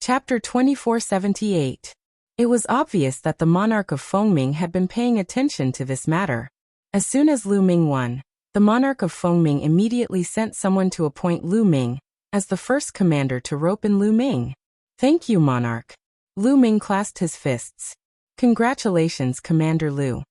Chapter 2478. It was obvious that the monarch of Fengming had been paying attention to this matter. As soon as Lu Ming won, the monarch of Fengming immediately sent someone to appoint Lu Ming as the first commander to rope in Lu Ming. Thank you, monarch. Lu Ming clasped his fists. Congratulations, Commander Lu.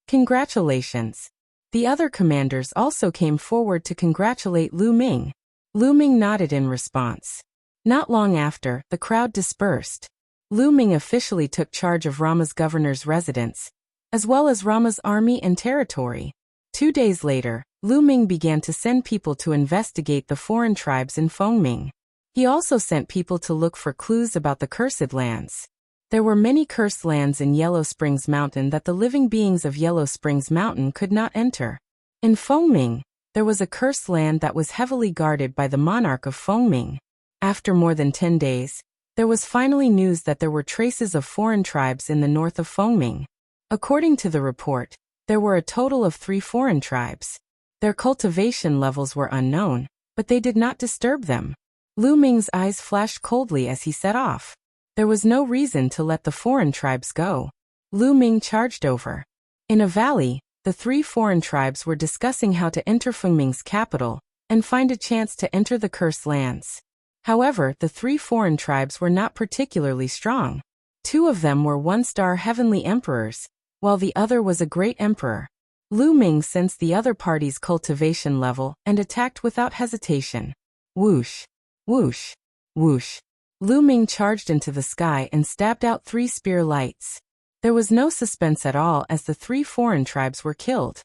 Congratulations. The other commanders also came forward to congratulate Lu Ming. Lu Ming nodded in response. Not long after, the crowd dispersed. Lu Ming officially took charge of Rama's governor's residence, as well as Rama's army and territory. 2 days later, Lu Ming began to send people to investigate the foreign tribes in Fengming. He also sent people to look for clues about the cursed lands. There were many cursed lands in Yellow Springs Mountain that the living beings of Yellow Springs Mountain could not enter. In Fengming, there was a cursed land that was heavily guarded by the monarch of Fengming. After more than 10 days, there was finally news that there were traces of foreign tribes in the north of Fengming. According to the report, there were a total of 3 foreign tribes. Their cultivation levels were unknown, but they did not disturb them. Lu Ming's eyes flashed coldly as he set off. There was no reason to let the foreign tribes go. Lu Ming charged over. In a valley, the 3 foreign tribes were discussing how to enter Fengming's capital and find a chance to enter the cursed lands. However, the 3 foreign tribes were not particularly strong. 2 of them were 1-star heavenly emperors, while the other was a great emperor. Lu Ming sensed the other party's cultivation level and attacked without hesitation. Whoosh, whoosh, whoosh. Lu Ming charged into the sky and stabbed out 3 spear lights. There was no suspense at all as the 3 foreign tribes were killed.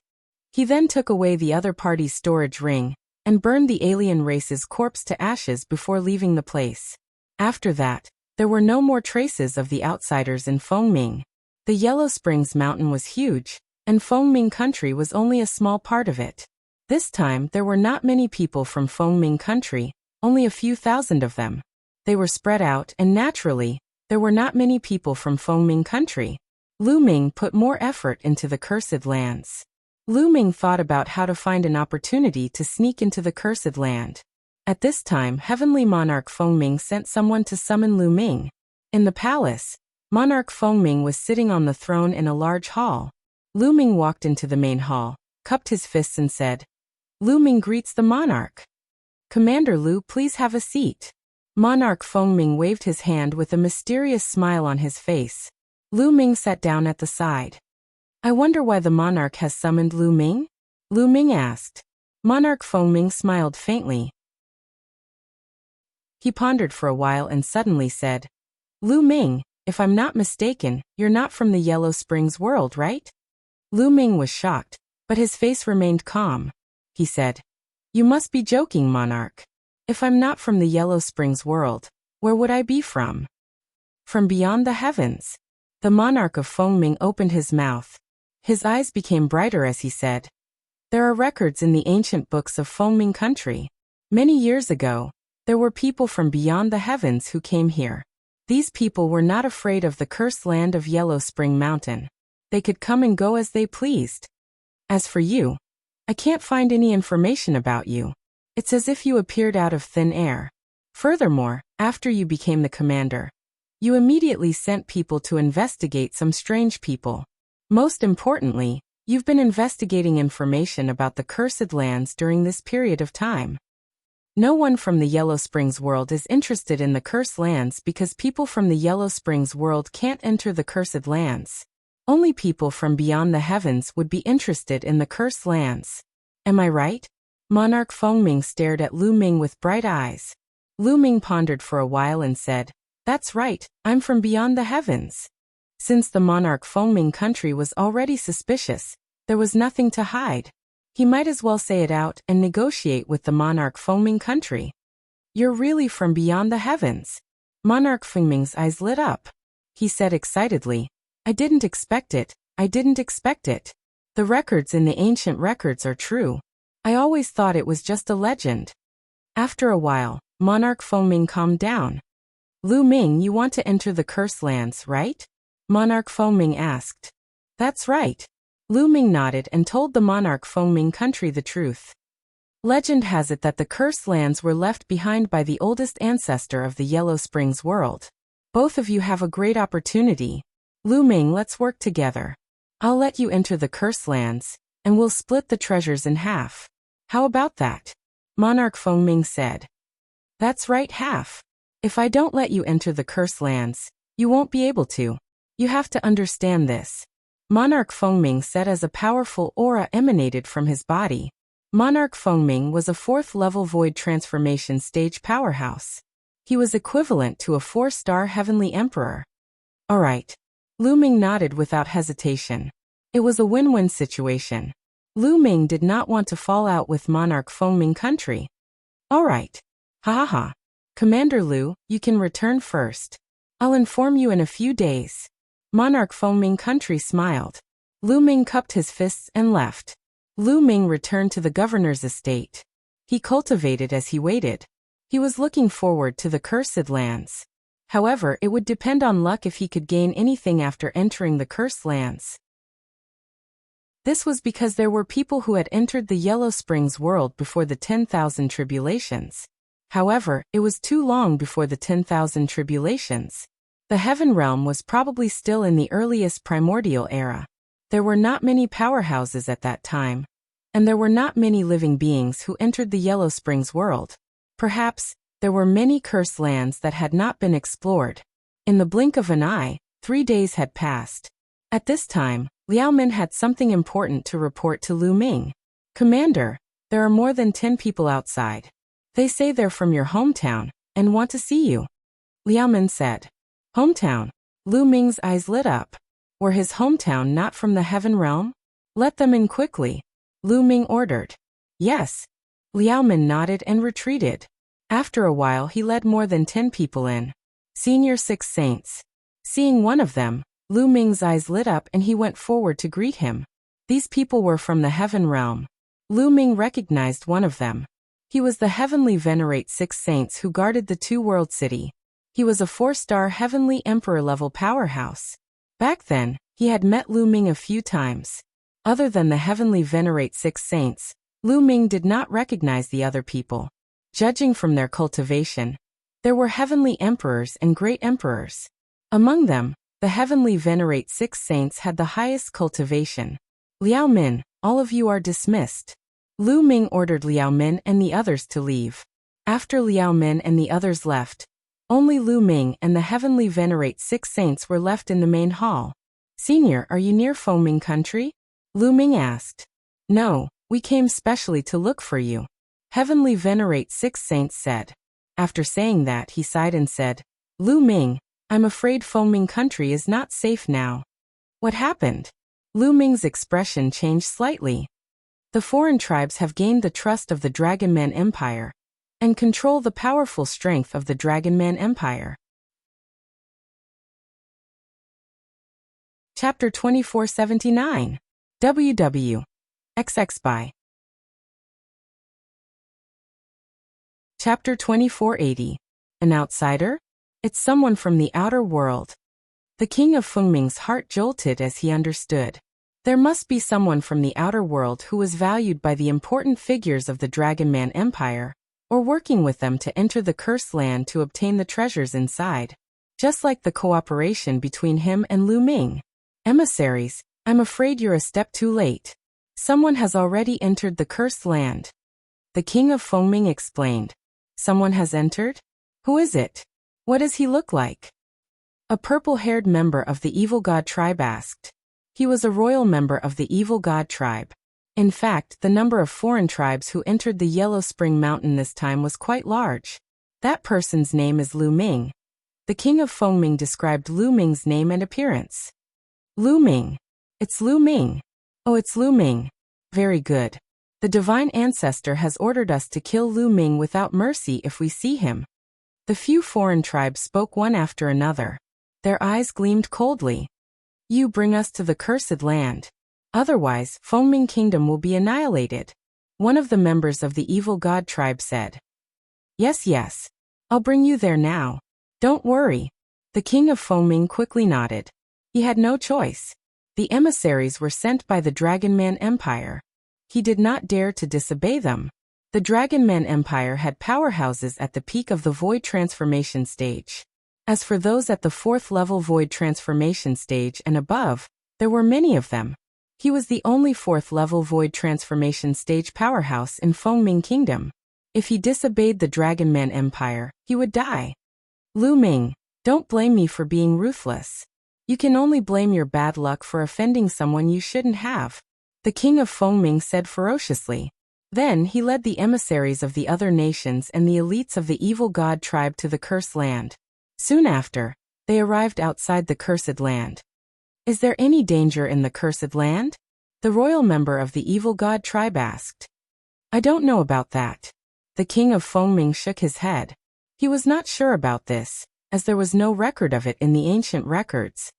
He then took away the other party's storage ring and burned the alien race's corpse to ashes before leaving the place. After that, there were no more traces of the outsiders in Fengming. The Yellow Springs Mountain was huge, and Fengming country was only a small part of it. This time there were not many people from Fengming country, only a few thousand of them. They were spread out and naturally, there were not many people from Fengming country. Lu Ming put more effort into the cursed lands. Lu Ming thought about how to find an opportunity to sneak into the cursed land. At this time, Heavenly Monarch Fengming sent someone to summon Lu Ming. In the palace, Monarch Fengming was sitting on the throne in a large hall. Lu Ming walked into the main hall, cupped his fists and said, "Lu Ming greets the monarch. Commander Lu, please have a seat." Monarch Fengming waved his hand with a mysterious smile on his face. Lu Ming sat down at the side. "I wonder why the monarch has summoned Lu Ming?" Lu Ming asked. Monarch Fengming smiled faintly. He pondered for a while and suddenly said, "Lu Ming, if I'm not mistaken, you're not from the Yellow Springs world, right?" Lu Ming was shocked, but his face remained calm. He said, "You must be joking, monarch. If I'm not from the Yellow Springs world, where would I be from?" "From beyond the heavens." The monarch of Fengming opened his mouth. His eyes became brighter as he said, "There are records in the ancient books of Fengming country. Many years ago, there were people from beyond the heavens who came here. These people were not afraid of the cursed land of Yellow Spring Mountain. They could come and go as they pleased. As for you, I can't find any information about you. It's as if you appeared out of thin air. Furthermore, after you became the commander, you immediately sent people to investigate some strange people. Most importantly, you've been investigating information about the cursed lands during this period of time. No one from the Yellow Springs world is interested in the cursed lands because people from the Yellow Springs world can't enter the cursed lands. Only people from beyond the heavens would be interested in the cursed lands. Am I right?" Monarch Fengming stared at Lu Ming with bright eyes. Lu Ming pondered for a while and said, "That's right, I'm from beyond the heavens." Since the monarch Fengming country was already suspicious, there was nothing to hide. He might as well say it out and negotiate with the monarch Fengming country. "You're really from beyond the heavens." Monarch Fengming's eyes lit up. He said excitedly, "I didn't expect it, I didn't expect it. The records in the ancient records are true. I always thought it was just a legend." After a while, Monarch Fengming calmed down. "Lu Ming, you want to enter the cursed lands, right?" Monarch Fengming asked. "That's right." Lu Ming nodded and told the monarch Fengming country the truth. Legend has it that the cursed lands were left behind by the oldest ancestor of the Yellow Springs world. Both of you have a great opportunity. Lu Ming, let's work together. I'll let you enter the cursed lands, and we'll split the treasures in half. How about that? Monarch Fengming said. That's right, half. If I don't let you enter the cursed lands, you won't be able to. You have to understand this. Monarch Fengming said as a powerful aura emanated from his body. Monarch Fengming was a 4th-level void transformation stage powerhouse. He was equivalent to a 4-star heavenly emperor. All right. Lu Ming nodded without hesitation. It was a win-win situation. Lu Ming did not want to fall out with Monarch Fengming country. All right. Ha ha ha. Commander Lu, you can return first. I'll inform you in a few days. Monarch Fengming country smiled. Lu Ming cupped his fists and left. Lu Ming returned to the governor's estate. He cultivated as he waited. He was looking forward to the cursed lands. However, it would depend on luck if he could gain anything after entering the cursed lands. This was because there were people who had entered the Yellow Springs world before the 10,000 tribulations. However, it was too long before the 10,000 tribulations. The Heaven Realm was probably still in the earliest primordial era. There were not many powerhouses at that time. And there were not many living beings who entered the Yellow Springs world. Perhaps, there were many cursed lands that had not been explored. In the blink of an eye, 3 days had passed. At this time, Liao Min had something important to report to Lu Ming. Commander, there are more than 10 people outside. They say they're from your hometown, and want to see you. Liao Min said. Hometown? Lu Ming's eyes lit up. Were his hometown not from the Heaven Realm? Let them in quickly. Lu Ming ordered. Yes. Liao Min nodded and retreated. After a while he led more than 10 people in. Senior 6 saints. Seeing one of them, Lu Ming's eyes lit up and he went forward to greet him. These people were from the Heaven Realm. Lu Ming recognized one of them. He was the Heavenly Venerate 6 saints who guarded the 2-world city. He was a 4-star Heavenly Emperor-level powerhouse. Back then, he had met Lu Ming a few times. Other than the Heavenly Venerate 6 saints, Lu Ming did not recognize the other people. Judging from their cultivation, there were Heavenly Emperors and Great Emperors. Among them, the Heavenly Venerate 6 saints had the highest cultivation. Liao Min, all of you are dismissed. Lu Ming ordered Liao Min and the others to leave. After Liao Min and the others left, only Lu Ming and the Heavenly Venerate 6 saints were left in the main hall. Senior, are you near Fengming country? Lu Ming asked. No, we came specially to look for you. Heavenly Venerate 6 saints said. After saying that, he sighed and said, Lu Ming, I'm afraid Fengming country is not safe now. What happened? Lu Ming's expression changed slightly. The foreign tribes have gained the trust of the Dragon Man Empire and control the powerful strength of the Dragon Man Empire. Chapter 2479. WW. XX by. Chapter 2480. An outsider? It's someone from the outer world. The king of Fengming's heart jolted as he understood. There must be someone from the outer world who was valued by the important figures of the Dragon Man Empire, or working with them to enter the cursed land to obtain the treasures inside. Just like the cooperation between him and Lu Ming. Emissaries, I'm afraid you're a step too late. Someone has already entered the cursed land. The king of Fengming explained. Someone has entered? Who is it? What does he look like? A purple-haired member of the evil god tribe asked. He was a royal member of the evil god tribe. In fact, the number of foreign tribes who entered the Yellow Spring Mountain this time was quite large. That person's name is Lu Ming. The king of Fengming described Lu Ming's name and appearance. Lu Ming. It's Lu Ming. Oh, it's Lu Ming. Very good. The divine ancestor has ordered us to kill Lu Ming without mercy if we see him. The few foreign tribes spoke one after another. Their eyes gleamed coldly. You bring us to the cursed land. Otherwise, Fengming Kingdom will be annihilated. One of the members of the evil god tribe said. Yes, yes. I'll bring you there now. Don't worry. The king of Fengming quickly nodded. He had no choice. The emissaries were sent by the Dragon Man Empire. He did not dare to disobey them. The Dragonman Empire had powerhouses at the peak of the Void Transformation stage. As for those at the 4th level Void Transformation stage and above, there were many of them. He was the only 4th level Void Transformation stage powerhouse in Fengming Kingdom. If he disobeyed the Dragonman Empire, he would die. Lu Ming, don't blame me for being ruthless. You can only blame your bad luck for offending someone you shouldn't have, the king of Fengming said ferociously. Then he led the emissaries of the other nations and the elites of the evil god tribe to the Cursed Land. Soon after, they arrived outside the Cursed Land. Is there any danger in the Cursed Land? The royal member of the evil god tribe asked. I don't know about that. The king of Fengming shook his head. He was not sure about this, as there was no record of it in the ancient records.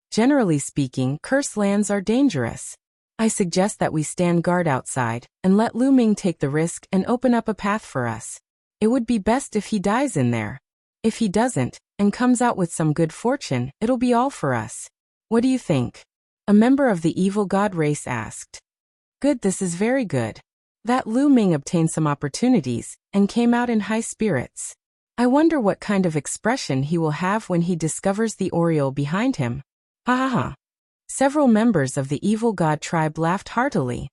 Generally speaking, cursed lands are dangerous. I suggest that we stand guard outside and let Lu Ming take the risk and open up a path for us. It would be best if he dies in there. If he doesn't, and comes out with some good fortune, it'll be all for us. What do you think? A member of the evil god race asked. Good, this is very good. That Lu Ming obtained some opportunities and came out in high spirits. I wonder what kind of expression he will have when he discovers the Oriole behind him. Ha ha ha. Several members of the evil god tribe laughed heartily.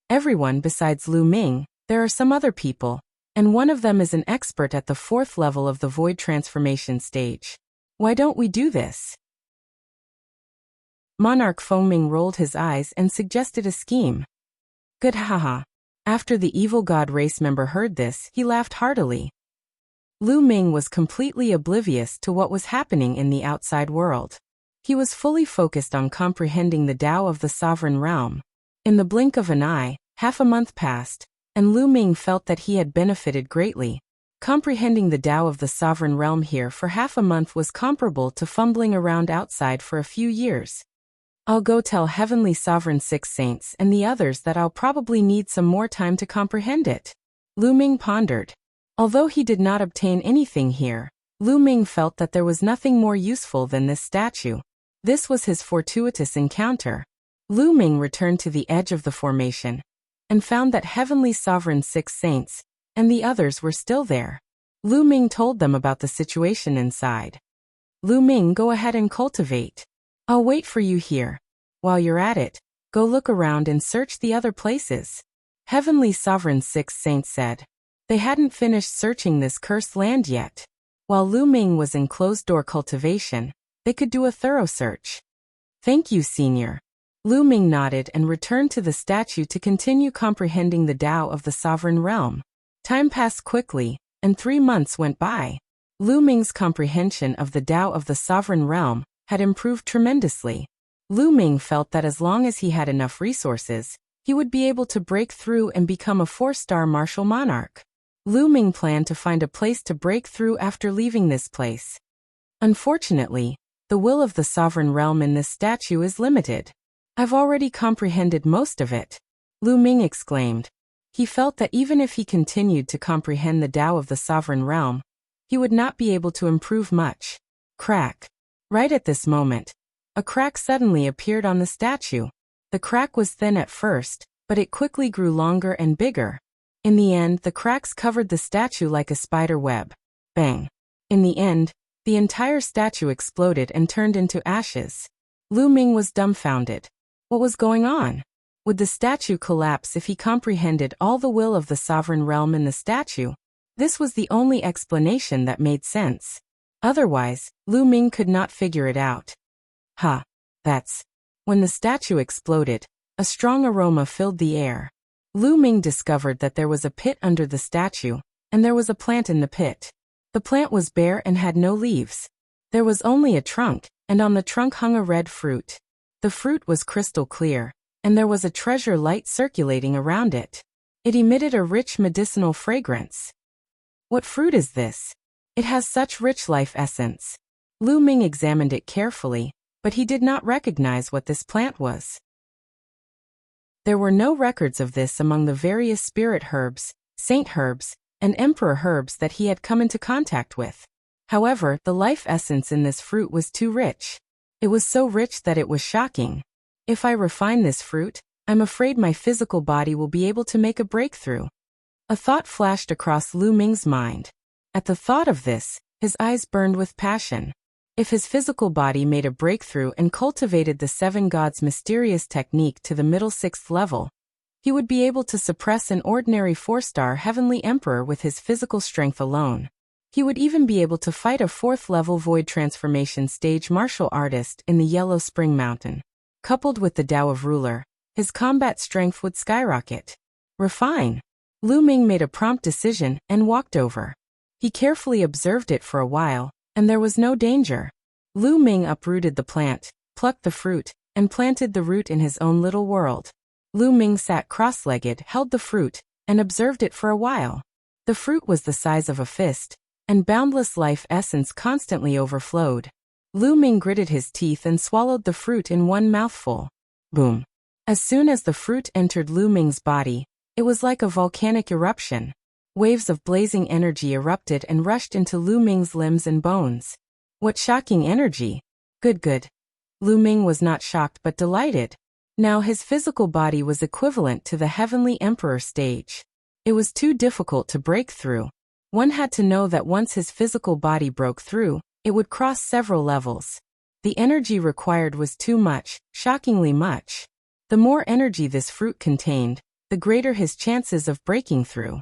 Everyone besides Lu Ming, there are some other people, and one of them is an expert at the 4th level of the Void Transformation stage. Why don't we do this? Monarch Fengming rolled his eyes and suggested a scheme. Good, haha. After the evil god race member heard this, he laughed heartily. Lu Ming was completely oblivious to what was happening in the outside world. He was fully focused on comprehending the Tao of the Sovereign Realm. In the blink of an eye, half a month passed, and Lu Ming felt that he had benefited greatly. Comprehending the Tao of the Sovereign Realm here for half a month was comparable to fumbling around outside for a few years. I'll go tell Heavenly Sovereign 6 Saints and the others that I'll probably need some more time to comprehend it. Lu Ming pondered. Although he did not obtain anything here, Lu Ming felt that there was nothing more useful than this statue. This was his fortuitous encounter. Lu Ming returned to the edge of the formation and found that Heavenly Sovereign 6 Saints and the others were still there. Lu Ming told them about the situation inside. Lu Ming, go ahead and cultivate. I'll wait for you here. While you're at it, go look around and search the other places. Heavenly Sovereign 6 Saints said. They hadn't finished searching this cursed land yet. While Lu Ming was in closed-door cultivation, they could do a thorough search. Thank you, Senior. Lu Ming nodded and returned to the statue to continue comprehending the Tao of the Sovereign Realm. Time passed quickly, and 3 months went by. Lu Ming's comprehension of the Tao of the Sovereign Realm had improved tremendously. Lu Ming felt that as long as he had enough resources, he would be able to break through and become a 4-star martial monarch. Lu Ming planned to find a place to break through after leaving this place. Unfortunately, the will of the Sovereign Realm in this statue is limited. I've already comprehended most of it, Lu Ming exclaimed. He felt that even if he continued to comprehend the Tao of the Sovereign Realm, he would not be able to improve much. Crack. Right at this moment, a crack suddenly appeared on the statue. The crack was thin at first, but it quickly grew longer and bigger. In the end, the cracks covered the statue like a spider web. Bang. In the end, the entire statue exploded and turned into ashes. Lu Ming was dumbfounded. What was going on? Would the statue collapse if he comprehended all the will of the Sovereign Realm in the statue? This was the only explanation that made sense. Otherwise, Lu Ming could not figure it out. That's. When the statue exploded, a strong aroma filled the air. Lu Ming discovered that there was a pit under the statue, and there was a plant in the pit. The plant was bare and had no leaves. There was only a trunk, and on the trunk hung a red fruit. The fruit was crystal clear, and there was a treasure light circulating around it. It emitted a rich medicinal fragrance. What fruit is this? It has such rich life essence. Lu Ming examined it carefully, but he did not recognize what this plant was. There were no records of this among the various spirit herbs, saint herbs, and emperor herbs that he had come into contact with. However, the life essence in this fruit was too rich. It was so rich that it was shocking. If I refine this fruit, I'm afraid my physical body will be able to make a breakthrough. A thought flashed across Lu Ming's mind. At the thought of this, his eyes burned with passion. If his physical body made a breakthrough and cultivated the seven gods' mysterious technique to the middle sixth level, he would be able to suppress an ordinary 4-star heavenly emperor with his physical strength alone. He would even be able to fight a 4th-level void transformation stage martial artist in the Yellow Spring Mountain. Coupled with the Tao of Ruler, his combat strength would skyrocket. Refine. Lu Ming made a prompt decision and walked over. He carefully observed it for a while, and there was no danger. Lu Ming uprooted the plant, plucked the fruit, and planted the root in his own little world. Lu Ming sat cross-legged, held the fruit, and observed it for a while. The fruit was the size of a fist, and boundless life essence constantly overflowed. Lu Ming gritted his teeth and swallowed the fruit in one mouthful. Boom. As soon as the fruit entered Lu Ming's body, it was like a volcanic eruption. Waves of blazing energy erupted and rushed into Lu Ming's limbs and bones. What shocking energy! Good. Lu Ming was not shocked but delighted. Now his physical body was equivalent to the Heavenly Emperor stage. It was too difficult to break through. One had to know that once his physical body broke through, it would cross several levels. The energy required was too much, shockingly much. The more energy this fruit contained, the greater his chances of breaking through.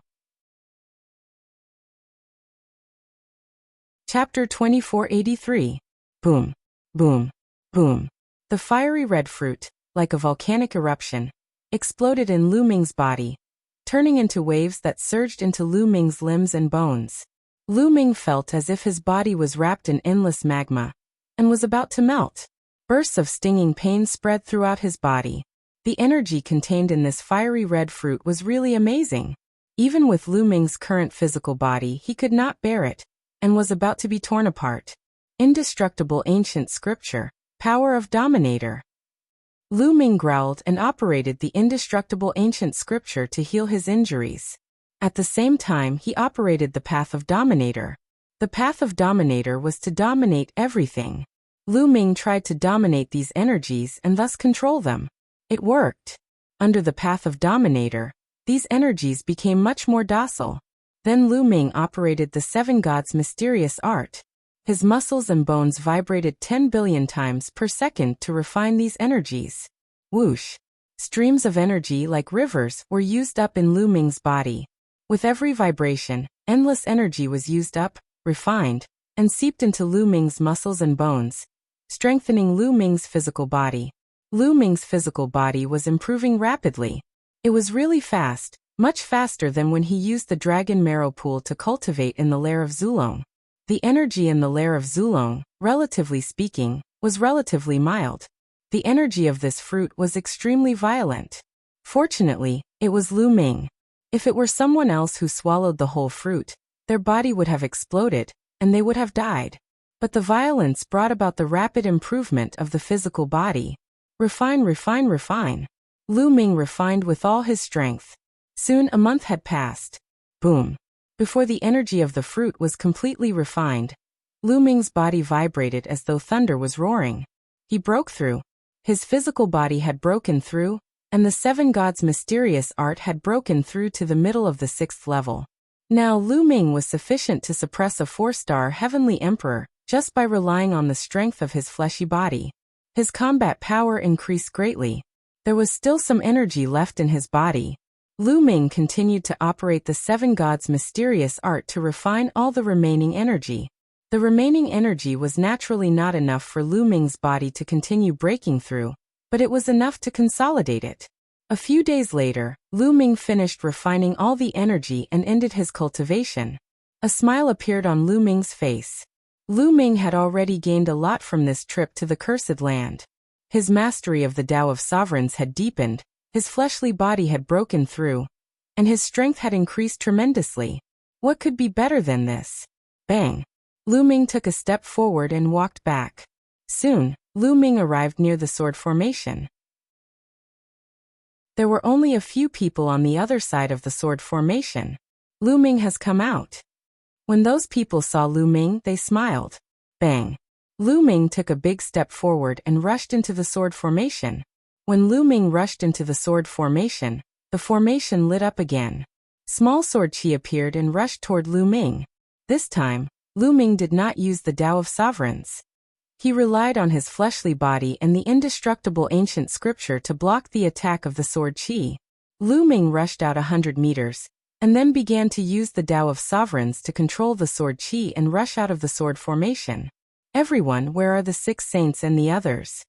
Chapter 2483. Boom. Boom. Boom. The fiery red fruit, like a volcanic eruption, exploded in Lu Ming's body, turning into waves that surged into Lu Ming's limbs and bones. Lu Ming felt as if his body was wrapped in endless magma and was about to melt. Bursts of stinging pain spread throughout his body. The energy contained in this fiery red fruit was really amazing. Even with Lu Ming's current physical body, he could not bear it and was about to be torn apart. Indestructible ancient scripture, power of dominator. Lu Ming growled and operated the indestructible ancient scripture to heal his injuries. At the same time, he operated the path of dominator. The path of dominator was to dominate everything. Lu Ming tried to dominate these energies and thus control them. It worked. Under the path of dominator, these energies became much more docile. Then Lu Ming operated the seven gods' mysterious art. His muscles and bones vibrated 10 billion times per second to refine these energies. Whoosh! Streams of energy like rivers were used up in Lu Ming's body. With every vibration, endless energy was used up, refined, and seeped into Lu Ming's muscles and bones, strengthening Lu Ming's physical body. Lu Ming's physical body was improving rapidly. It was really fast, much faster than when he used the dragon marrow pool to cultivate in the lair of Zulong. The energy in the lair of Zulong, relatively speaking, was relatively mild. The energy of this fruit was extremely violent. Fortunately, it was Lu Ming. If it were someone else who swallowed the whole fruit, their body would have exploded, and they would have died. But the violence brought about the rapid improvement of the physical body. Refine. Lu Ming refined with all his strength. Soon a month had passed. Boom. Before the energy of the fruit was completely refined, Lu Ming's body vibrated as though thunder was roaring. He broke through. His physical body had broken through, and the seven gods' mysterious art had broken through to the middle of the 6th level. Now Lu Ming was sufficient to suppress a 4-star heavenly emperor just by relying on the strength of his fleshy body. His combat power increased greatly. There was still some energy left in his body. Lu Ming continued to operate the seven gods' mysterious art to refine all the remaining energy. The remaining energy was naturally not enough for Lu Ming's body to continue breaking through, but it was enough to consolidate it. A few days later, Lu Ming finished refining all the energy and ended his cultivation. A smile appeared on Lu Ming's face. Lu Ming had already gained a lot from this trip to the Cursed Land. His mastery of the Tao of Sovereigns had deepened, his fleshly body had broken through, and his strength had increased tremendously. What could be better than this? Bang! Lu Ming took a step forward and walked back. Soon, Lu Ming arrived near the sword formation. There were only a few people on the other side of the sword formation. Lu Ming has come out. When those people saw Lu Ming, they smiled. Bang! Lu Ming took a big step forward and rushed into the sword formation. When Lu Ming rushed into the sword formation, the formation lit up again. Small sword chi appeared and rushed toward Lu Ming. This time, Lu Ming did not use the Tao of Sovereigns. He relied on his fleshly body and the indestructible ancient scripture to block the attack of the sword chi. Lu Ming rushed out 100 meters, and then began to use the Tao of Sovereigns to control the sword chi and rush out of the sword formation. "Everyone, where are the 6 saints and the others?"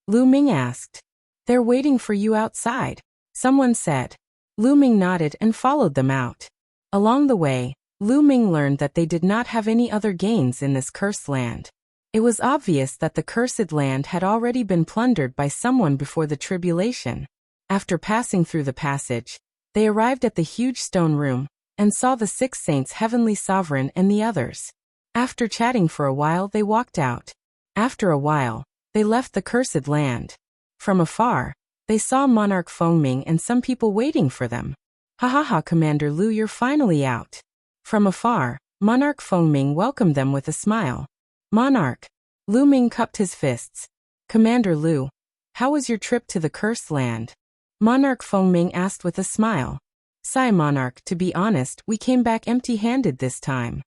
Lu Ming asked. "They're waiting for you outside," someone said. Lu Ming nodded and followed them out. Along the way, Lu Ming learned that they did not have any other gains in this cursed land. It was obvious that the cursed land had already been plundered by someone before the tribulation. After passing through the passage, they arrived at the huge stone room, and saw the 6 saints, Heavenly Sovereign, and the others. After chatting for a while, they walked out. After a while, they left the cursed land. From afar, they saw Monarch Fengming and some people waiting for them. "Ha ha ha, Commander Lu, you're finally out." From afar, Monarch Fengming welcomed them with a smile. "Monarch." Lu Ming cupped his fists. "Commander Lu, how was your trip to the cursed land?" Monarch Fengming asked with a smile. "Sigh, Monarch, to be honest, we came back empty-handed this time."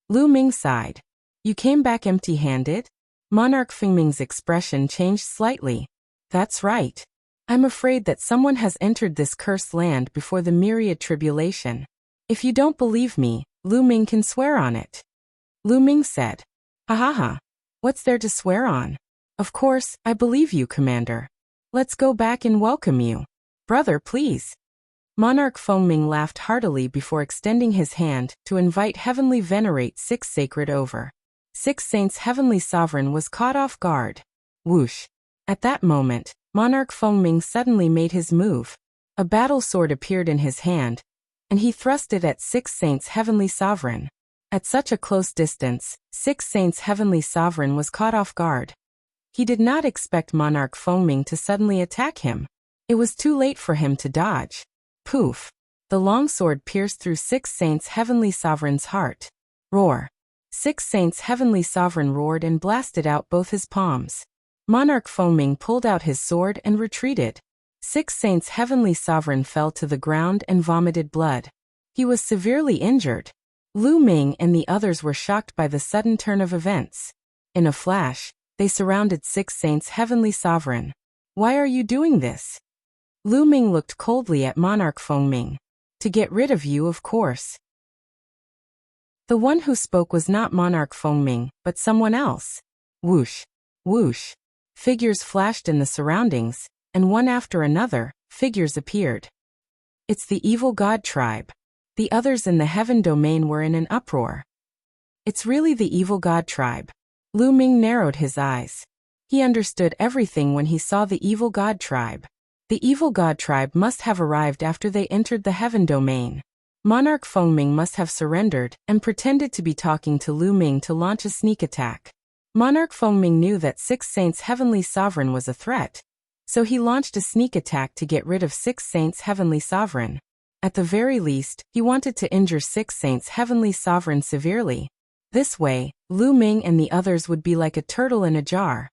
Lu Ming sighed. "You came back empty-handed?" Monarch Fengming's expression changed slightly. "That's right. I'm afraid that someone has entered this cursed land before the myriad tribulation. If you don't believe me, Lu Ming can swear on it." Lu Ming said. "Ha ha ha. What's there to swear on? Of course, I believe you, Commander. Let's go back and welcome you. Brother, please." Monarch Fengming laughed heartily before extending his hand to invite Heavenly Venerate 6 Sacred over. 6 Saints Heavenly Sovereign was caught off guard. Whoosh. At that moment, Monarch Fengming suddenly made his move. A battle sword appeared in his hand, and he thrust it at 6 Saints Heavenly Sovereign. At such a close distance, 6 Saints Heavenly Sovereign was caught off guard. He did not expect Monarch Fengming to suddenly attack him. It was too late for him to dodge. Poof! The long sword pierced through 6 Saints Heavenly Sovereign's heart. Roar! 6 Saints Heavenly Sovereign roared and blasted out both his palms. Monarch Fengming pulled out his sword and retreated. 6 Saints Heavenly Sovereign fell to the ground and vomited blood. He was severely injured. Lu Ming and the others were shocked by the sudden turn of events. In a flash, they surrounded 6 Saints Heavenly Sovereign. "Why are you doing this?" Lu Ming looked coldly at Monarch Fengming. "To get rid of you, of course." The one who spoke was not Monarch Fengming, but someone else. Whoosh! Whoosh! Figures flashed in the surroundings, and one after another, figures appeared. "It's the evil god tribe." The others in the heaven domain were in an uproar. "It's really the evil god tribe." Lu Ming narrowed his eyes. He understood everything when he saw the evil god tribe. The evil god tribe must have arrived after they entered the heaven domain. Monarch Fengming must have surrendered and pretended to be talking to Lu Ming to launch a sneak attack. Monarch Fengming knew that 6 Saints Heavenly Sovereign was a threat, so he launched a sneak attack to get rid of 6 Saints Heavenly Sovereign. At the very least, he wanted to injure 6 Saints Heavenly Sovereign severely. This way, Lu Ming and the others would be like a turtle in a jar.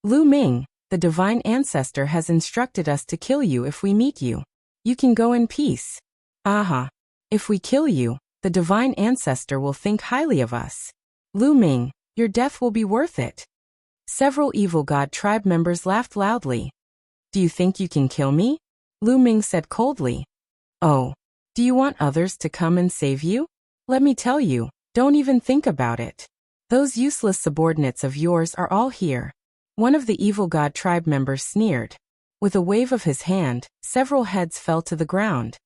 "Lu Ming, the Divine Ancestor has instructed us to kill you if we meet you. You can go in peace." "Aha. If we kill you, the Divine Ancestor will think highly of us. Lu Ming, your death will be worth it." Several evil god tribe members laughed loudly. "Do you think you can kill me?" Lu Ming said coldly. "Oh. Do you want others to come and save you? Let me tell you, don't even think about it. Those useless subordinates of yours are all here." One of the evil god tribe members sneered. With a wave of his hand, several heads fell to the ground.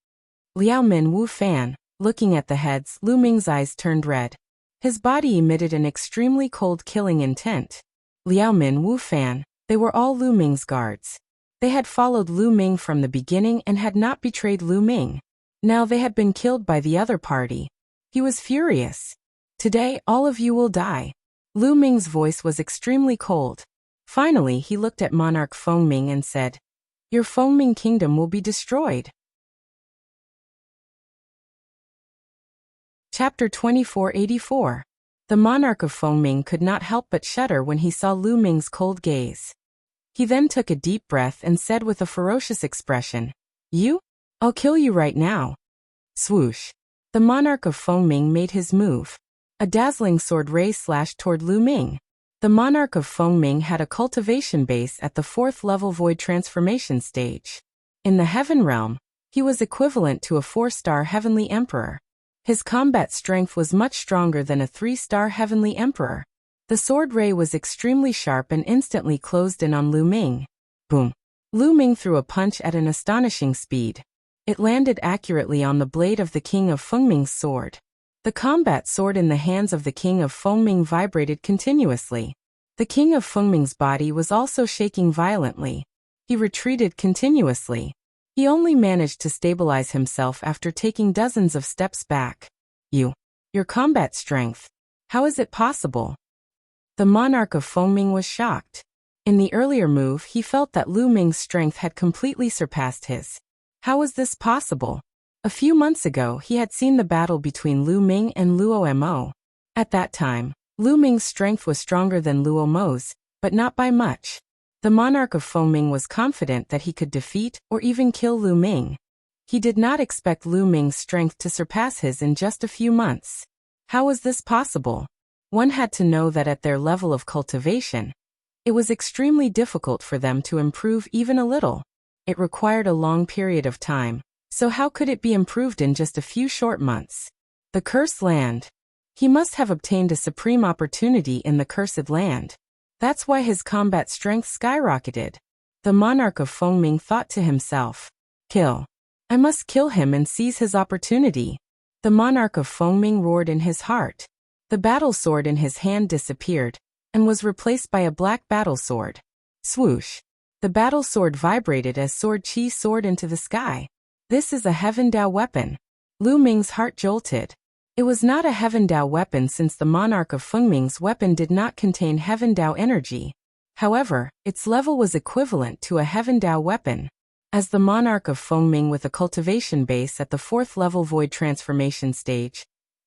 Liao Min Wu Fan, looking at the heads, Lu Ming's eyes turned red. His body emitted an extremely cold killing intent. Liao Min Wu Fan, they were all Lu Ming's guards. They had followed Lu Ming from the beginning and had not betrayed Lu Ming. Now they had been killed by the other party. He was furious. "Today, all of you will die." Lu Ming's voice was extremely cold. Finally, he looked at Monarch Fengming and said, "Your Fengming kingdom will be destroyed." Chapter 2484. The monarch of Fengming could not help but shudder when he saw Lu Ming's cold gaze. He then took a deep breath and said with a ferocious expression, "You? I'll kill you right now." Swoosh. The monarch of Fengming made his move. A dazzling sword ray slashed toward Lu Ming. The monarch of Fengming had a cultivation base at the 4th level void transformation stage. In the heaven realm, he was equivalent to a 4-star heavenly emperor. His combat strength was much stronger than a 3-star heavenly emperor. The sword ray was extremely sharp and instantly closed in on Lu Ming. Boom. Lu Ming threw a punch at an astonishing speed. It landed accurately on the blade of the King of Fengming's sword. The combat sword in the hands of the King of Fengming vibrated continuously. The King of Fengming's body was also shaking violently. He retreated continuously. He only managed to stabilize himself after taking dozens of steps back. Your combat strength. How is it possible? The monarch of Fengming was shocked. In the earlier move, he felt that Lu Ming's strength had completely surpassed his. How was this possible? A few months ago, he had seen the battle between Lu Ming and Luo Mo. At that time, Lu Ming's strength was stronger than Luo Mo's, but not by much. The monarch of Fengming was confident that he could defeat or even kill Lu Ming. He did not expect Lu Ming's strength to surpass his in just a few months. How was this possible? One had to know that at their level of cultivation, it was extremely difficult for them to improve even a little. It required a long period of time, so how could it be improved in just a few short months? The Cursed Land. He must have obtained a supreme opportunity in the Cursed Land. That's why his combat strength skyrocketed. The monarch of Fengming thought to himself, "Kill. I must kill him and seize his opportunity." The monarch of Fengming roared in his heart. The battle sword in his hand disappeared, and was replaced by a black battle sword. Swoosh. The battle sword vibrated as Sword Qi soared into the sky. This is a Heaven Dao weapon. Lu Ming's heart jolted. It was not a Heaven Dao weapon since the monarch of Fengming's weapon did not contain Heaven Dao energy. However, its level was equivalent to a Heaven Dao weapon. As the monarch of Fengming with a cultivation base at the 4th level void transformation stage,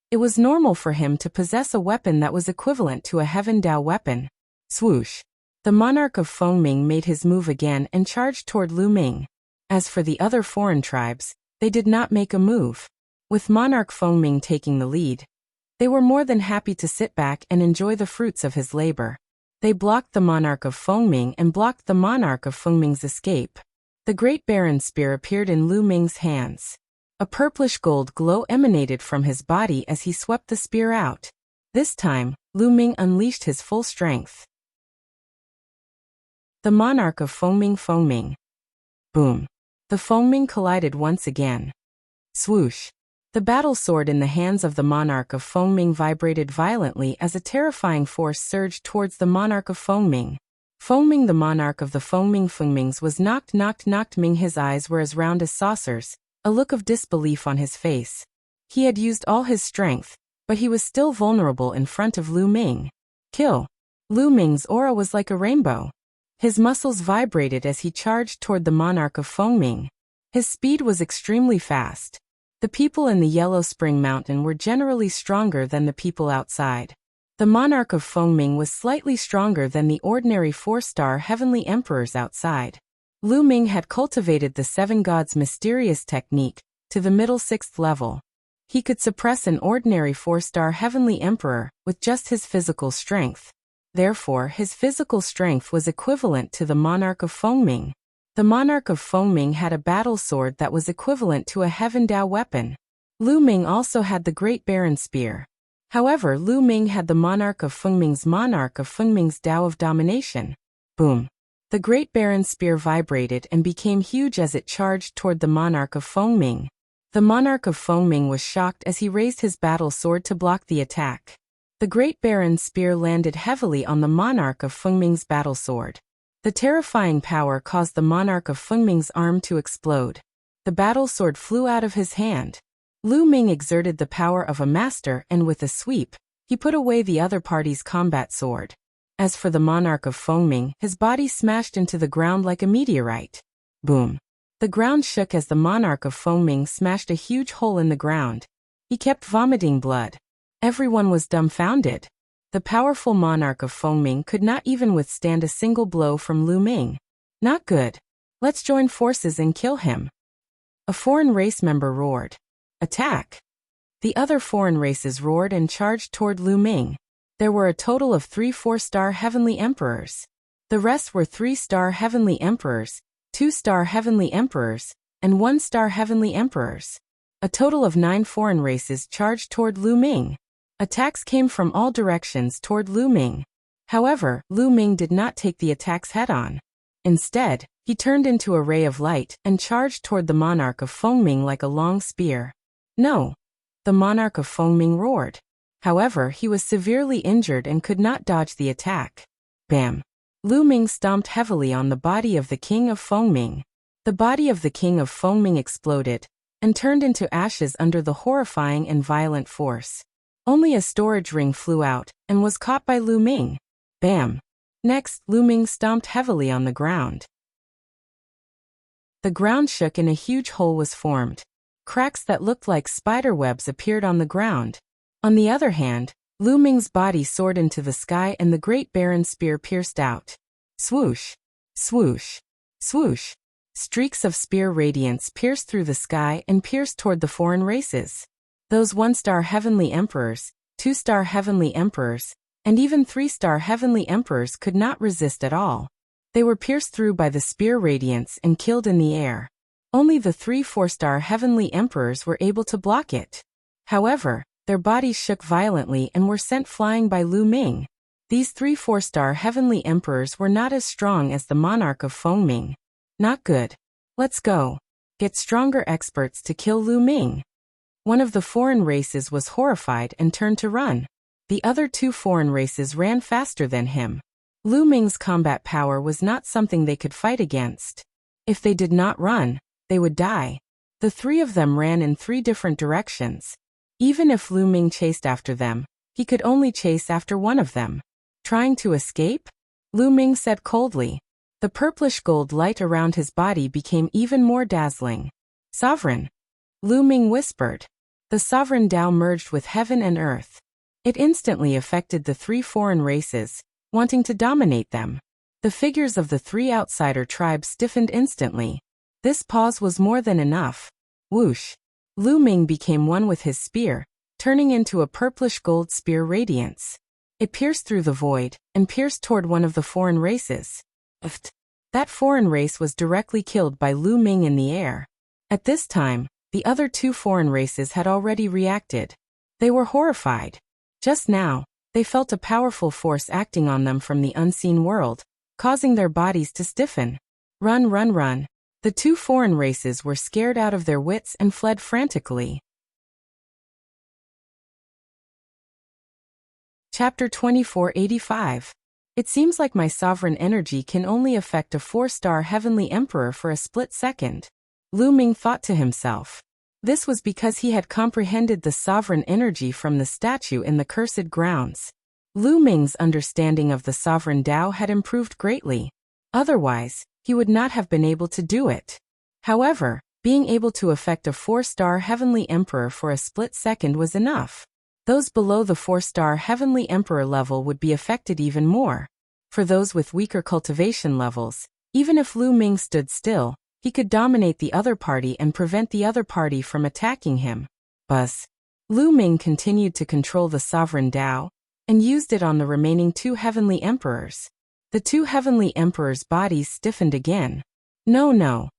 it was normal for him to possess a weapon that was equivalent to a Heaven Dao weapon. Swoosh. The monarch of Fengming made his move again and charged toward Lu Ming. As for the other foreign tribes, they did not make a move. With monarch Fengming taking the lead, they were more than happy to sit back and enjoy the fruits of his labor. They blocked the monarch of Fengming and blocked the monarch of Fengming's escape. The Great Baron Spear appeared in Lu Ming's hands. A purplish gold glow emanated from his body as he swept the spear out. This time, Lu Ming unleashed his full strength. The monarch of Fengming. Boom. The Fengming collided once again. Swoosh. The battle sword in the hands of the monarch of Fengming vibrated violently as a terrifying force surged towards the monarch of Fengming. Fengming, the monarch of the Fengmings, was knocked. Ming, his eyes were as round as saucers, a look of disbelief on his face. He had used all his strength, but he was still vulnerable in front of Lu Ming. Kill. Lu Ming's aura was like a rainbow. His muscles vibrated as he charged toward the monarch of Fengming. His speed was extremely fast. The people in the Yellow Spring Mountain were generally stronger than the people outside. The monarch of Fengming was slightly stronger than the ordinary 4-star heavenly emperors outside. Lu Ming had cultivated the 7 gods mysterious technique to the middle 6th level. He could suppress an ordinary 4-star heavenly emperor with just his physical strength. Therefore, his physical strength was equivalent to the monarch of Fengming. The monarch of Fengming had a battle sword that was equivalent to a Heaven Dao weapon. Lu Ming also had the Great Baron Spear. However, Lu Ming had the monarch of Fengming's Dao of domination. Boom. The Great Baron Spear vibrated and became huge as it charged toward the monarch of Fengming. The monarch of Fengming was shocked as he raised his battle sword to block the attack. The Great Baron Spear landed heavily on the monarch of Fengming's battle sword. The terrifying power caused the monarch of Fengming's arm to explode. The battle sword flew out of his hand. Lu Ming exerted the power of a master and with a sweep, he put away the other party's combat sword. As for the monarch of Fengming, his body smashed into the ground like a meteorite. Boom. The ground shook as the monarch of Fengming smashed a huge hole in the ground. He kept vomiting blood. Everyone was dumbfounded. The powerful monarch of Fengming could not even withstand a single blow from Lu Ming. Not good. Let's join forces and kill him. A foreign race member roared. Attack! The other foreign races roared and charged toward Lu Ming. There were a total of 3 4-star heavenly emperors. The rest were 3-star heavenly emperors, 2-star heavenly emperors, and 1-star heavenly emperors. A total of 9 foreign races charged toward Lu Ming. Attacks came from all directions toward Lu Ming. However, Lu Ming did not take the attacks head-on. Instead, he turned into a ray of light and charged toward the monarch of Fengming like a long spear. No! The monarch of Fengming roared. However, he was severely injured and could not dodge the attack. Bam! Lu Ming stomped heavily on the body of the king of Fengming. The body of the king of Fengming exploded and turned into ashes under the horrifying and violent force. Only a storage ring flew out and was caught by Lu Ming. Bam! Next, Lu Ming stomped heavily on the ground. The ground shook and a huge hole was formed. Cracks that looked like spider webs appeared on the ground. On the other hand, Lu Ming's body soared into the sky and the great barren spear pierced out. Swoosh! Swoosh! Swoosh! Streaks of spear radiance pierced through the sky and pierced toward the foreign races. Those 1-star heavenly emperors, 2-star heavenly emperors, and even 3-star heavenly emperors could not resist at all. They were pierced through by the spear radiance and killed in the air. Only the 3 4-star heavenly emperors were able to block it. However, their bodies shook violently and were sent flying by Lu Ming. These 3 4-star heavenly emperors were not as strong as the monarch of Fengming. Not good. Let's go. Get stronger experts to kill Lu Ming. One of the foreign races was horrified and turned to run. The other 2 foreign races ran faster than him. Lu Ming's combat power was not something they could fight against. If they did not run, they would die. The 3 of them ran in 3 different directions. Even if Lu Ming chased after them, he could only chase after one of them. Trying to escape? Lu Ming said coldly. The purplish gold light around his body became even more dazzling. Sovereign! Lu Ming whispered. The sovereign Tao merged with heaven and earth. It instantly affected the 3 foreign races, wanting to dominate them. The figures of the 3 outsider tribes stiffened instantly. This pause was more than enough. Whoosh! Lu Ming became one with his spear, turning into a purplish gold spear radiance. It pierced through the void and pierced toward one of the foreign races. That foreign race was directly killed by Lu Ming in the air. At this time, the other 2 foreign races had already reacted. They were horrified. Just now, they felt a powerful force acting on them from the unseen world, causing their bodies to stiffen. Run, run, run. The 2 foreign races were scared out of their wits and fled frantically. Chapter 2485. It seems like my sovereign energy can only affect a 4-star heavenly emperor for a split second. Lu Ming thought to himself. This was because he had comprehended the sovereign energy from the statue in the cursed grounds. Lu Ming's understanding of the sovereign Tao had improved greatly. Otherwise, he would not have been able to do it. However, being able to affect a 4-star heavenly emperor for a split second was enough. Those below the 4-star heavenly emperor level would be affected even more. For those with weaker cultivation levels, even if Lu Ming stood still, he could dominate the other party and prevent the other party from attacking him. Buzz. Lu Ming continued to control the sovereign Tao and used it on the remaining 2 heavenly emperors. The 2 heavenly emperors' bodies stiffened again. No, no.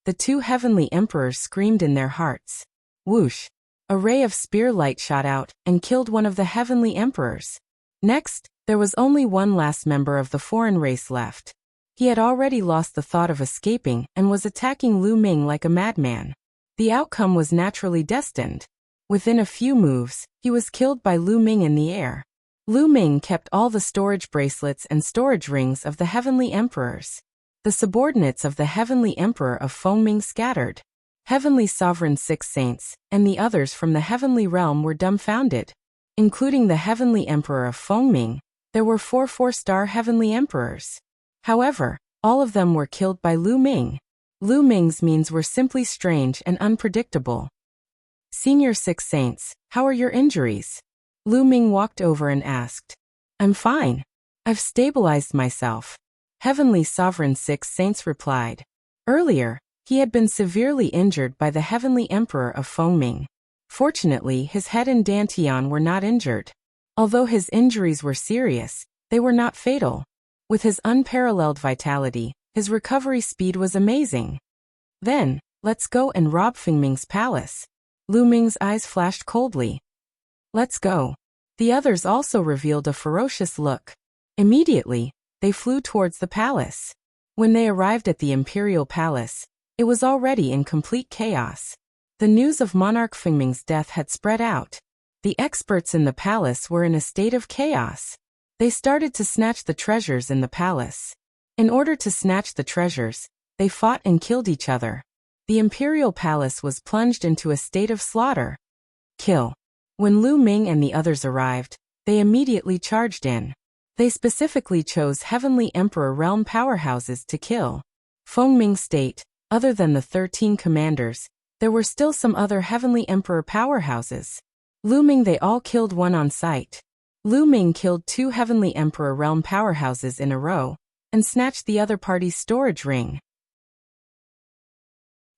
The 2 heavenly emperors screamed in their hearts. Whoosh! A ray of spear light shot out and killed one of the heavenly emperors. Next, there was only one last member of the foreign race left. He had already lost the thought of escaping and was attacking Lu Ming like a madman. The outcome was naturally destined. Within a few moves, he was killed by Lu Ming in the air. Lu Ming kept all the storage bracelets and storage rings of the heavenly emperors. The subordinates of the heavenly emperor of Fengming scattered. Heavenly Sovereign 6 saints, and the others from the heavenly realm were dumbfounded. Including the heavenly emperor of Fengming, there were 4 4-star heavenly emperors. However, all of them were killed by Lu Ming. Lu Ming's means were simply strange and unpredictable. Senior 6 saints, how are your injuries? Lu Ming walked over and asked. I'm fine. I've stabilized myself. Heavenly Sovereign 6 saints replied. Earlier, he had been severely injured by the heavenly emperor of Fengming. Fortunately, his head and dantian were not injured. Although his injuries were serious, they were not fatal. With his unparalleled vitality, his recovery speed was amazing. Then, let's go and rob Fengming's palace. Lu Ming's eyes flashed coldly. Let's go. The others also revealed a ferocious look. Immediately, they flew towards the palace. When they arrived at the imperial palace, it was already in complete chaos. The news of Monarch Fengming's death had spread out. The experts in the palace were in a state of chaos. They started to snatch the treasures in the palace. In order to snatch the treasures, they fought and killed each other. The imperial palace was plunged into a state of slaughter. Kill. When Lu Ming and the others arrived, they immediately charged in. They specifically chose Heavenly Emperor realm powerhouses to kill. Fengming State, other than the 13 commanders, there were still some other Heavenly Emperor powerhouses. Lu Ming they all killed one on sight. Lu Ming killed 2 Heavenly Emperor realm powerhouses in a row, and snatched the other party's storage ring.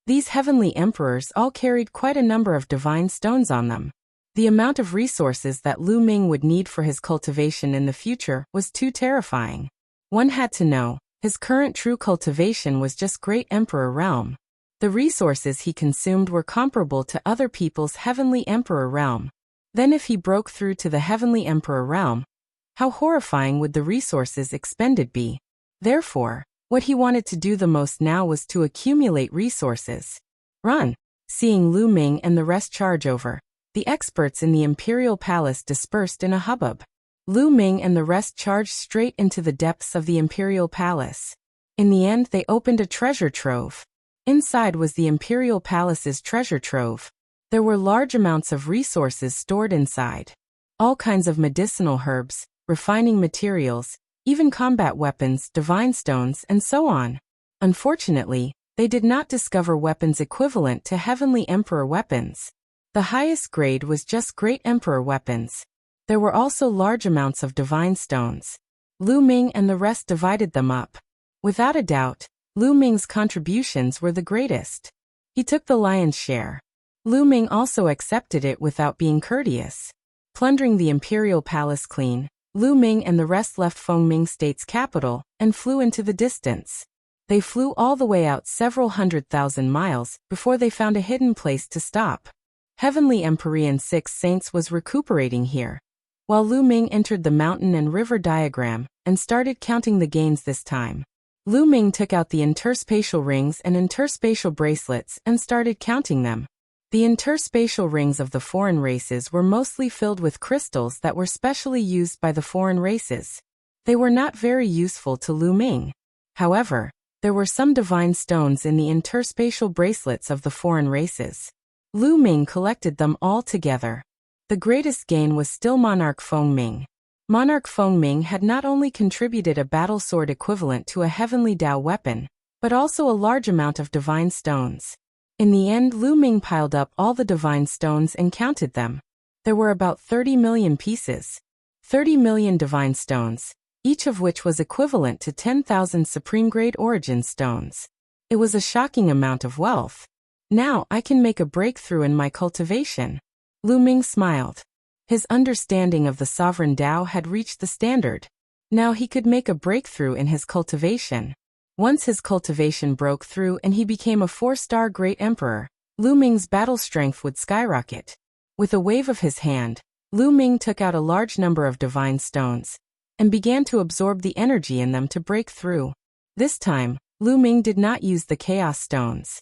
These Heavenly Emperors all carried quite a number of divine stones on them. The amount of resources that Lu Ming would need for his cultivation in the future was too terrifying. One had to know, his current true cultivation was just Great Emperor realm. The resources he consumed were comparable to other people's Heavenly Emperor realm. Then if he broke through to the Heavenly Emperor realm, how horrifying would the resources expended be? Therefore, what he wanted to do the most now was to accumulate resources. Run! Seeing Lu Ming and the rest charge over, the experts in the imperial palace dispersed in a hubbub. Lu Ming and the rest charged straight into the depths of the imperial palace. In the end, they opened a treasure trove. Inside was the imperial palace's treasure trove. There were large amounts of resources stored inside. All kinds of medicinal herbs, refining materials, even combat weapons, divine stones, and so on. Unfortunately, they did not discover weapons equivalent to Heavenly Emperor weapons. The highest grade was just Great Emperor weapons. There were also large amounts of divine stones. Lu Ming and the rest divided them up. Without a doubt, Lu Ming's contributions were the greatest. He took the lion's share. Lu Ming also accepted it without being courteous. Plundering the imperial palace clean, Lu Ming and the rest left Fengming State's capital and flew into the distance. They flew all the way out several 100,000 miles before they found a hidden place to stop. Heavenly Empyrean Six Saints was recuperating here, while Lu Ming entered the mountain and river diagram and started counting the gains this time. Lu Ming took out the interspatial rings and interspatial bracelets and started counting them. The interspatial rings of the foreign races were mostly filled with crystals that were specially used by the foreign races. They were not very useful to Lu Ming. However, there were some divine stones in the interspatial bracelets of the foreign races. Lu Ming collected them all together. The greatest gain was still Monarch Fengming. Monarch Fengming had not only contributed a battle sword equivalent to a heavenly Dao weapon, but also a large amount of divine stones. In the end, Lu Ming piled up all the divine stones and counted them. There were about 30 million pieces. 30 million divine stones, each of which was equivalent to 10,000 supreme-grade origin stones. It was a shocking amount of wealth. Now I can make a breakthrough in my cultivation. Lu Ming smiled. His understanding of the sovereign Dao had reached the standard. Now he could make a breakthrough in his cultivation. Once his cultivation broke through and he became a 4-star Great Emperor, Lu Ming's battle strength would skyrocket. With a wave of his hand, Lu Ming took out a large number of divine stones and began to absorb the energy in them to break through. This time, Lu Ming did not use the chaos stones.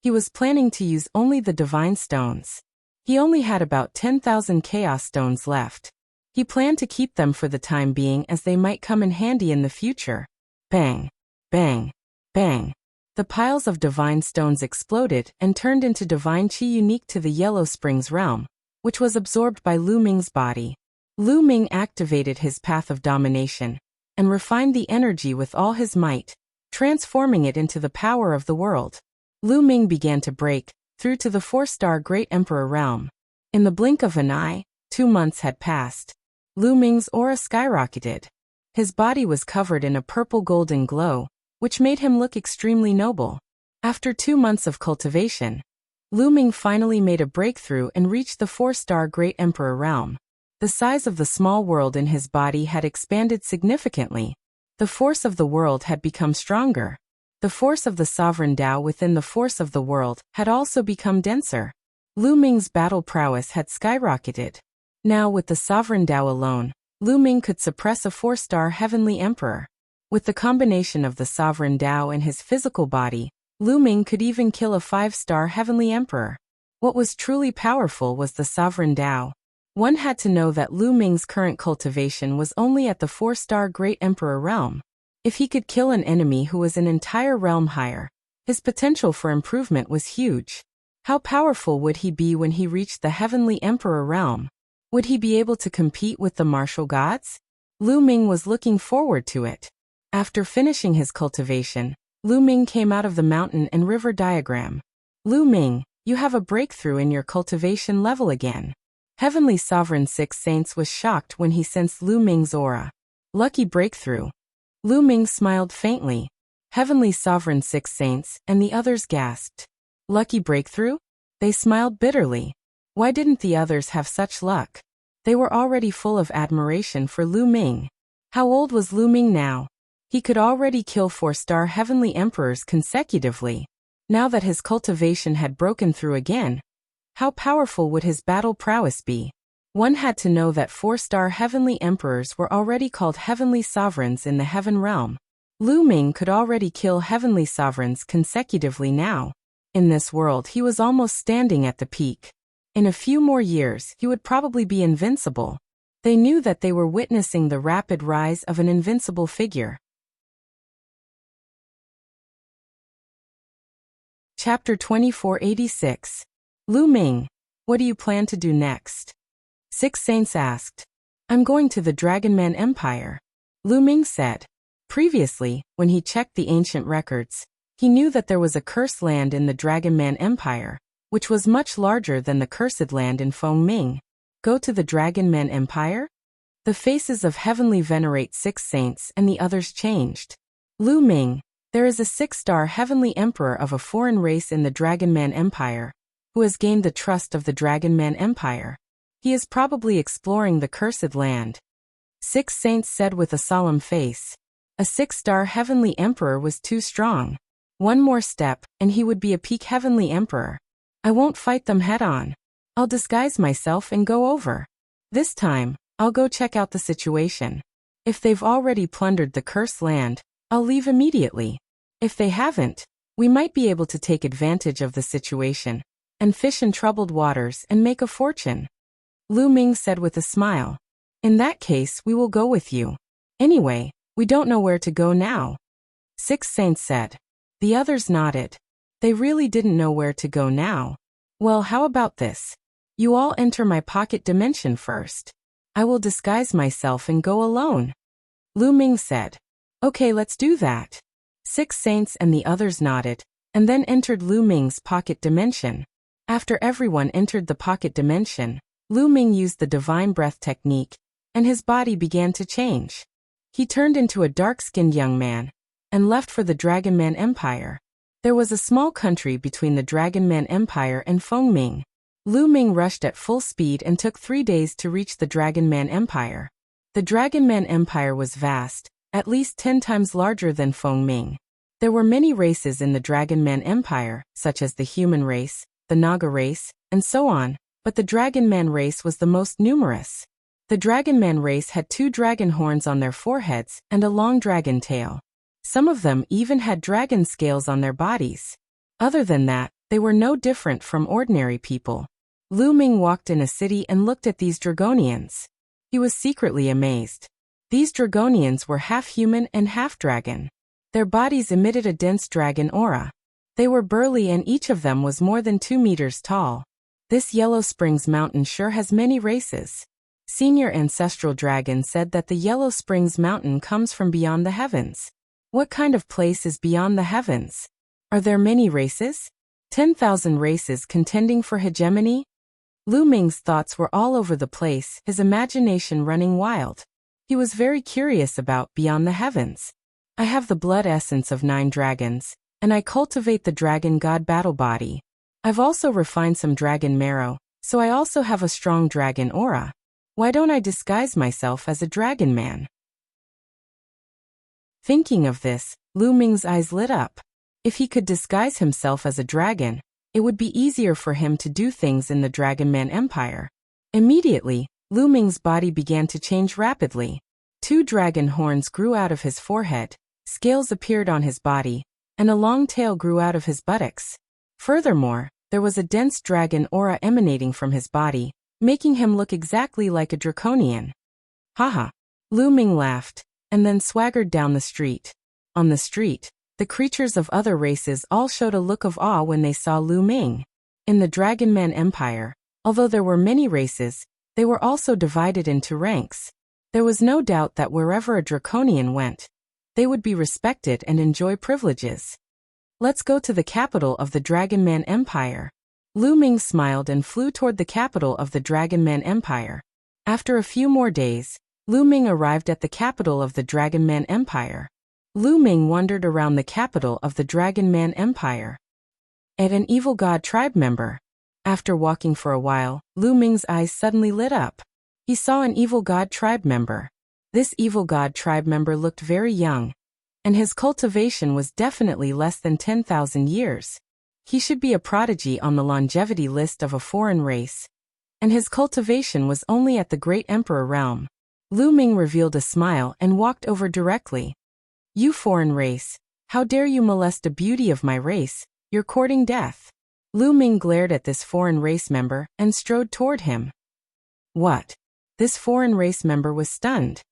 He was planning to use only the divine stones. He only had about 10,000 chaos stones left. He planned to keep them for the time being as they might come in handy in the future. Bang! Bang! Bang! The piles of divine stones exploded and turned into divine chi unique to the Yellow Springs realm, which was absorbed by Lu Ming's body. Lu Ming activated his path of domination and refined the energy with all his might, transforming it into the power of the world. Lu Ming began to break through to the 4-star Great Emperor realm. In the blink of an eye, 2 months had passed. Lu Ming's aura skyrocketed. His body was covered in a purple golden glow, which made him look extremely noble. After 2 months of cultivation, Lu Ming finally made a breakthrough and reached the 4-star Great Emperor realm. The size of the small world in his body had expanded significantly. The force of the world had become stronger. The force of the sovereign Tao within the force of the world had also become denser. Lu Ming's battle prowess had skyrocketed. Now with the sovereign Tao alone, Lu Ming could suppress a 4-star heavenly emperor. With the combination of the sovereign Tao and his physical body, Lu Ming could even kill a 5-star heavenly emperor. What was truly powerful was the sovereign Tao. One had to know that Lu Ming's current cultivation was only at the 4-star Great Emperor realm. If he could kill an enemy who was an entire realm higher, his potential for improvement was huge. How powerful would he be when he reached the Heavenly Emperor realm? Would he be able to compete with the martial gods? Lu Ming was looking forward to it. After finishing his cultivation, Lu Ming came out of the mountain and river diagram. Lu Ming, you have a breakthrough in your cultivation level again. Heavenly Sovereign Six Saints was shocked when he sensed Lu Ming's aura. Lucky breakthrough. Lu Ming smiled faintly. Heavenly Sovereign Six Saints and the others gasped. Lucky breakthrough? They smiled bitterly. Why didn't the others have such luck? They were already full of admiration for Lu Ming. How old was Lu Ming now? He could already kill 4-star heavenly emperors consecutively. Now that his cultivation had broken through again, how powerful would his battle prowess be? One had to know that 4-star heavenly emperors were already called heavenly sovereigns in the heaven realm. Lu Ming could already kill heavenly sovereigns consecutively now. In this world he was almost standing at the peak. In a few more years he would probably be invincible. They knew that they were witnessing the rapid rise of an invincible figure. Chapter 2486. Lu Ming, what do you plan to do next? Six Saints asked. I'm going to the Dragonman Empire. Lu Ming said. Previously, when he checked the ancient records, he knew that there was a cursed land in the Dragonman Empire, which was much larger than the cursed land in Fengming. Go to the Dragonman Empire? The faces of Heavenly Venerate Six Saints and the others changed. Lu Ming, there is a 6-star heavenly emperor of a foreign race in the Dragonman Empire, who has gained the trust of the Dragonman Empire. He is probably exploring the cursed land. Six Saints said with a solemn face. A 6-star heavenly emperor was too strong. One more step, and he would be a peak heavenly emperor. I won't fight them head-on. I'll disguise myself and go over. This time, I'll go check out the situation. If they've already plundered the cursed land, I'll leave immediately. If they haven't, we might be able to take advantage of the situation and fish in troubled waters and make a fortune. Lu Ming said with a smile. In that case, we will go with you. Anyway, we don't know where to go now. Six Saints said. The others nodded. They really didn't know where to go now. Well, how about this? You all enter my pocket dimension first. I will disguise myself and go alone. Lu Ming said. Okay, let's do that. Six Saints and the others nodded, and then entered Lu Ming's pocket dimension. After everyone entered the pocket dimension, Lu Ming used the divine breath technique, and his body began to change. He turned into a dark-skinned young man, and left for the Dragonman Empire. There was a small country between the Dragonman Empire and Fengming. Lu Ming rushed at full speed and took 3 days to reach the Dragonman Empire. The Dragonman Empire was vast, at least 10 times larger than Fengming. There were many races in the Dragonman Empire, such as the human race, the Naga race, and so on, but the Dragonman race was the most numerous. The Dragonman race had 2 dragon horns on their foreheads and a long dragon tail. Some of them even had dragon scales on their bodies. Other than that, they were no different from ordinary people. Lu Ming walked in a city and looked at these Dragonians. He was secretly amazed. These Dragonians were half human and half dragon. Their bodies emitted a dense dragon aura. They were burly and each of them was more than 2 meters tall. This Yellow Springs mountain sure has many races. Senior Ancestral Dragon said that the Yellow Springs mountain comes from beyond the heavens. What kind of place is beyond the heavens? Are there many races? 10,000 races contending for hegemony? Lu Ming's thoughts were all over the place, his imagination running wild. He was very curious about beyond the heavens. I have the blood essence of 9 dragons, and I cultivate the dragon god battle body. I've also refined some dragon marrow, so I also have a strong dragon aura. Why don't I disguise myself as a dragon man? Thinking of this, Lu Ming's eyes lit up. If he could disguise himself as a dragon, it would be easier for him to do things in the Dragon Man Empire. Immediately, Lu Ming's body began to change rapidly. 2 dragon horns grew out of his forehead, scales appeared on his body, and a long tail grew out of his buttocks. Furthermore, there was a dense dragon aura emanating from his body, making him look exactly like a draconian. Haha. Lu Ming laughed, and then swaggered down the street. On the street, the creatures of other races all showed a look of awe when they saw Lu Ming. In the Dragon Man Empire, although there were many races, they were also divided into ranks. There was no doubt that wherever a draconian went, they would be respected and enjoy privileges. Let's go to the capital of the Dragon Man Empire. Lu Ming smiled and flew toward the capital of the Dragon Man Empire. After a few more days, Lu Ming arrived at the capital of the Dragon Man Empire. Lu Ming wandered around the capital of the Dragon Man Empire. At an evil god tribe member. After walking for a while, Lu Ming's eyes suddenly lit up. He saw an evil god tribe member. This evil god tribe member looked very young, and his cultivation was definitely less than 10,000 years. He should be a prodigy on the longevity list of a foreign race, and his cultivation was only at the Great Emperor realm. Lu Ming revealed a smile and walked over directly. You foreign race, how dare you molest a beauty of my race, you're courting death. Lu Ming glared at this foreign race member and strode toward him. What? This foreign race member was stunned.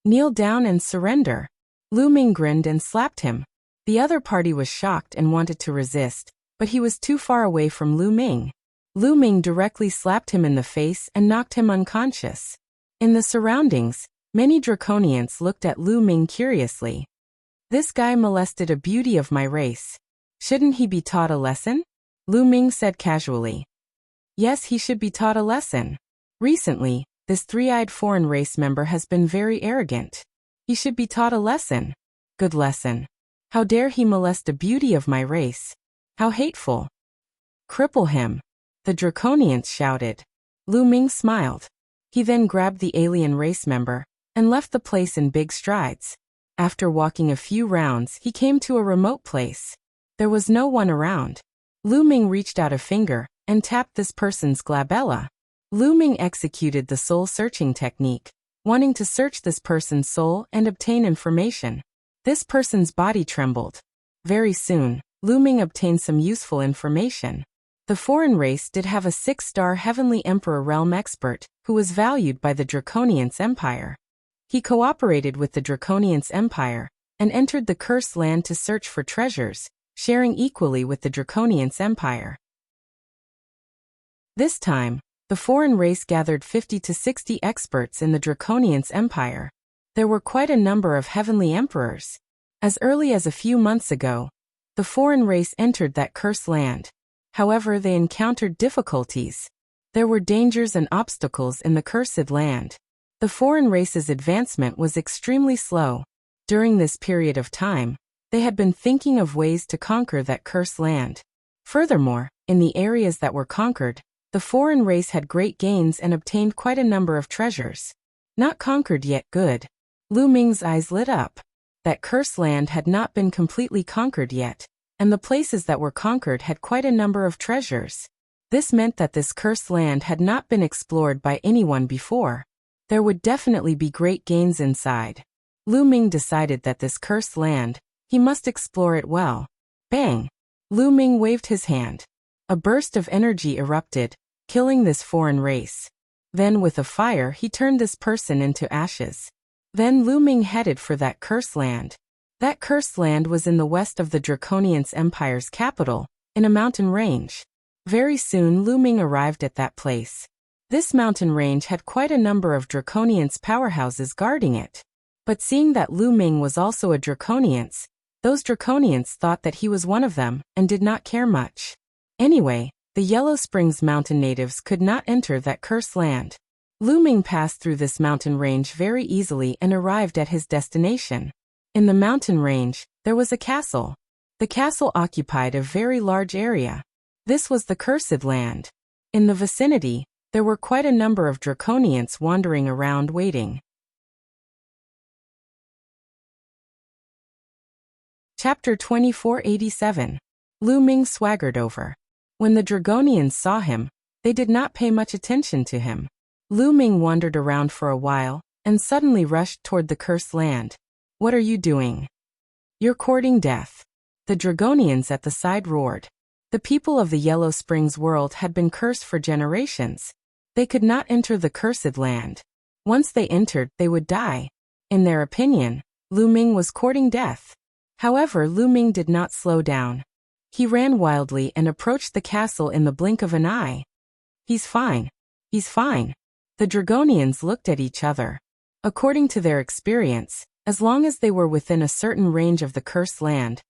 Kneel down and surrender. Lu Ming grinned and slapped him. The other party was shocked and wanted to resist, but he was too far away from Lu Ming. Lu Ming directly slapped him in the face and knocked him unconscious. In the surroundings, many draconians looked at Lu Ming curiously. This guy molested a beauty of my race. Shouldn't he be taught a lesson? Lu Ming said casually. Yes, he should be taught a lesson. Recently, this three-eyed foreign race member has been very arrogant. He should be taught a lesson. Good lesson. How dare he molest a beauty of my race? How hateful. Cripple him. The draconians shouted. Lu Ming smiled. He then grabbed the alien race member and left the place in big strides. After walking a few rounds, he came to a remote place. There was no one around. Lu Ming reached out a finger and tapped this person's glabella. Lu Ming executed the soul-searching technique, wanting to search this person's soul and obtain information. This person's body trembled. Very soon, Lu Ming obtained some useful information. The foreign race did have a 6-star Heavenly Emperor realm expert who was valued by the Draconians Empire. He cooperated with the Draconians Empire and entered the Cursed Land to search for treasures, sharing equally with the Draconians Empire. This time, the foreign race gathered 50 to 60 experts in the Draconians Empire. There were quite a number of Heavenly Emperors. As early as a few months ago, the foreign race entered that Cursed Land. However, they encountered difficulties. There were dangers and obstacles in the Cursed Land. The foreign race's advancement was extremely slow. During this period of time, they had been thinking of ways to conquer that Cursed Land. Furthermore, in the areas that were conquered, the foreign race had great gains and obtained quite a number of treasures. Not conquered yet, good. Lu Ming's eyes lit up. That Cursed Land had not been completely conquered yet, and the places that were conquered had quite a number of treasures. This meant that this Cursed Land had not been explored by anyone before. There would definitely be great gains inside. Lu Ming decided that this Cursed Land, he must explore it well. Bang! Lu Ming waved his hand. A burst of energy erupted, killing this foreign race. Then with a fire he turned this person into ashes. Then Lu Ming headed for that Cursed Land. That Cursed Land was in the west of the Draconians Empire's capital, in a mountain range. Very soon Lu Ming arrived at that place. This mountain range had quite a number of Draconians powerhouses guarding it. But seeing that Lu Ming was also a Draconians, those Draconians thought that he was one of them and did not care much. Anyway, the Yellow Springs mountain natives could not enter that Cursed Land. Lu Ming passed through this mountain range very easily and arrived at his destination. In the mountain range, there was a castle. The castle occupied a very large area. This was the Cursed Land. In the vicinity, there were quite a number of draconians wandering around waiting. Chapter 2487. Lu Ming swaggered over. When the dragonians saw him, they did not pay much attention to him. Lu Ming wandered around for a while, and suddenly rushed toward the Cursed Land. What are you doing? You're courting death. The dragonians at the side roared. The people of the Yellow Springs world had been cursed for generations. They could not enter the Cursed Land. Once they entered, they would die. In their opinion, Lu Ming was courting death. However, Lu Ming did not slow down. He ran wildly and approached the castle in the blink of an eye. He's fine. He's fine. The dragonians looked at each other. According to their experience, as long as they were within a certain range of the Cursed Land,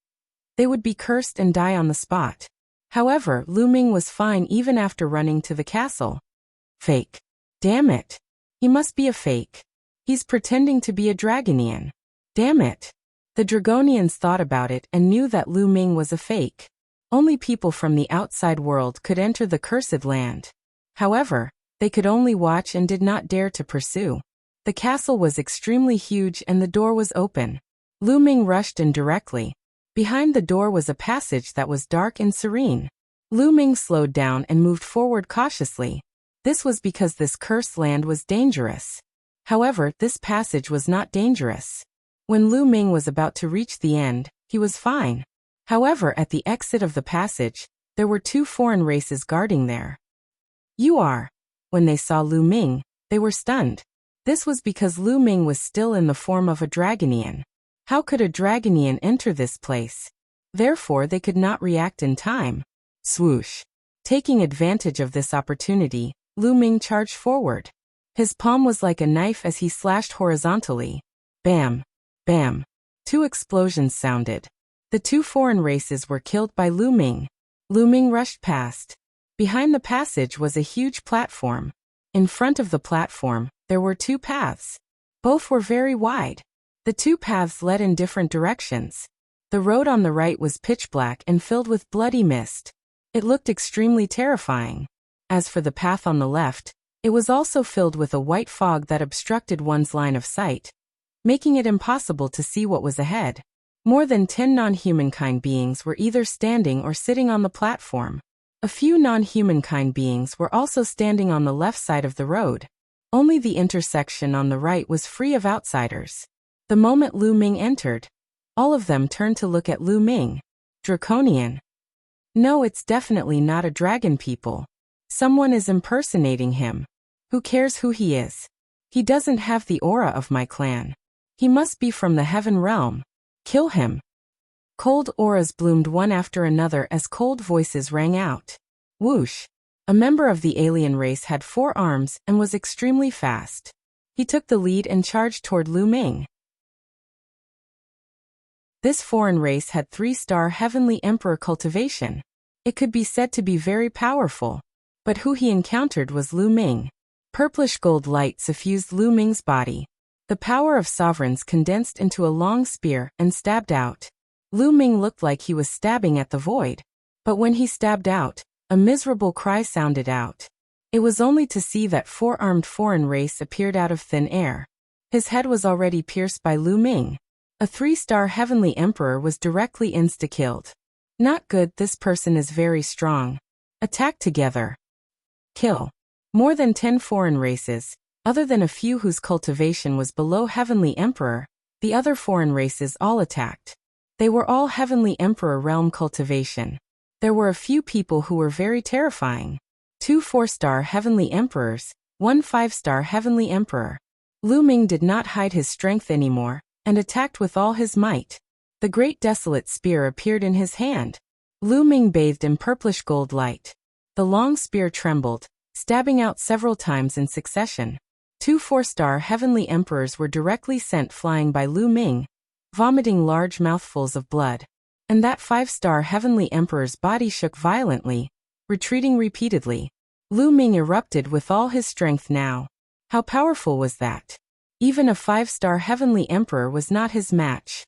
they would be cursed and die on the spot. However, Lu Ming was fine even after running to the castle. Fake. Damn it. He must be a fake. He's pretending to be a dragonian. Damn it. The dragonians thought about it and knew that Lu Ming was a fake. Only people from the outside world could enter the Cursed Land. However, they could only watch and did not dare to pursue. The castle was extremely huge and the door was open. Lu Ming rushed in directly. Behind the door was a passage that was dark and serene. Lu Ming slowed down and moved forward cautiously. This was because this cursed land was dangerous. However, this passage was not dangerous. When Lu Ming was about to reach the end, he was fine. However, at the exit of the passage, there were 2 foreign races guarding there. You are. When they saw Lu Ming, they were stunned. This was because Lu Ming was still in the form of a dragonian. How could a dragonian enter this place? Therefore, they could not react in time. Swoosh. Taking advantage of this opportunity, Lu Ming charged forward. His palm was like a knife as he slashed horizontally. Bam. Bam. 2 explosions sounded. The 2 foreign races were killed by Lu Ming. Lu Ming rushed past. Behind the passage was a huge platform. In front of the platform, there were 2 paths. Both were very wide. The 2 paths led in different directions. The road on the right was pitch black and filled with bloody mist. It looked extremely terrifying. As for the path on the left, it was also filled with a white fog that obstructed one's line of sight, making it impossible to see what was ahead. More than 10 non-humankind beings were either standing or sitting on the platform. A few non-humankind beings were also standing on the left side of the road. Only the intersection on the right was free of outsiders. The moment Lu Ming entered, all of them turned to look at Lu Ming. Draconian. No, it's definitely not a dragon, people. Someone is impersonating him. Who cares who he is? He doesn't have the aura of my clan. He must be from the heaven realm. Kill him. Cold auras bloomed one after another as cold voices rang out. Whoosh. A member of the alien race had 4 arms and was extremely fast. He took the lead and charged toward Lu Ming. This foreign race had 3-star Heavenly Emperor cultivation. It could be said to be very powerful. But who he encountered was Lu Ming. Purplish gold light suffused Lu Ming's body. The power of sovereigns condensed into a long spear and stabbed out. Lu Ming looked like he was stabbing at the void. But when he stabbed out, a miserable cry sounded out. It was only to see that 4-armed foreign race appeared out of thin air. His head was already pierced by Lu Ming. A 3-star Heavenly Emperor was directly insta-killed. Not good, this person is very strong. Attack together. Kill. More than 10 foreign races, other than a few whose cultivation was below Heavenly Emperor, the other foreign races all attacked. They were all Heavenly Emperor realm cultivation. There were a few people who were very terrifying. 2 4-star Heavenly Emperors, 1 5-star Heavenly Emperor. Lu Ming did not hide his strength anymore, and attacked with all his might. The great desolate spear appeared in his hand. Lu Ming bathed in purplish gold light. The long spear trembled, stabbing out several times in succession. 2 4-star Heavenly Emperors were directly sent flying by Lu Ming, vomiting large mouthfuls of blood. And that 5-star Heavenly Emperor's body shook violently, retreating repeatedly. Lu Ming erupted with all his strength now. How powerful was that? Even a 5-star Heavenly Emperor was not his match.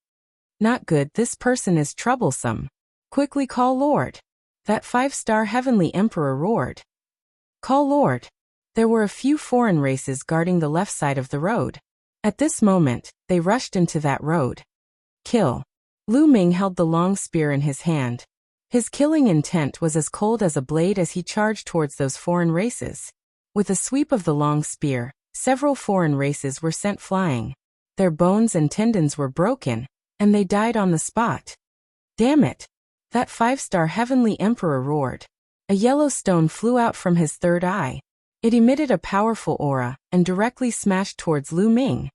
Not good, this person is troublesome. Quickly call Lord. That 5-star heavenly emperor roared. Call Lord. There were a few foreign races guarding the left side of the road. At this moment, they rushed into that road. Kill. Lu Ming held the long spear in his hand. His killing intent was as cold as a blade as he charged towards those foreign races. With a sweep of the long spear, several foreign races were sent flying. Their bones and tendons were broken, and they died on the spot. Damn it! That 5-star heavenly emperor roared. A yellow stone flew out from his third eye. It emitted a powerful aura and directly smashed towards Lu Ming.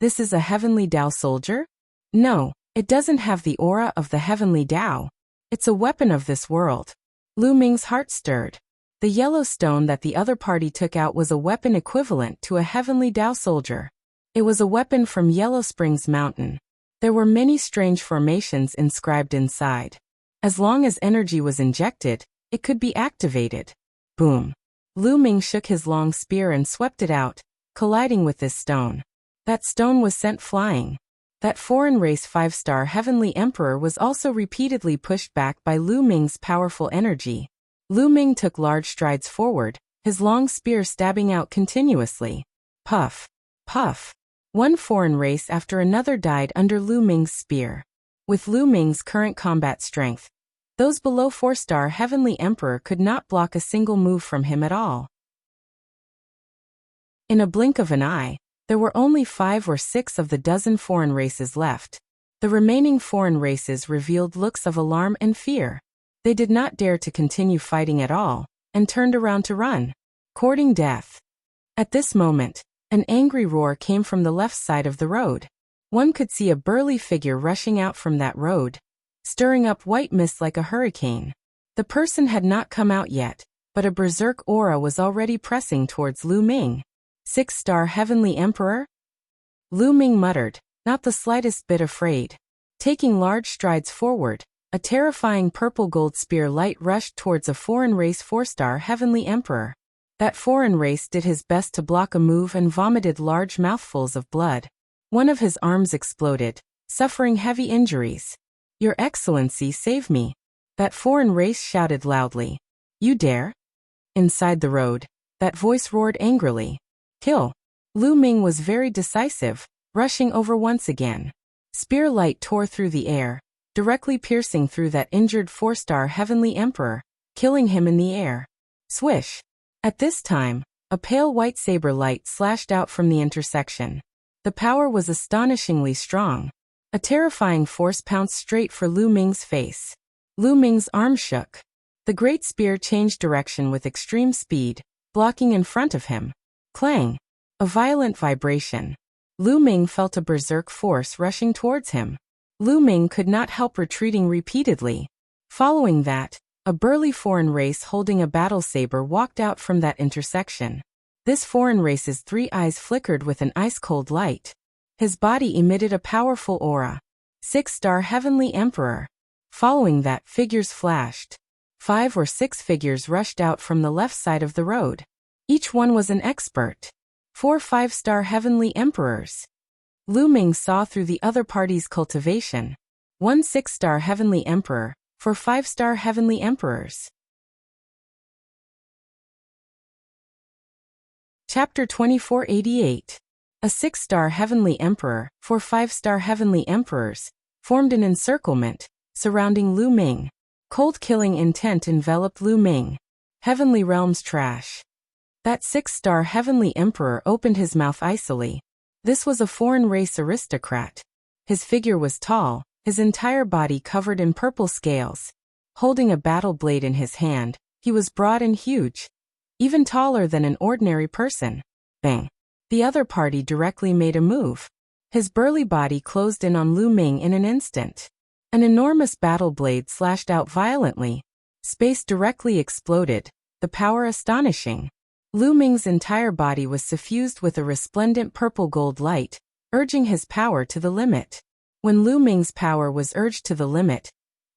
This is a heavenly Dao soldier? No, it doesn't have the aura of the heavenly Dao. It's a weapon of this world. Lu Ming's heart stirred. The yellow stone that the other party took out was a weapon equivalent to a heavenly Dao soldier. It was a weapon from Yellow Springs Mountain. There were many strange formations inscribed inside. As long as energy was injected, it could be activated. Boom. Lu Ming shook his long spear and swept it out, colliding with this stone. That stone was sent flying. That foreign race 5-star heavenly emperor was also repeatedly pushed back by Lu Ming's powerful energy. Lu Ming took large strides forward, his long spear stabbing out continuously. Puff. Puff. One foreign race after another died under Lu Ming's spear. With Lu Ming's current combat strength, those below 4-star heavenly emperor could not block a single move from him at all. In a blink of an eye, there were only 5 or 6 of the dozen foreign races left. The remaining foreign races revealed looks of alarm and fear. They did not dare to continue fighting at all, and turned around to run, courting death. At this moment, an angry roar came from the left side of the road. One could see a burly figure rushing out from that road, stirring up white mist like a hurricane. The person had not come out yet, but a berserk aura was already pressing towards Lu Ming. 6-star heavenly emperor? Lu Ming muttered, not the slightest bit afraid. Taking large strides forward, a terrifying purple-gold spear light rushed towards a foreign race 4-star heavenly emperor. That foreign race did his best to block a move and vomited large mouthfuls of blood. One of his arms exploded, suffering heavy injuries. Your Excellency, save me. That foreign race shouted loudly. You dare? Inside the road, that voice roared angrily. Kill. Lu Ming was very decisive, rushing over once again. Spear light tore through the air, directly piercing through that injured 4-star heavenly emperor, killing him in the air. Swish. At this time, a pale white saber light slashed out from the intersection. The power was astonishingly strong. A terrifying force pounced straight for Lu Ming's face. Lu Ming's arm shook. The great spear changed direction with extreme speed, blocking in front of him. Clang. A violent vibration. Lu Ming felt a berserk force rushing towards him. Lu Ming could not help retreating repeatedly. Following that, a burly foreign race holding a battle saber walked out from that intersection. This foreign race's 3 eyes flickered with an ice-cold light. His body emitted a powerful aura. 6-star heavenly emperor. Following that, figures flashed. 5 or 6 figures rushed out from the left side of the road. Each one was an expert. 4 5-star heavenly emperors. Lu Ming saw through the other party's cultivation. 1 6-star heavenly emperor, 4 5-star heavenly emperors. Chapter 2488. A 6-star heavenly emperor, 4 5-star heavenly emperors, formed an encirclement, surrounding Lu Ming. Cold killing intent enveloped Lu Ming. Heavenly realms trash. That 6-star heavenly emperor opened his mouth icily. This was a foreign race aristocrat. His figure was tall, his entire body covered in purple scales. Holding a battle blade in his hand, he was broad and huge. Even taller than an ordinary person. Bang. The other party directly made a move. His burly body closed in on Lu Ming in an instant. An enormous battle blade slashed out violently. Space directly exploded, the power astonishing. Lu Ming's entire body was suffused with a resplendent purple-gold light, urging his power to the limit. When Lu Ming's power was urged to the limit,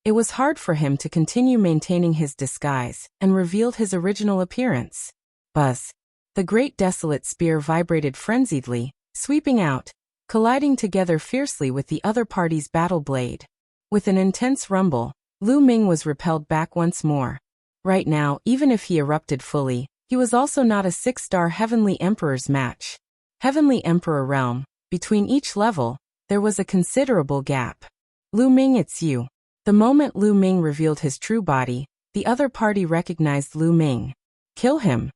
it was hard for him to continue maintaining his disguise, and revealed his original appearance. Buzz. The great desolate spear vibrated frenziedly, sweeping out, colliding together fiercely with the other party's battle blade. With an intense rumble, Lu Ming was repelled back once more. Right now, even if he erupted fully, he was also not a 6-star Heavenly Emperor's match. Heavenly Emperor realm, between each level, there was a considerable gap. Lu Ming, it's you. The moment Lu Ming revealed his true body, the other party recognized Lu Ming. Kill him.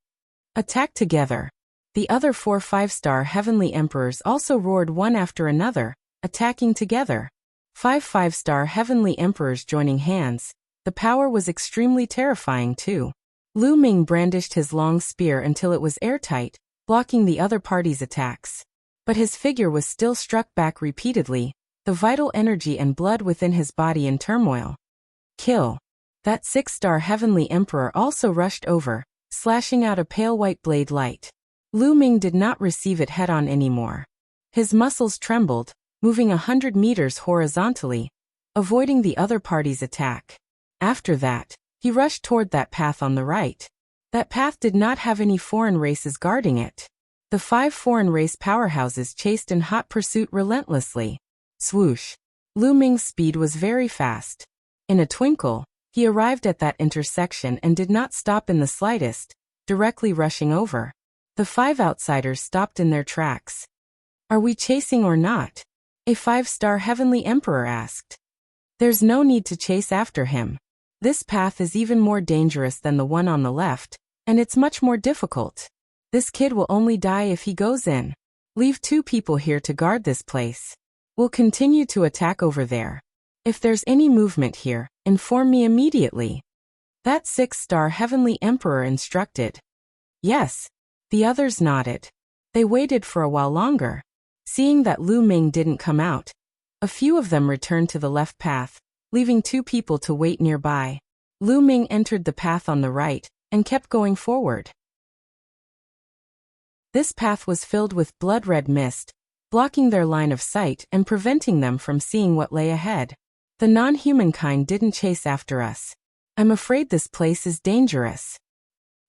Attack together. The other 4 5-star Heavenly Emperors also roared one after another, attacking together. 5 5-star Heavenly Emperors joining hands. The power was extremely terrifying too. Lu Ming brandished his long spear until it was airtight, blocking the other party's attacks. But his figure was still struck back repeatedly, the vital energy and blood within his body in turmoil. Kill. That 6-star Heavenly Emperor also rushed over, slashing out a pale white blade light. Lu Ming did not receive it head-on anymore. His muscles trembled, moving 100 meters horizontally, avoiding the other party's attack. After that, he rushed toward that path on the right. That path did not have any foreign races guarding it. The 5 foreign race powerhouses chased in hot pursuit relentlessly. Swoosh. Lu Ming's speed was very fast. In a twinkle, he arrived at that intersection and did not stop in the slightest, directly rushing over. The 5 outsiders stopped in their tracks. Are we chasing or not? A 5-star Heavenly Emperor asked. There's no need to chase after him. This path is even more dangerous than the one on the left, and it's much more difficult. This kid will only die if he goes in. Leave 2 people here to guard this place. We'll continue to attack over there. If there's any movement here, inform me immediately. That 6-star Heavenly Emperor instructed. Yes. The others nodded. They waited for a while longer. Seeing that Lu Ming didn't come out, a few of them returned to the left path, leaving 2 people to wait nearby. Lu Ming entered the path on the right, and kept going forward. This path was filled with blood-red mist, blocking their line of sight and preventing them from seeing what lay ahead. The non-humankind didn't chase after us. I'm afraid this place is dangerous.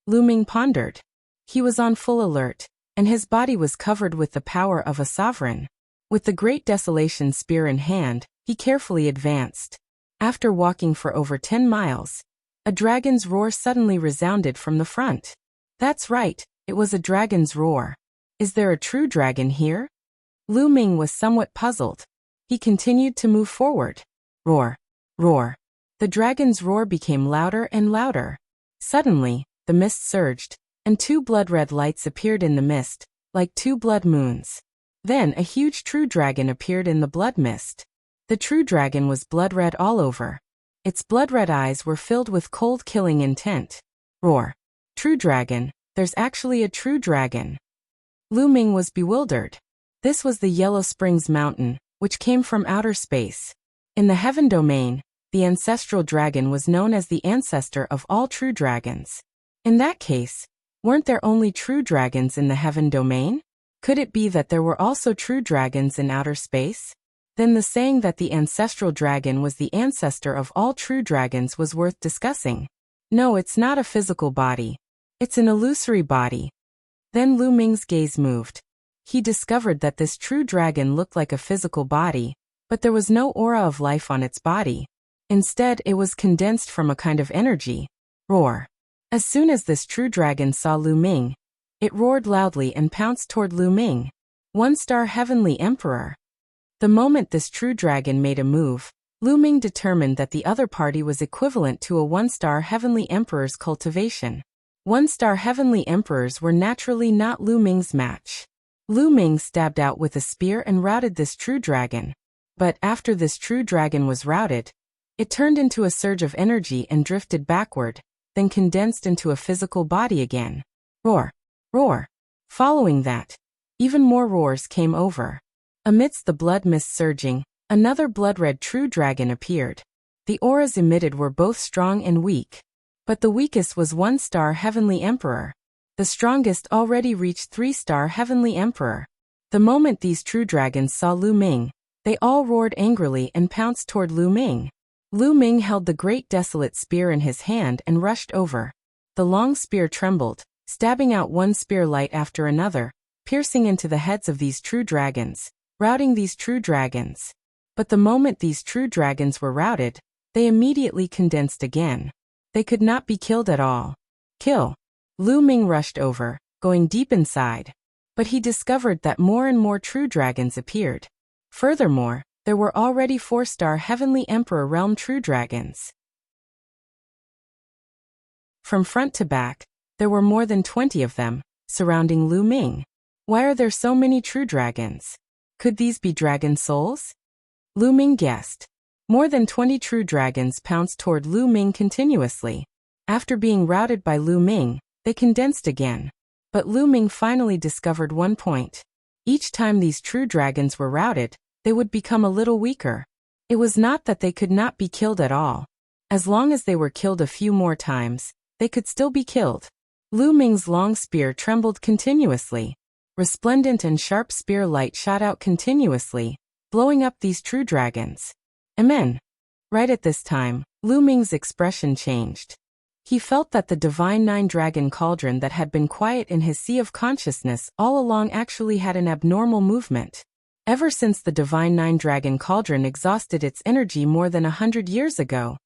Lu Ming pondered. He was on full alert, and his body was covered with the power of a sovereign. With the Great Desolation spear in hand, he carefully advanced. After walking for over 10 miles, a dragon's roar suddenly resounded from the front. That's right, it was a dragon's roar. Is there a true dragon here? Lu Ming was somewhat puzzled. He continued to move forward. Roar, roar. The dragon's roar became louder and louder. Suddenly, the mist surged, and 2 blood-red lights appeared in the mist, like 2 blood moons. Then a huge true dragon appeared in the blood mist. The true dragon was blood-red all over. Its blood-red eyes were filled with cold killing intent. Roar. True dragon, there's actually a true dragon. Lu Ming was bewildered. This was the Yellow Springs Mountain, which came from outer space. In the heaven domain, the ancestral dragon was known as the ancestor of all true dragons. In that case, weren't there only true dragons in the heaven domain? Could it be that there were also true dragons in outer space? Then the saying that the ancestral dragon was the ancestor of all true dragons was worth discussing. No, it's not a physical body. It's an illusory body. Then Lu Ming's gaze moved. He discovered that this true dragon looked like a physical body, but there was no aura of life on its body. Instead, it was condensed from a kind of energy. Roar. As soon as this true dragon saw Lu Ming, it roared loudly and pounced toward Lu Ming. 1-star Heavenly Emperor. The moment this true dragon made a move, Lu Ming determined that the other party was equivalent to a 1-star Heavenly Emperor's cultivation. 1-star Heavenly Emperors were naturally not Lu Ming's match. Lu Ming stabbed out with a spear and routed this true dragon. But after this true dragon was routed, it turned into a surge of energy and drifted backward, then condensed into a physical body again. Roar. Roar. Following that, even more roars came over. Amidst the blood mist surging, another blood-red true dragon appeared. The auras emitted were both strong and weak. But the weakest was 1-star Heavenly Emperor. The strongest already reached 3-star Heavenly Emperor. The moment these true dragons saw Lu Ming, they all roared angrily and pounced toward Lu Ming. Lu Ming held the great desolate spear in his hand and rushed over. The long spear trembled, stabbing out one spear light after another, piercing into the heads of these true dragons, routing these true dragons. But the moment these true dragons were routed, they immediately condensed again. They could not be killed at all. Kill. Lu Ming rushed over, going deep inside. But he discovered that more and more true dragons appeared. Furthermore, there were already 4-star Heavenly Emperor Realm true dragons. From front to back, there were more than 20 of them, surrounding Lu Ming. Why are there so many true dragons? Could these be dragon souls? Lu Ming guessed. More than 20 true dragons pounced toward Lu Ming continuously. After being routed by Lu Ming, they condensed again. But Lu Ming finally discovered one point. Each time these true dragons were routed, they would become a little weaker. It was not that they could not be killed at all. As long as they were killed a few more times, they could still be killed. Lu Ming's long spear trembled continuously. Resplendent and sharp spear light shot out continuously, blowing up these true dragons. Amen. Right at this time, Lu Ming's expression changed. He felt that the divine 9-dragon cauldron that had been quiet in his sea of consciousness all along actually had an abnormal movement. Ever since the divine 9-dragon cauldron exhausted its energy more than 100 years ago,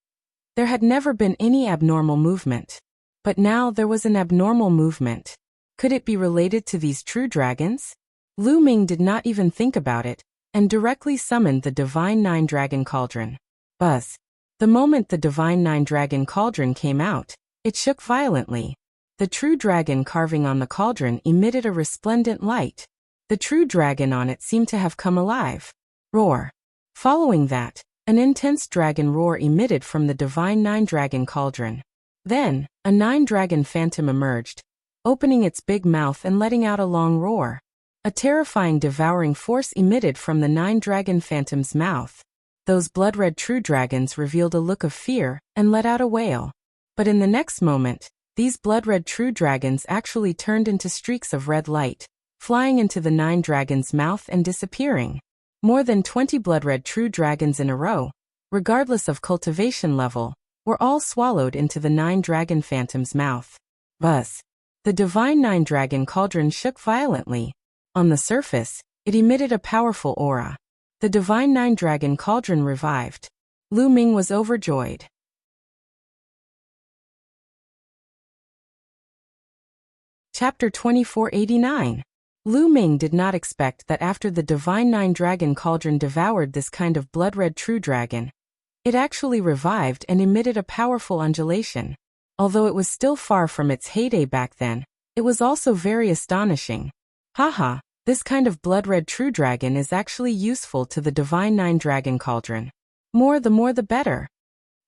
there had never been any abnormal movement. But now there was an abnormal movement. Could it be related to these true dragons? Lu Ming did not even think about it, and directly summoned the divine 9-dragon cauldron. Buzz. The moment the divine 9-dragon cauldron came out, it shook violently. The true dragon carving on the cauldron emitted a resplendent light. The true dragon on it seemed to have come alive. Roar. Following that, an intense dragon roar emitted from the divine 9-dragon cauldron. Then, a 9-dragon phantom emerged, opening its big mouth and letting out a long roar. A terrifying devouring force emitted from the 9-dragon phantom's mouth. Those blood-red true dragons revealed a look of fear and let out a wail. But in the next moment, these blood-red true dragons actually turned into streaks of red light, flying into the 9-dragon's mouth and disappearing. More than 20 blood-red true dragons in a row, regardless of cultivation level, were all swallowed into the 9-dragon phantom's mouth. Buzz. The divine 9-dragon cauldron shook violently. On the surface, it emitted a powerful aura. The divine 9-dragon cauldron revived. Lu Ming was overjoyed. Chapter 2489. Lu Ming did not expect that after the divine 9-dragon cauldron devoured this kind of blood-red true dragon, it actually revived and emitted a powerful undulation. Although it was still far from its heyday back then, it was also very astonishing. Haha, this kind of blood-red true dragon is actually useful to the divine 9-dragon cauldron. The more the better.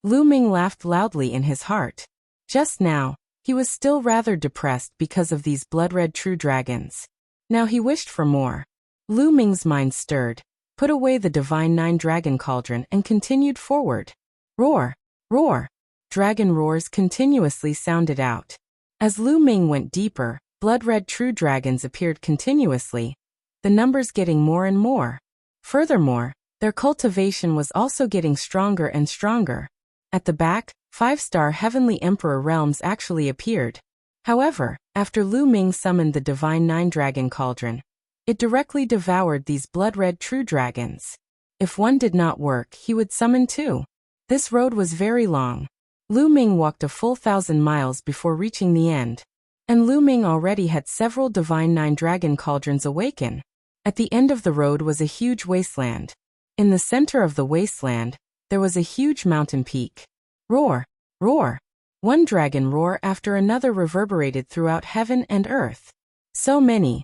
Lu Ming laughed loudly in his heart. Just now, he was still rather depressed because of these blood-red true dragons. Now he wished for more. Lu Ming's mind stirred, put away the divine 9-dragon cauldron and continued forward. Roar! Roar! Dragon roars continuously sounded out. As Lu Ming went deeper, blood-red true dragons appeared continuously, the numbers getting more and more. Furthermore, their cultivation was also getting stronger and stronger. At the back, 5-star Heavenly Emperor realms actually appeared. However, after Lu Ming summoned the divine 9-dragon cauldron, it directly devoured these blood-red true dragons. If one did not work, he would summon 2. This road was very long. Lu Ming walked a full 1,000 miles before reaching the end. And Lu Ming already had several divine 9-dragon cauldrons awaken. At the end of the road was a huge wasteland. In the center of the wasteland, there was a huge mountain peak. Roar! Roar! One dragon roar after another reverberated throughout heaven and earth. So many.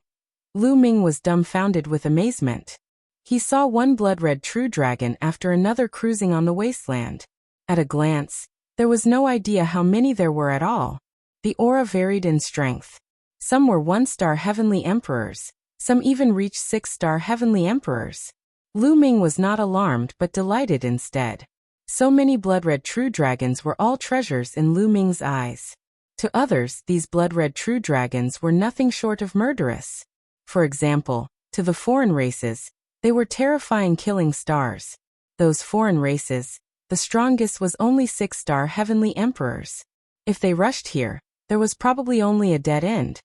Lu Ming was dumbfounded with amazement. He saw one blood-red true dragon after another cruising on the wasteland. At a glance, there was no idea how many there were at all. The aura varied in strength. Some were 1-star Heavenly Emperors, some even reached 6-star Heavenly Emperors. Lu Ming was not alarmed but delighted instead. So many blood-red true dragons were all treasures in Lu Ming's eyes. To others, these blood-red true dragons were nothing short of murderous. For example, to the foreign races, they were terrifying killing stars. Those foreign races, the strongest was only 6-star Heavenly Emperors. If they rushed here, there was probably only a dead end.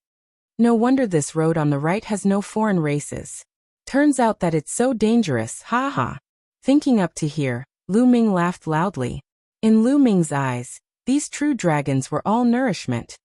No wonder this road on the right has no foreign races. Turns out that it's so dangerous, haha. Thinking up to here, Lu Ming laughed loudly. In Lu Ming's eyes, these true dragons were all nourishment.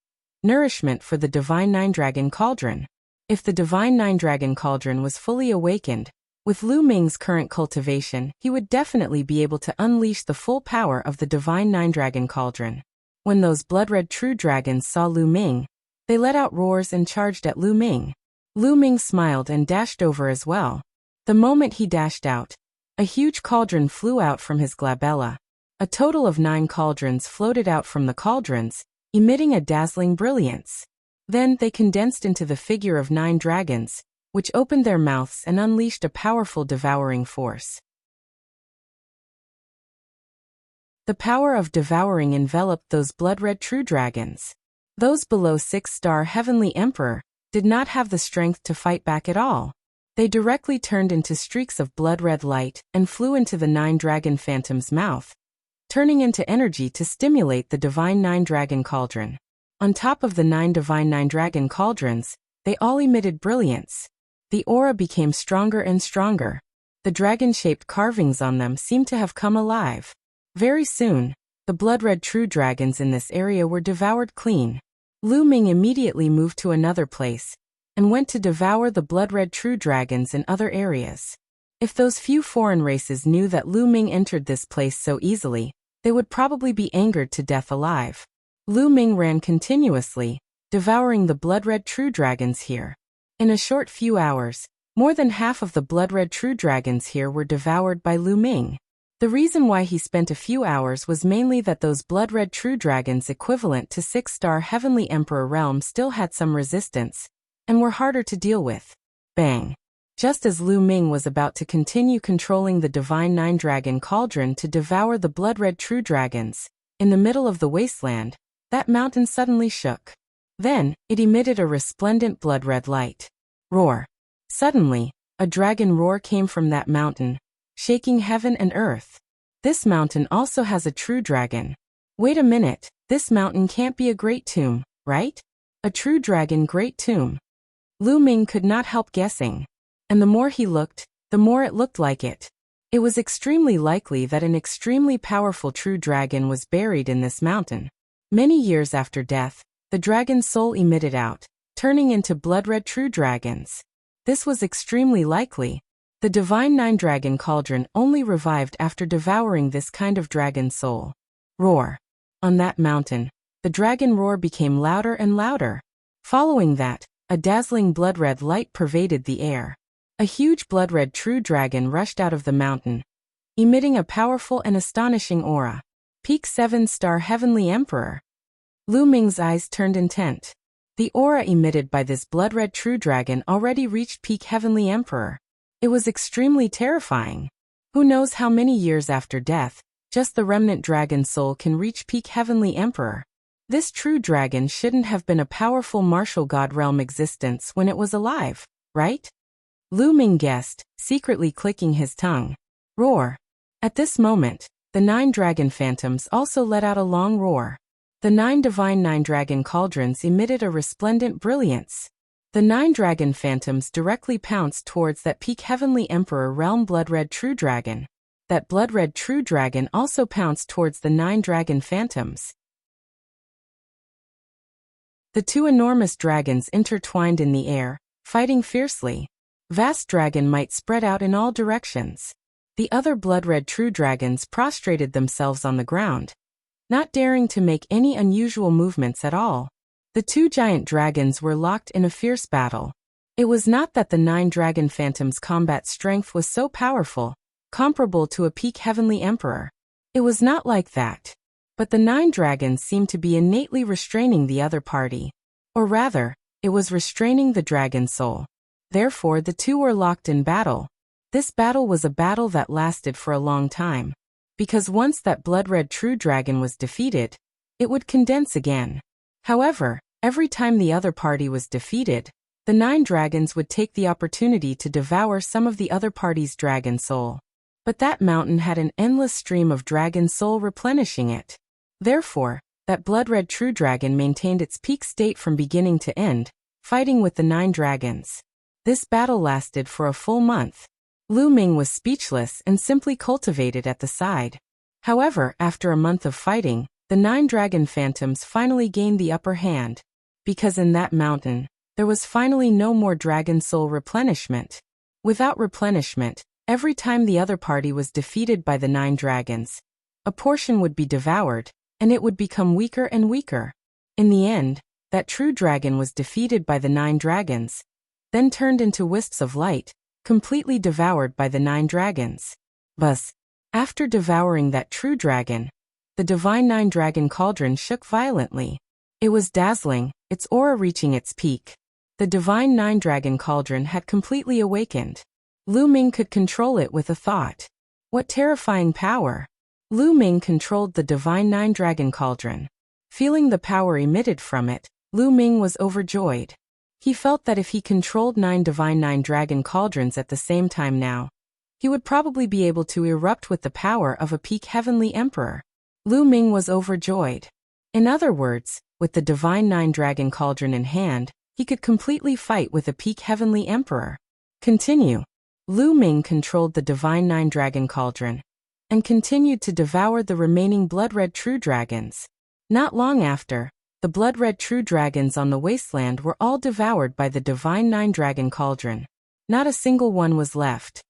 Nourishment for the Divine Nine-Dragon Cauldron. If the Divine Nine-Dragon Cauldron was fully awakened, with Lu Ming's current cultivation, he would definitely be able to unleash the full power of the Divine Nine-Dragon Cauldron. When those blood-red true dragons saw Lu Ming, they let out roars and charged at Lu Ming. Lu Ming smiled and dashed over as well. The moment he dashed out, a huge cauldron flew out from his glabella. A total of 9 cauldrons floated out from the cauldrons, emitting a dazzling brilliance. Then they condensed into the figure of 9 dragons, which opened their mouths and unleashed a powerful devouring force. The power of devouring enveloped those blood-red true dragons. Those below 6-star Heavenly Emperor did not have the strength to fight back at all. They directly turned into streaks of blood-red light and flew into the 9 dragon phantom's mouth, turning into energy to stimulate the Divine Nine-Dragon Cauldron. On top of the 9 Divine Nine-Dragon Cauldrons, they all emitted brilliance. The aura became stronger and stronger. The dragon-shaped carvings on them seemed to have come alive. Very soon, the blood-red true dragons in this area were devoured clean. Lu Ming immediately moved to another place and went to devour the blood-red true dragons in other areas. If those few foreign races knew that Lu Ming entered this place so easily, they would probably be angered to death alive. Lu Ming ran continuously, devouring the blood-red true dragons here. In a short few hours, more than half of the blood-red true dragons here were devoured by Lu Ming. The reason why he spent a few hours was mainly that those blood-red true dragons equivalent to 6-star Heavenly Emperor realm still had some resistance, and were harder to deal with. Bang! Just as Lu Ming was about to continue controlling the Divine Nine-Dragon Cauldron to devour the blood-red true dragons, in the middle of the wasteland, that mountain suddenly shook. Then, it emitted a resplendent blood-red light. Roar! Suddenly, a dragon roar came from that mountain, shaking heaven and earth. This mountain also has a true dragon. Wait a minute, this mountain can't be a great tomb, right? A true dragon great tomb. Lu Ming could not help guessing. And the more he looked, the more it looked like it. It was extremely likely that an extremely powerful true dragon was buried in this mountain. Many years after death, the dragon's soul emitted out, turning into blood-red true dragons. This was extremely likely. The Divine Nine-Dragon Cauldron only revived after devouring this kind of dragon soul. Roar! On that mountain, the dragon roar became louder and louder. Following that, a dazzling blood-red light pervaded the air. A huge blood-red true dragon rushed out of the mountain, emitting a powerful and astonishing aura. Peak 7-star Heavenly Emperor. Lu Ming's eyes turned intent. The aura emitted by this blood-red true dragon already reached peak Heavenly Emperor. It was extremely terrifying. Who knows how many years after death, just the remnant dragon soul can reach peak Heavenly Emperor. This true dragon shouldn't have been a powerful martial god realm existence when it was alive, right? Lu Ming guessed, secretly clicking his tongue. Roar! At this moment, the 9 dragon phantoms also let out a long roar. The 9 Divine Nine-Dragon Cauldrons emitted a resplendent brilliance. The 9 dragon phantoms directly pounced towards that peak Heavenly Emperor realm blood-red true dragon. That blood-red true dragon also pounced towards the 9 dragon phantoms. The 2 enormous dragons intertwined in the air, fighting fiercely. Vast dragon might spread out in all directions. The other blood-red true dragons prostrated themselves on the ground, not daring to make any unusual movements at all. The 2 giant dragons were locked in a fierce battle. It was not that the 9 dragon phantoms' combat strength was so powerful, comparable to a peak Heavenly Emperor. It was not like that. But the 9 dragons seemed to be innately restraining the other party. Or rather, it was restraining the dragon soul. Therefore the 2 were locked in battle. This battle was a battle that lasted for a long time. Because once that blood-red true dragon was defeated, it would condense again. However, every time the other party was defeated, the 9 dragons would take the opportunity to devour some of the other party's dragon soul. But that mountain had an endless stream of dragon soul replenishing it. Therefore, that blood-red true dragon maintained its peak state from beginning to end, fighting with the 9 dragons. This battle lasted for a full month. Lu Ming was speechless and simply cultivated at the side. However, after a month of fighting, the 9 dragon phantoms finally gained the upper hand, because in that mountain, there was finally no more dragon soul replenishment. Without replenishment, every time the other party was defeated by the 9 dragons, a portion would be devoured, and it would become weaker and weaker. In the end, that true dragon was defeated by the 9 dragons, then turned into wisps of light, completely devoured by the 9 dragons. Thus, after devouring that true dragon, the divine 9 dragon cauldron shook violently. It was dazzling, its aura reaching its peak. The divine 9 dragon cauldron had completely awakened. Lu Ming could control it with a thought. What terrifying power! Lu Ming controlled the divine 9 dragon cauldron. Feeling the power emitted from it, Lu Ming was overjoyed. He felt that if he controlled 9 divine 9 dragon cauldrons at the same time now, he would probably be able to erupt with the power of a peak heavenly emperor. Lu Ming was overjoyed. In other words, with the divine 9 dragon cauldron in hand, he could completely fight with a peak heavenly emperor. Continue. Lu Ming controlled the divine 9 dragon cauldron and continued to devour the remaining blood-red true dragons. Not long after, the blood-red true dragons on the wasteland were all devoured by the divine 9 dragon cauldron. Not a single one was left.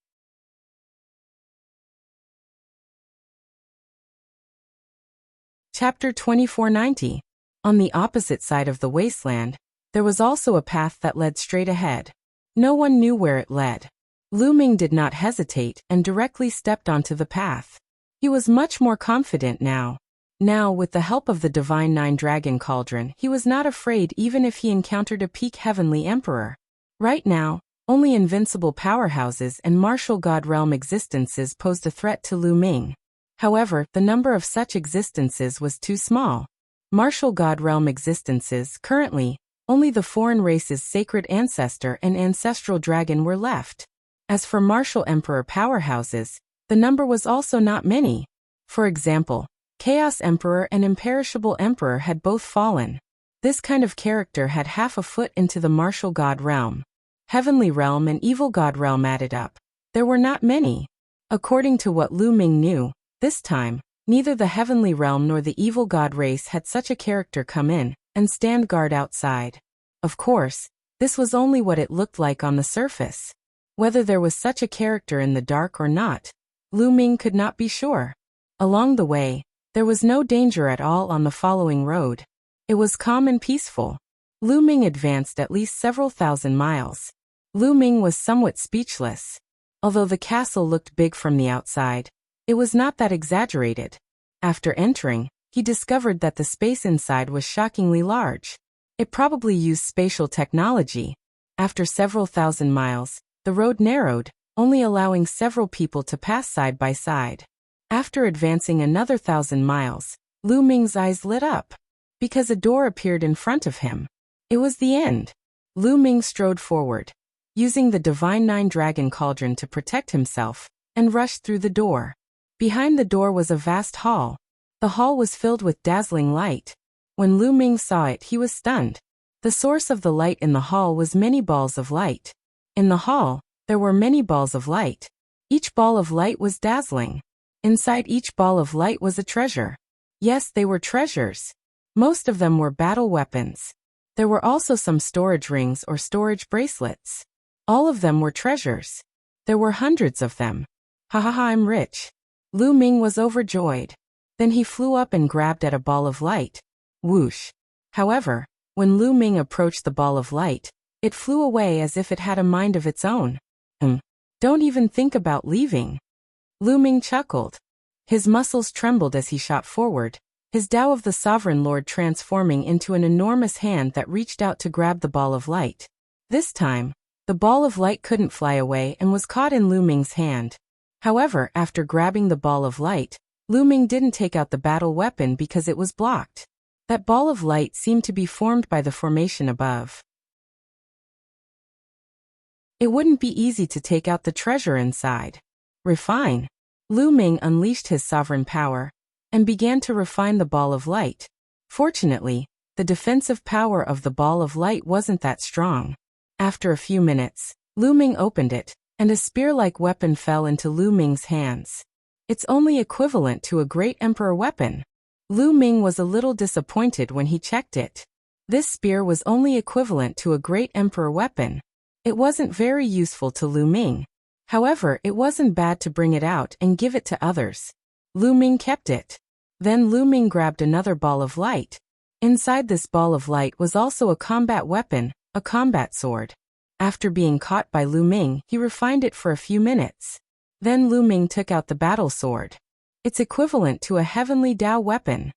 Chapter 2490. On the opposite side of the wasteland, there was also a path that led straight ahead. No one knew where it led. Lu Ming did not hesitate and directly stepped onto the path. He was much more confident now. Now, with the help of the divine 9 dragon cauldron, he was not afraid even if he encountered a peak heavenly emperor. Right now, only invincible powerhouses and martial god realm existences posed a threat to Lu Ming. However, the number of such existences was too small. Martial god realm existences, currently, only the foreign race's sacred ancestor and ancestral dragon were left. As for martial emperor powerhouses, the number was also not many. For example, Chaos Emperor and Imperishable Emperor had both fallen. This kind of character had half a foot into the martial god realm. Heavenly realm and evil god realm added up. There were not many. According to what Lu Ming knew, this time, neither the heavenly realm nor the evil god race had such a character come in and stand guard outside. Of course, this was only what it looked like on the surface. Whether there was such a character in the dark or not, Lu Ming could not be sure. Along the way, there was no danger at all on the following road. It was calm and peaceful. Lu Ming advanced at least several thousand miles. Lu Ming was somewhat speechless. Although the castle looked big from the outside, it was not that exaggerated. After entering, he discovered that the space inside was shockingly large. It probably used spatial technology. After several thousand miles, the road narrowed, only allowing several people to pass side by side. After advancing another 1,000 miles, Lu Ming's eyes lit up, because a door appeared in front of him. It was the end. Lu Ming strode forward, using the divine 9 dragon cauldron to protect himself, and rushed through the door. Behind the door was a vast hall. The hall was filled with dazzling light. When Lu Ming saw it, he was stunned. The source of the light in the hall was many balls of light. In the hall, there were many balls of light. Each ball of light was dazzling. Inside each ball of light was a treasure. Yes, they were treasures. Most of them were battle weapons. There were also some storage rings or storage bracelets. All of them were treasures. There were hundreds of them. Ha ha ha, I'm rich. Lu Ming was overjoyed. Then he flew up and grabbed at a ball of light. Whoosh. However, when Lu Ming approached the ball of light, it flew away as if it had a mind of its own. Don't even think about leaving. Lu Ming chuckled. His muscles trembled as he shot forward, his Tao of the Sovereign Lord transforming into an enormous hand that reached out to grab the ball of light. This time, the ball of light couldn't fly away and was caught in Lu Ming's hand. However, after grabbing the ball of light, Lu Ming didn't take out the battle weapon because it was blocked. That ball of light seemed to be formed by the formation above. It wouldn't be easy to take out the treasure inside. Refine. Lu Ming unleashed his sovereign power and began to refine the ball of light. Fortunately, the defensive power of the ball of light wasn't that strong. After a few minutes, Lu Ming opened it, and a spear-like weapon fell into Lu Ming's hands. It's only equivalent to a great emperor weapon. Lu Ming was a little disappointed when he checked it. This spear was only equivalent to a great emperor weapon. It wasn't very useful to Lu Ming. However, it wasn't bad to bring it out and give it to others. Lu Ming kept it. Then Lu Ming grabbed another ball of light. Inside this ball of light was also a combat weapon, a combat sword. After being caught by Lu Ming, he refined it for a few minutes. Then Lu Ming took out the battle sword. It's equivalent to a heavenly Dao weapon.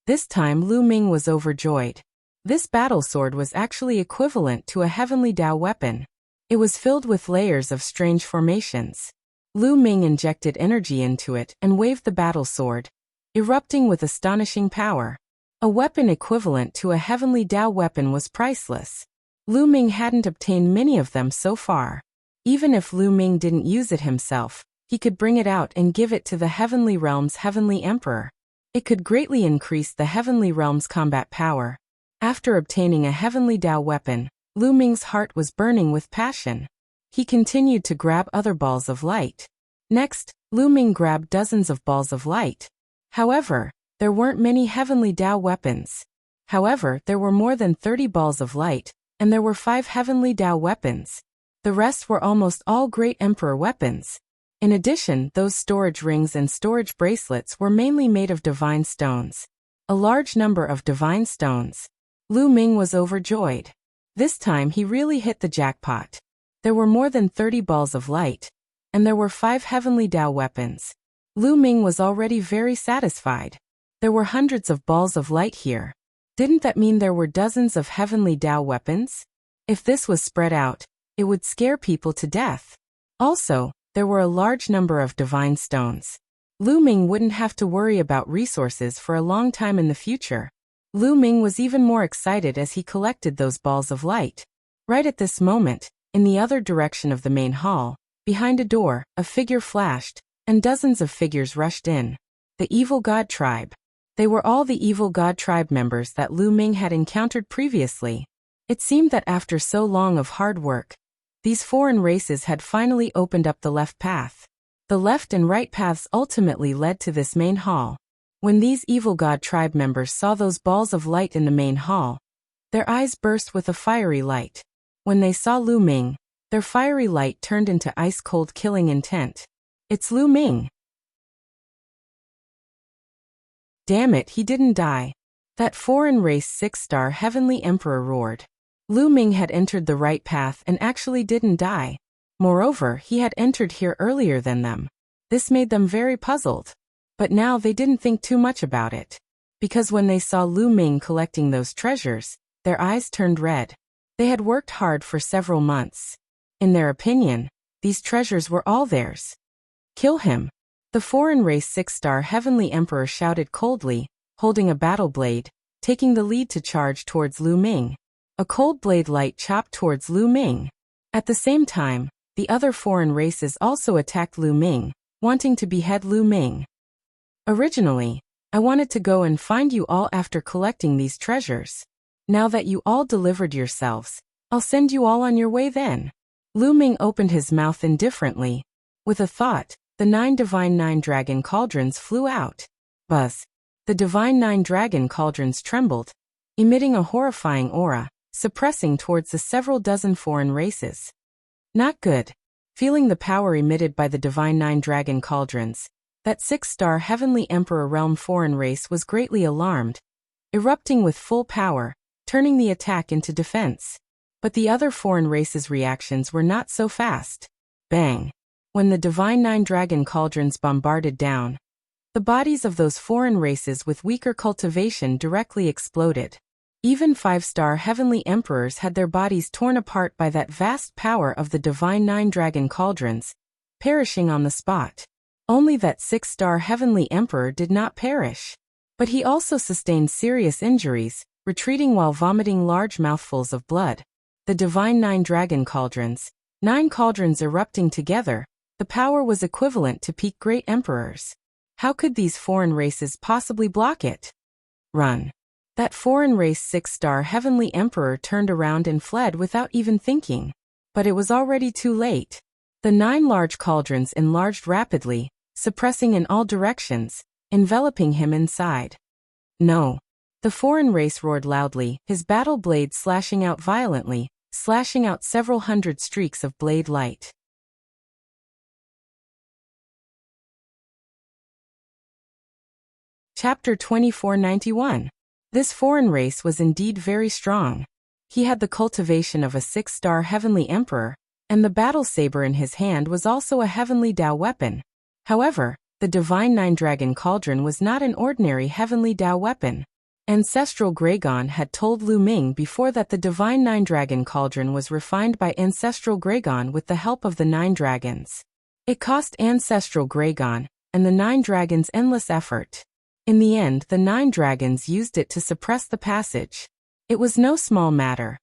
This time Lu Ming was overjoyed. This battle sword was actually equivalent to a heavenly Dao weapon. It was filled with layers of strange formations. Lu Ming injected energy into it and waved the battle sword, erupting with astonishing power. A weapon equivalent to a heavenly Dao weapon was priceless. Lu Ming hadn't obtained many of them so far. Even if Lu Ming didn't use it himself, he could bring it out and give it to the Heavenly Realm's Heavenly Emperor. It could greatly increase the Heavenly Realm's combat power. After obtaining a heavenly Dao weapon, Lu Ming's heart was burning with passion. He continued to grab other balls of light. Next, Lu Ming grabbed dozens of balls of light. However, there weren't many heavenly Dao weapons. However, there were more than 30 balls of light, and there were 5 heavenly Dao weapons. The rest were almost all great emperor weapons. In addition, those storage rings and storage bracelets were mainly made of divine stones. A large number of divine stones. Lu Ming was overjoyed. This time he really hit the jackpot. There were more than 30 balls of light, and there were 5 heavenly Dao weapons. Lu Ming was already very satisfied. There were hundreds of balls of light here. Didn't that mean there were dozens of heavenly Dao weapons? If this was spread out, it would scare people to death. Also, there were a large number of divine stones. Lu Ming wouldn't have to worry about resources for a long time in the future. Lu Ming was even more excited as he collected those balls of light. Right at this moment, in the other direction of the main hall, behind a door, a figure flashed, and dozens of figures rushed in. The Evil God Tribe. They were all the Evil God Tribe members that Lu Ming had encountered previously. It seemed that after so long of hard work, these foreign races had finally opened up the left path. The left and right paths ultimately led to this main hall. When these Evil God Tribe members saw those balls of light in the main hall, their eyes burst with a fiery light. When they saw Lu Ming, their fiery light turned into ice-cold killing intent. It's Lu Ming. Damn it, he didn't die. That foreign race 6-star Heavenly Emperor roared. Lu Ming had entered the right path and actually didn't die. Moreover, he had entered here earlier than them. This made them very puzzled. But now they didn't think too much about it. Because when they saw Lu Ming collecting those treasures, their eyes turned red. They had worked hard for several months. In their opinion, these treasures were all theirs. Kill him. The foreign race 6-star Heavenly Emperor shouted coldly, holding a battle blade, taking the lead to charge towards Lu Ming. A cold blade light chopped towards Lu Ming. At the same time, the other foreign races also attacked Lu Ming, wanting to behead Lu Ming. Originally, I wanted to go and find you all after collecting these treasures. Now that you all delivered yourselves, I'll send you all on your way then. Lu Ming opened his mouth indifferently. With a thought, the 9 divine 9 dragon cauldrons flew out. Buzz. The divine 9 dragon cauldrons trembled, emitting a horrifying aura, suppressing towards the several dozen foreign races. Not good. Feeling the power emitted by the divine 9 dragon cauldrons, that 6-star Heavenly Emperor realm foreign race was greatly alarmed, erupting with full power, turning the attack into defense. But the other foreign races' reactions were not so fast. Bang! When the divine 9 dragon cauldrons bombarded down, the bodies of those foreign races with weaker cultivation directly exploded. Even 5-star Heavenly Emperors had their bodies torn apart by that vast power of the divine 9 dragon cauldrons, perishing on the spot. Only that 6-star Heavenly Emperor did not perish. But he also sustained serious injuries, retreating while vomiting large mouthfuls of blood. The divine 9 dragon cauldrons, 9 cauldrons erupting together, the power was equivalent to peak great emperors. How could these foreign races possibly block it? Run. That foreign race 6-star Heavenly Emperor turned around and fled without even thinking. But it was already too late. The 9 large cauldrons enlarged rapidly, suppressing in all directions, enveloping him inside. No. The foreign race roared loudly, his battle blade slashing out violently, slashing out several hundred streaks of blade light. Chapter 2491. This foreign race was indeed very strong. He had the cultivation of a 6-star heavenly emperor, and the battle saber in his hand was also a heavenly Tao weapon. However, the divine 9-dragon cauldron was not an ordinary heavenly Tao weapon. Ancestral Gregon had told Lu Ming before that the divine 9-dragon cauldron was refined by Ancestral Gregon with the help of the 9 dragons. It cost Ancestral Gregon and the 9 dragons endless effort. In the end, the 9 dragons used it to suppress the passage. It was no small matter,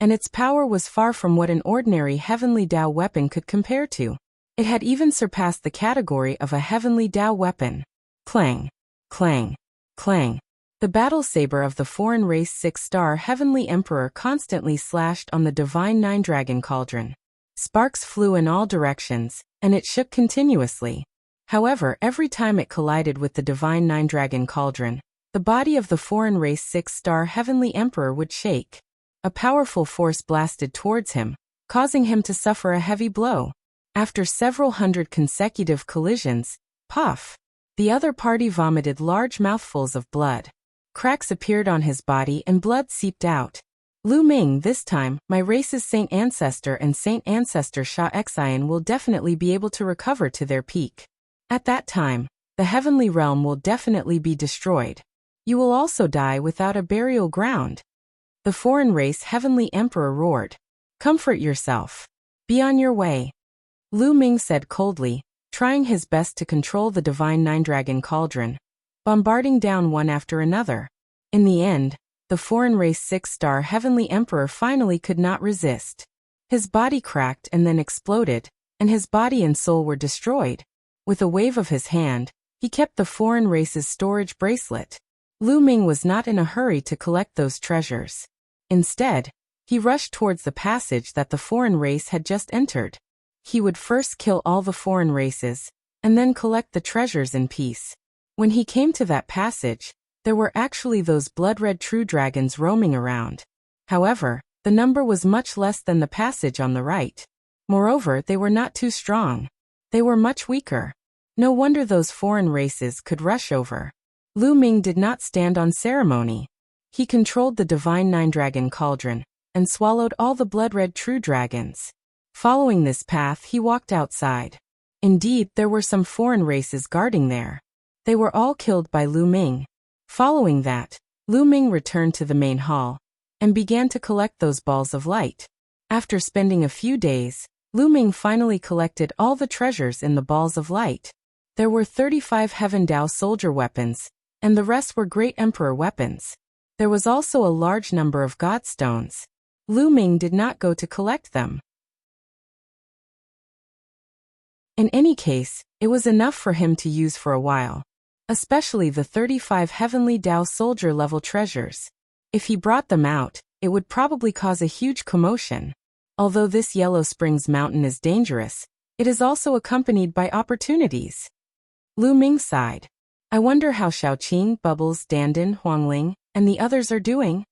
and its power was far from what an ordinary heavenly Tao weapon could compare to. It had even surpassed the category of a heavenly Tao weapon. Clang, clang, clang. The battle saber of the foreign race 6-star heavenly emperor constantly slashed on the divine 9-dragon cauldron. Sparks flew in all directions, and it shook continuously. However, every time it collided with the divine 9-dragon cauldron, the body of the foreign race 6-star heavenly emperor would shake. A powerful force blasted towards him, causing him to suffer a heavy blow. After several hundred consecutive collisions, puff! The other party vomited large mouthfuls of blood. Cracks appeared on his body and blood seeped out. Lu Ming, this time, my race's Saint Ancestor and Saint Ancestor Sha Xian will definitely be able to recover to their peak. At that time, the heavenly realm will definitely be destroyed. You will also die without a burial ground. The foreign race heavenly emperor roared. Comfort yourself. Be on your way. Lu Ming said coldly, trying his best to control the divine 9-dragon cauldron, bombarding down one after another. In the end, the foreign race 6-star heavenly emperor finally could not resist. His body cracked and then exploded, and his body and soul were destroyed. With a wave of his hand, he kept the foreign race's storage bracelet. Lu Ming was not in a hurry to collect those treasures. Instead, he rushed towards the passage that the foreign race had just entered. He would first kill all the foreign races, and then collect the treasures in peace. When he came to that passage, there were actually those blood-red true dragons roaming around. However, the number was much less than the passage on the right. Moreover, they were not too strong. They were much weaker. No wonder those foreign races could rush over. Lu Ming did not stand on ceremony. He controlled the divine 9-dragon cauldron, and swallowed all the blood-red true dragons. Following this path, he walked outside. Indeed, there were some foreign races guarding there. They were all killed by Lu Ming. Following that, Lu Ming returned to the main hall, and began to collect those balls of light. After spending a few days, Lu Ming finally collected all the treasures in the balls of light. There were 35 Heaven Dao soldier weapons, and the rest were great emperor weapons. There was also a large number of god stones. Lu Ming did not go to collect them. In any case, it was enough for him to use for a while. Especially the 35 heavenly Tao soldier level treasures. If he brought them out, it would probably cause a huge commotion. Although this Yellow Springs mountain is dangerous, it is also accompanied by opportunities. Lu Ming sighed. I wonder how Xiaoqing, Bubbles, Dandan, Huangling, and the others are doing?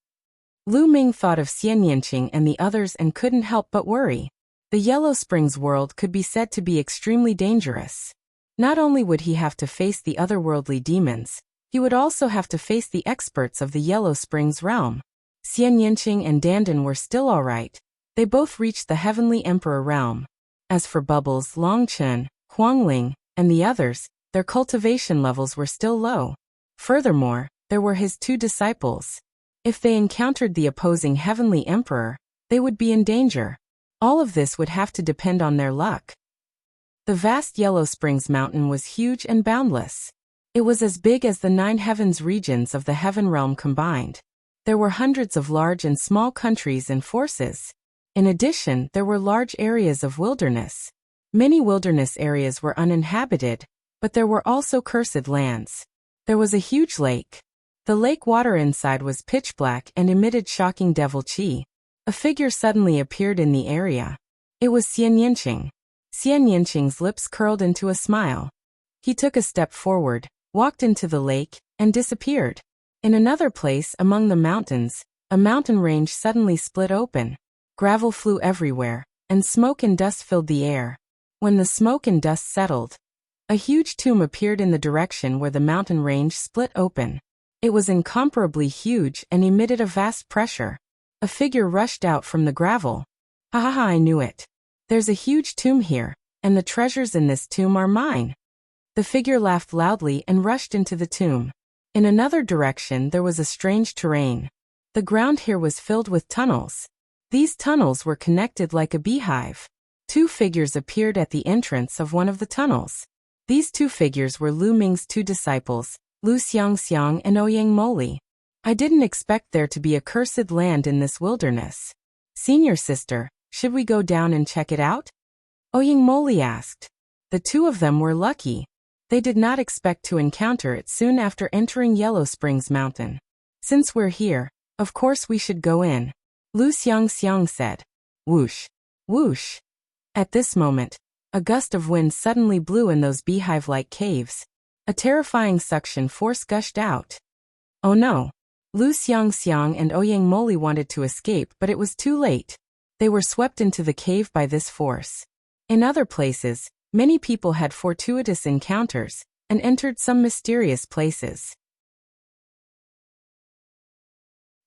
Lu Ming thought of Xian Yanqing and the others and couldn't help but worry. The Yellow Springs world could be said to be extremely dangerous. Not only would he have to face the otherworldly demons, he would also have to face the experts of the Yellow Springs realm. Xian Yanqing and Dandan were still alright. They both reached the Heavenly Emperor realm. As for Bubbles, Longchen, Huangling, and the others, their cultivation levels were still low. Furthermore, there were his 2 disciples. If they encountered the opposing Heavenly Emperor, they would be in danger. All of this would have to depend on their luck. The vast Yellow Springs mountain was huge and boundless. It was as big as the 9 heavens regions of the Heaven realm combined. There were hundreds of large and small countries and forces. In addition, there were large areas of wilderness. Many wilderness areas were uninhabited, but there were also cursed lands. There was a huge lake. The lake water inside was pitch black and emitted shocking devil chi. A figure suddenly appeared in the area. It was Xian Yanqing. Xian Yanqing's lips curled into a smile. He took a step forward, walked into the lake, and disappeared. In another place among the mountains, a mountain range suddenly split open. Gravel flew everywhere, and smoke and dust filled the air. When the smoke and dust settled, a huge tomb appeared in the direction where the mountain range split open. It was incomparably huge and emitted a vast pressure. A figure rushed out from the gravel. "Ha ha ha, I knew it. There's a huge tomb here, and the treasures in this tomb are mine." The figure laughed loudly and rushed into the tomb. In another direction there was a strange terrain. The ground here was filled with tunnels. These tunnels were connected like a beehive. Two figures appeared at the entrance of one of the tunnels. These two figures were Lu Ming's two disciples, Lu Xiangxiang and Ouyang Moli. "I didn't expect there to be a cursed land in this wilderness. Senior sister, should we go down and check it out?" Ouyang Moli asked. The two of them were lucky. They did not expect to encounter it soon after entering Yellow Springs Mountain. "Since we're here, of course we should go in," Lu Xiangxiang said. Whoosh! Whoosh! At this moment, a gust of wind suddenly blew in those beehive-like caves. A terrifying suction force gushed out. Oh no! Lu Xiangxiang and Ouyang Moli wanted to escape, but it was too late. They were swept into the cave by this force. In other places, many people had fortuitous encounters and entered some mysterious places.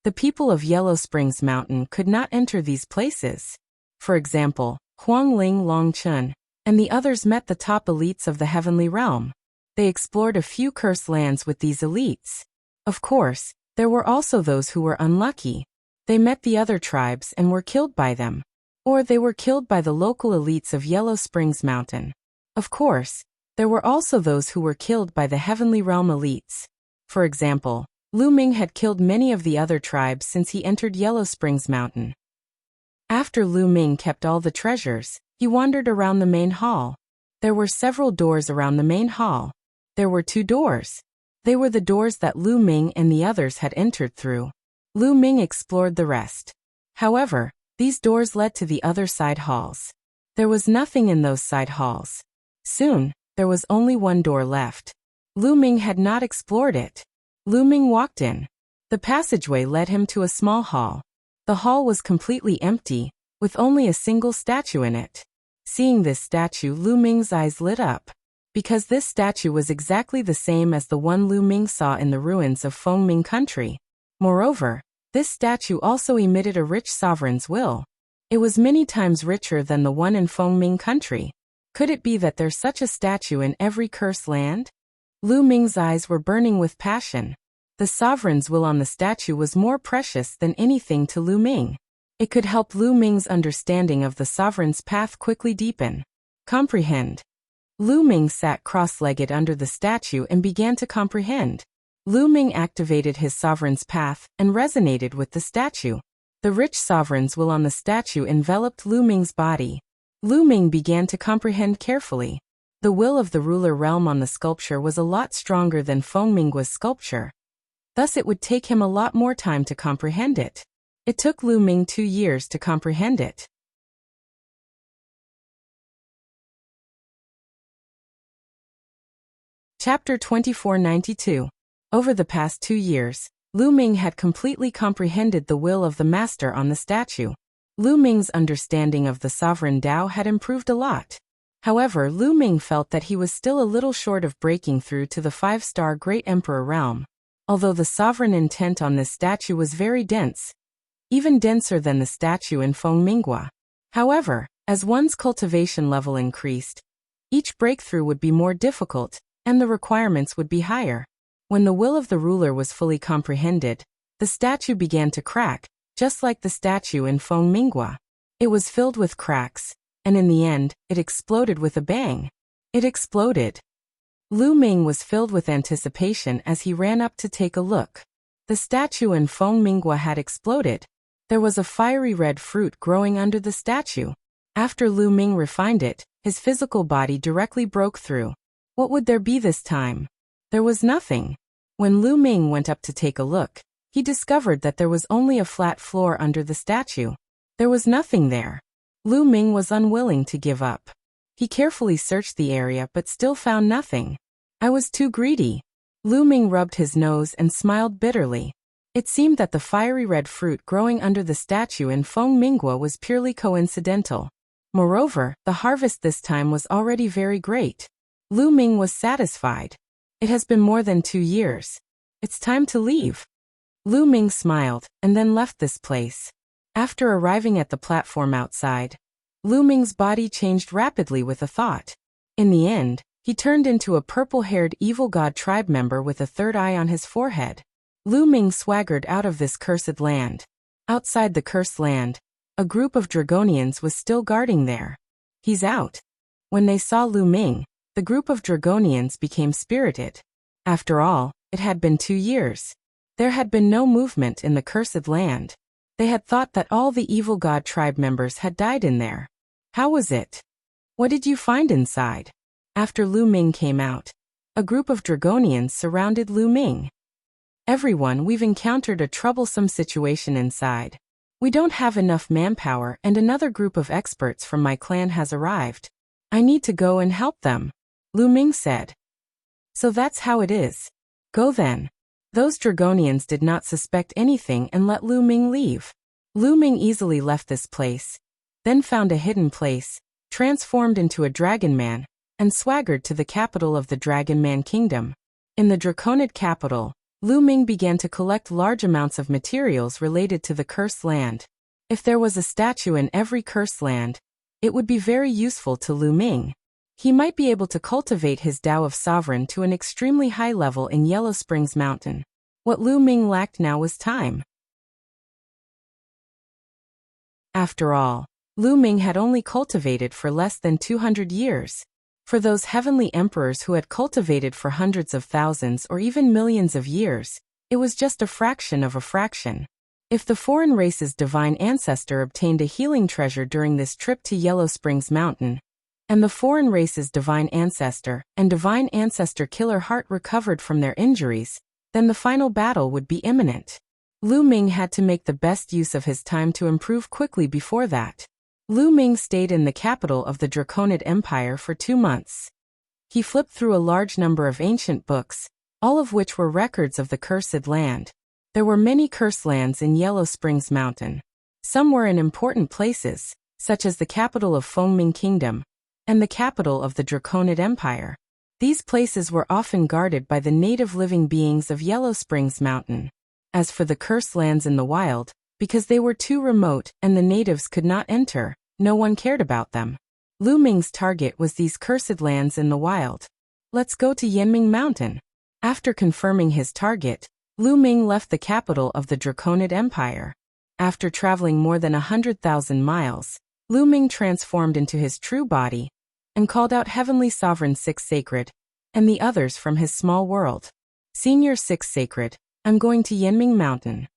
The people of Yellow Springs Mountain could not enter these places. For example, Huangling Longchun and the others met the top elites of the heavenly realm. They explored a few cursed lands with these elites. Of course, there were also those who were unlucky. They met the other tribes and were killed by them. Or they were killed by the local elites of Yellow Springs Mountain. Of course, there were also those who were killed by the heavenly realm elites. For example, Lu Ming had killed many of the other tribes since he entered Yellow Springs Mountain. After Lu Ming kept all the treasures, he wandered around the main hall. There were several doors around the main hall. There were 2 doors. They were the doors that Lu Ming and the others had entered through. Lu Ming explored the rest. However, these doors led to the other side halls. There was nothing in those side halls. Soon, there was only one door left. Lu Ming had not explored it. Lu Ming walked in. The passageway led him to a small hall. The hall was completely empty, with only a single statue in it. Seeing this statue, Lu Ming's eyes lit up. Because this statue was exactly the same as the one Lu Ming saw in the ruins of Fengming country. Moreover, this statue also emitted a rich sovereign's will. It was many times richer than the one in Fengming country. Could it be that there's such a statue in every cursed land? Lu Ming's eyes were burning with passion. The sovereign's will on the statue was more precious than anything to Lu Ming. It could help Lu Ming's understanding of the sovereign's path quickly deepen. Comprehend. Lu Ming sat cross-legged under the statue and began to comprehend. Lu Ming activated his sovereign's path and resonated with the statue. The rich sovereign's will on the statue enveloped Lu Ming's body. Lu Ming began to comprehend carefully. The will of the ruler realm on the sculpture was a lot stronger than Fengminggua's sculpture. Thus it would take him a lot more time to comprehend it. It took Lu Ming 2 years to comprehend it. Chapter 2492. Over the past 2 years, Lu Ming had completely comprehended the will of the master on the statue. Lu Ming's understanding of the sovereign Tao had improved a lot. However, Lu Ming felt that he was still a little short of breaking through to the 5-star Great Emperor realm. Although the sovereign intent on this statue was very dense, even denser than the statue in Fengminggua. However, as one's cultivation level increased, each breakthrough would be more difficult, and the requirements would be higher. When the will of the ruler was fully comprehended, the statue began to crack, just like the statue in Fengminggua. It was filled with cracks, and in the end, it exploded with a bang. It exploded. Lu Ming was filled with anticipation as he ran up to take a look. The statue in Fengminggua had exploded. There was a fiery red fruit growing under the statue. After Lu Ming refined it, his physical body directly broke through. What would there be this time? There was nothing. When Lu Ming went up to take a look, he discovered that there was only a flat floor under the statue. There was nothing there. Lu Ming was unwilling to give up. He carefully searched the area but still found nothing. I was too greedy. Lu Ming rubbed his nose and smiled bitterly. It seemed that the fiery red fruit growing under the statue in Fengmingguo was purely coincidental. Moreover, the harvest this time was already very great. Lu Ming was satisfied. It has been more than 2 years. It's time to leave. Lu Ming smiled, and then left this place. After arriving at the platform outside, Lu Ming's body changed rapidly with a thought. In the end, he turned into a purple-haired evil god tribe member with a third eye on his forehead. Lu Ming swaggered out of this cursed land. Outside the cursed land, a group of Dragonians was still guarding there. He's out. When they saw Lu Ming, the group of Dragonians became spirited. After all, it had been 2 years. There had been no movement in the cursed land. They had thought that all the evil god tribe members had died in there. How was it? What did you find inside? After Lu Ming came out, a group of Dragonians surrounded Lu Ming. Everyone, we've encountered a troublesome situation inside. We don't have enough manpower and another group of experts from my clan has arrived. I need to go and help them, Lu Ming said. So that's how it is. Go then. Those Dragonians did not suspect anything and let Lu Ming leave. Lu Ming easily left this place, then found a hidden place, transformed into a dragon man, and swaggered to the capital of the Dragon Man Kingdom. In the Draconid capital, Lu Ming began to collect large amounts of materials related to the cursed land. If there was a statue in every cursed land, it would be very useful to Lu Ming. He might be able to cultivate his Tao of Sovereign to an extremely high level in Yellow Springs Mountain. What Lu Ming lacked now was time. After all, Lu Ming had only cultivated for less than 200 years. For those heavenly emperors who had cultivated for hundreds of thousands or even millions of years, it was just a fraction of a fraction. If the foreign race's divine ancestor obtained a healing treasure during this trip to Yellow Springs Mountain, and the foreign race's divine ancestor and divine ancestor killer heart recovered from their injuries, then the final battle would be imminent. Lu Ming had to make the best use of his time to improve quickly before that. Lu Ming stayed in the capital of the Draconid Empire for 2 months. He flipped through a large number of ancient books, all of which were records of the cursed land. There were many cursed lands in Yellow Springs Mountain. Some were in important places, such as the capital of Fengming Kingdom, and the capital of the Draconid Empire. These places were often guarded by the native living beings of Yellow Springs Mountain. As for the cursed lands in the wild, because they were too remote and the natives could not enter, no one cared about them. Lu Ming's target was these cursed lands in the wild. Let's go to Yanming Mountain. After confirming his target, Lu Ming left the capital of the Draconid Empire. After traveling more than 100,000 miles, Lu Ming transformed into his true body and called out Heavenly Sovereign Six Sacred and the others from his small world. Senior Six Sacred, I'm going to Yanming Mountain.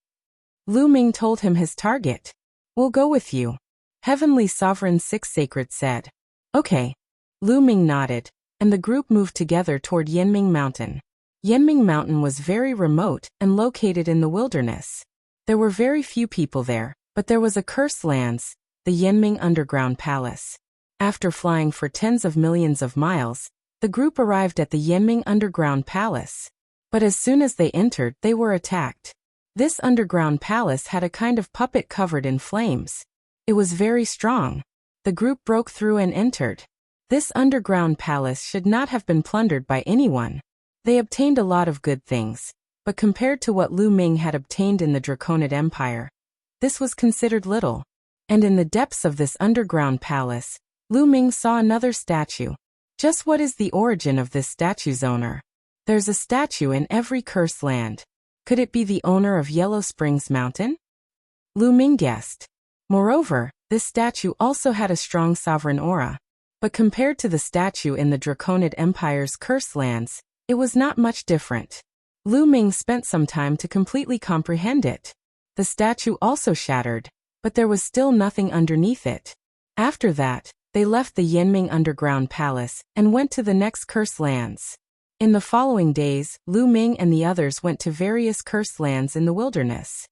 Lu Ming told him his target. We'll go with you, Heavenly Sovereign Six Sacred said. Okay. Lu Ming nodded, and the group moved together toward Yanming Mountain. Yanming Mountain was very remote and located in the wilderness. There were very few people there, but there was a cursed lands, the Yanming Underground Palace. After flying for tens of millions of miles, the group arrived at the Yanming Underground Palace. But as soon as they entered, they were attacked. This underground palace had a kind of puppet covered in flames. It was very strong. The group broke through and entered. This underground palace should not have been plundered by anyone. They obtained a lot of good things, but compared to what Lu Ming had obtained in the Draconid Empire, this was considered little. And in the depths of this underground palace, Lu Ming saw another statue. Just what is the origin of this statue's owner? There's a statue in every cursed land. Could it be the owner of Yellow Springs Mountain? Lu Ming guessed. Moreover, this statue also had a strong sovereign aura. But compared to the statue in the Draconid Empire's cursed lands, it was not much different. Lu Ming spent some time to completely comprehend it. The statue also shattered, but there was still nothing underneath it. After that, they left the Yanming Underground Palace and went to the next cursed lands. In the following days, Lu Ming and the others went to various cursed lands in the wilderness.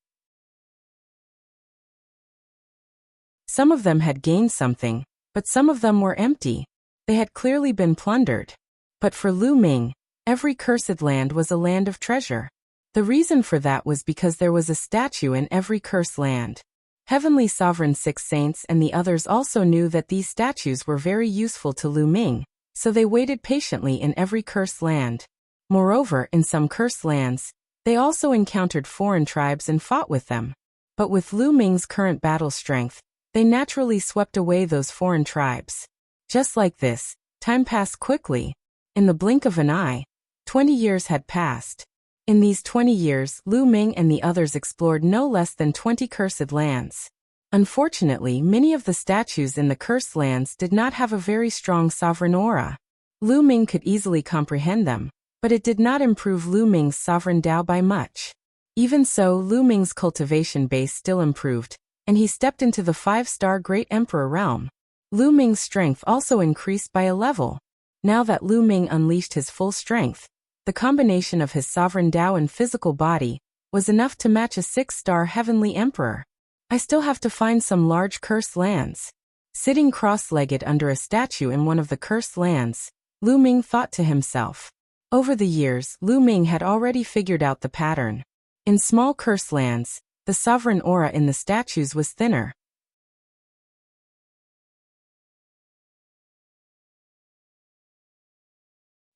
Some of them had gained something, but some of them were empty. They had clearly been plundered. But for Lu Ming, Every cursed land was a land of treasure. The reason for that was because there was a statue in every cursed land. Heavenly Sovereign Six Saints and the others also knew that these statues were very useful to Lu Ming, so they waited patiently in every cursed land. Moreover, in some cursed lands, they also encountered foreign tribes and fought with them. But with Lu Ming's current battle strength, they naturally swept away those foreign tribes. Just like this, time passed quickly. In the blink of an eye, 20 years had passed. In these 20 years, Lu Ming and the others explored no less than 20 cursed lands. Unfortunately, many of the statues in the cursed lands did not have a very strong sovereign aura. Lu Ming could easily comprehend them, but it did not improve Lu Ming's sovereign Dao by much. Even so, Lu Ming's cultivation base still improved, and he stepped into the 5-star Great Emperor realm. Lu Ming's strength also increased by a level. Now that Lu Ming unleashed his full strength, the combination of his sovereign Dao and physical body was enough to match a 6-star heavenly emperor. I still have to find some large cursed lands. Sitting cross-legged under a statue in one of the cursed lands, Lu Ming thought to himself. Over the years, Lu Ming had already figured out the pattern. In small cursed lands, the sovereign aura in the statues was thinner.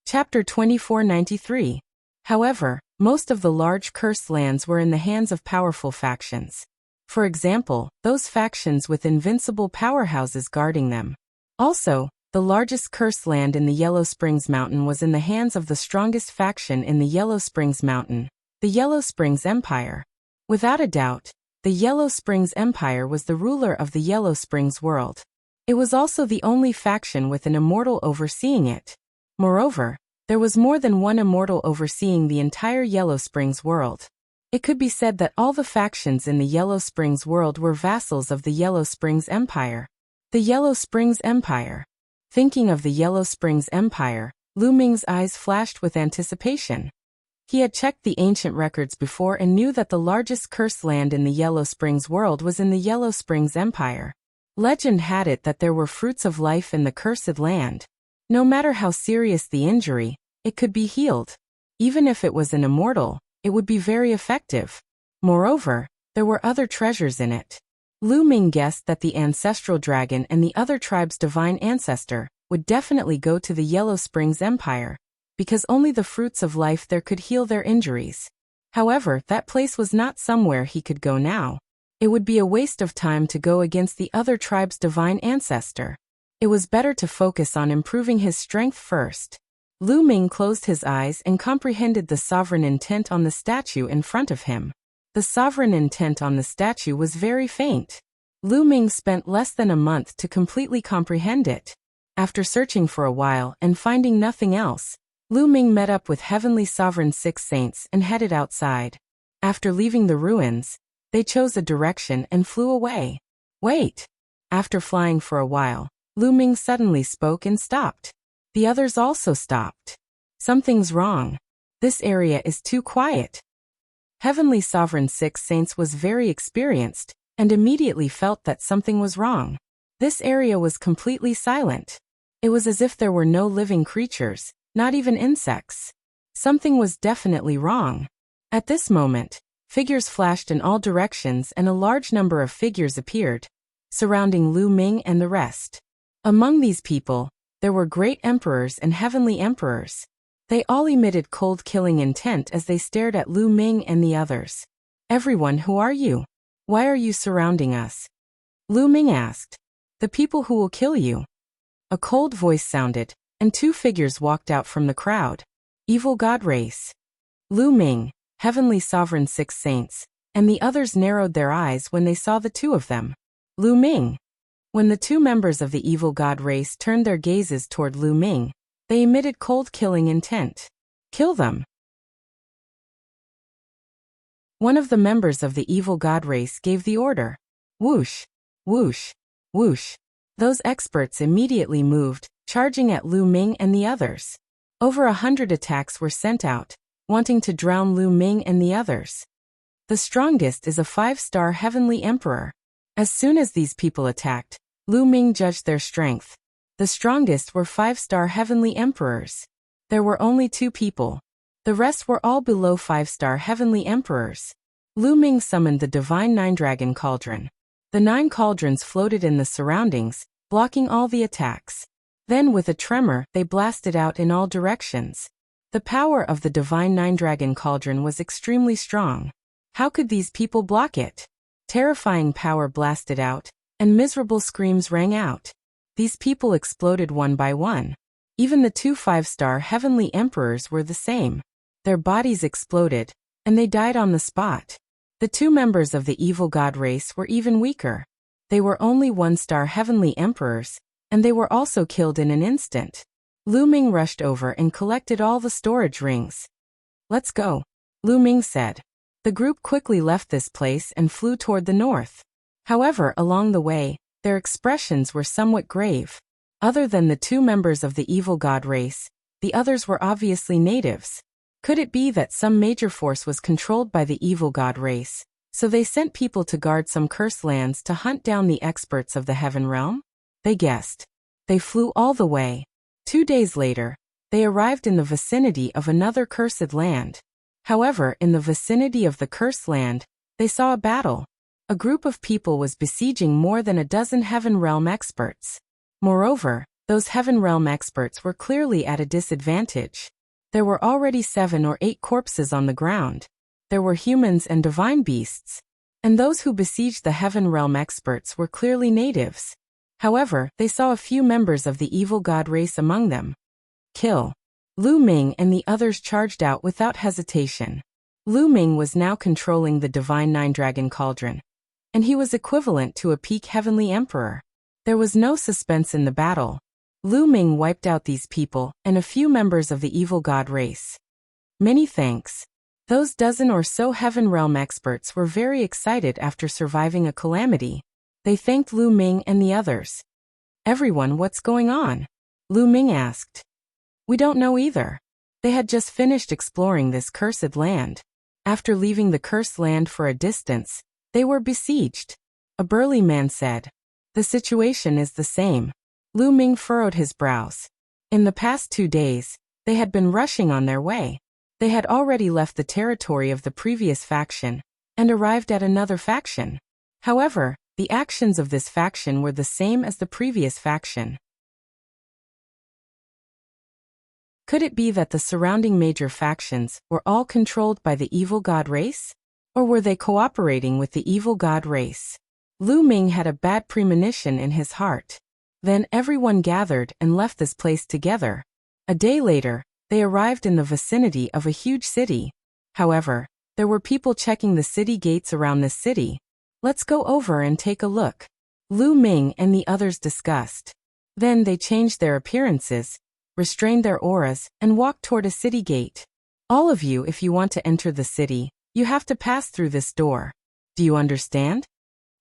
Chapter 2493. However, most of the large cursed lands were in the hands of powerful factions. For example, those factions with invincible powerhouses guarding them. Also, the largest cursed land in the Yellow Springs Mountain was in the hands of the strongest faction in the Yellow Springs Mountain, the Yellow Springs Empire. Without a doubt, the Yellow Springs Empire was the ruler of the Yellow Springs world. It was also the only faction with an immortal overseeing it. Moreover, there was more than one immortal overseeing the entire Yellow Springs world. It could be said that all the factions in the Yellow Springs world were vassals of the Yellow Springs Empire. The Yellow Springs Empire. Thinking of the Yellow Springs Empire, Lu Ming's eyes flashed with anticipation. He had checked the ancient records before and knew that the largest cursed land in the Yellow Springs world was in the Yellow Springs Empire. Legend had it that there were fruits of life in the cursed land. No matter how serious the injury, it could be healed. Even if it was an immortal, it would be very effective. Moreover, there were other treasures in it. Lu Ming guessed that the ancestral dragon and the other tribe's divine ancestor would definitely go to the Yellow Springs Empire, because only the fruits of life there could heal their injuries. However, that place was not somewhere he could go now. It would be a waste of time to go against the other tribe's divine ancestor. It was better to focus on improving his strength first. Lu Ming closed his eyes and comprehended the sovereign intent on the statue in front of him. The sovereign intent on the statue was very faint. Lu Ming spent less than a month to completely comprehend it. After searching for a while and finding nothing else, Lu Ming met up with Heavenly Sovereign Six Saints and headed outside. After leaving the ruins, they chose a direction and flew away. Wait! After flying for a while, Lu Ming suddenly spoke and stopped. The others also stopped. Something's wrong. This area is too quiet. Heavenly Sovereign Six Saints was very experienced, and immediately felt that something was wrong. This area was completely silent. It was as if there were no living creatures, not even insects. Something was definitely wrong. At this moment, figures flashed in all directions and a large number of figures appeared, surrounding Lu Ming and the rest. Among these people, there were great emperors and heavenly emperors. They all emitted cold killing intent as they stared at Lu Ming and the others. Everyone, who are you? Why are you surrounding us? Lu Ming asked. The people who will kill you. A cold voice sounded, and two figures walked out from the crowd. Evil God race. Lu Ming, Heavenly Sovereign Six Saints, and the others narrowed their eyes when they saw the two of them. Lu Ming. When the two members of the evil god race turned their gazes toward Lu Ming, they emitted cold killing intent. Kill them. One of the members of the evil god race gave the order. Whoosh, whoosh, whoosh. Those experts immediately moved, charging at Lu Ming and the others. Over 100 attacks were sent out, wanting to drown Lu Ming and the others. The strongest is a 5-star heavenly emperor. As soon as these people attacked, Lu Ming judged their strength. The strongest were 5-star heavenly emperors. There were only 2 people. The rest were all below 5-star heavenly emperors. Lu Ming summoned the divine 9-dragon cauldron. The 9 cauldrons floated in the surroundings, blocking all the attacks. Then with a tremor, they blasted out in all directions. The power of the divine 9-dragon cauldron was extremely strong. How could these people block it? Terrifying power blasted out, and miserable screams rang out. These people exploded one by one. Even the 2 5-star heavenly emperors were the same. Their bodies exploded, and they died on the spot. The 2 members of the evil god race were even weaker. They were only 1-star heavenly emperors, and they were also killed in an instant. Lu Ming rushed over and collected all the storage rings. "Let's go," Lu Ming said. The group quickly left this place and flew toward the north. However, along the way, their expressions were somewhat grave. Other than the 2 members of the evil god race, the others were obviously natives. Could it be that some major force was controlled by the evil god race, so they sent people to guard some cursed lands to hunt down the experts of the heaven realm? They guessed. They flew all the way. 2 days later, they arrived in the vicinity of another cursed land. However, in the vicinity of the cursed land, they saw a battle. A group of people was besieging more than a dozen heaven realm experts. Moreover, those heaven realm experts were clearly at a disadvantage. There were already 7 or 8 corpses on the ground. There were humans and divine beasts. And those who besieged the heaven realm experts were clearly natives. However, they saw a few members of the evil god race among them. Kill. Lu Ming and the others charged out without hesitation. Lu Ming was now controlling the divine 9-dragon cauldron, and he was equivalent to a peak heavenly emperor. There was no suspense in the battle. Lu Ming wiped out these people and a few members of the evil god race. Many thanks. Those dozen or so heaven realm experts were very excited after surviving a calamity. They thanked Lu Ming and the others. "Everyone, what's going on?" Lu Ming asked. "We don't know either." They had just finished exploring this cursed land. After leaving the cursed land for a distance, they were besieged. A burly man said. "The situation is the same." Lu Ming furrowed his brows. In the past 2 days, they had been rushing on their way. They had already left the territory of the previous faction and arrived at another faction. However, the actions of this faction were the same as the previous faction. Could it be that the surrounding major factions were all controlled by the evil god race? Or were they cooperating with the evil god race? Lu Ming had a bad premonition in his heart. Then everyone gathered and left this place together. A day later, they arrived in the vicinity of a huge city. However, there were people checking the city gates around this city. "Let's go over and take a look," Lu Ming and the others discussed. Then they changed their appearances, restrained their auras, and walked toward a city gate. "All of you, if you want to enter the city, you have to pass through this door. Do you understand?"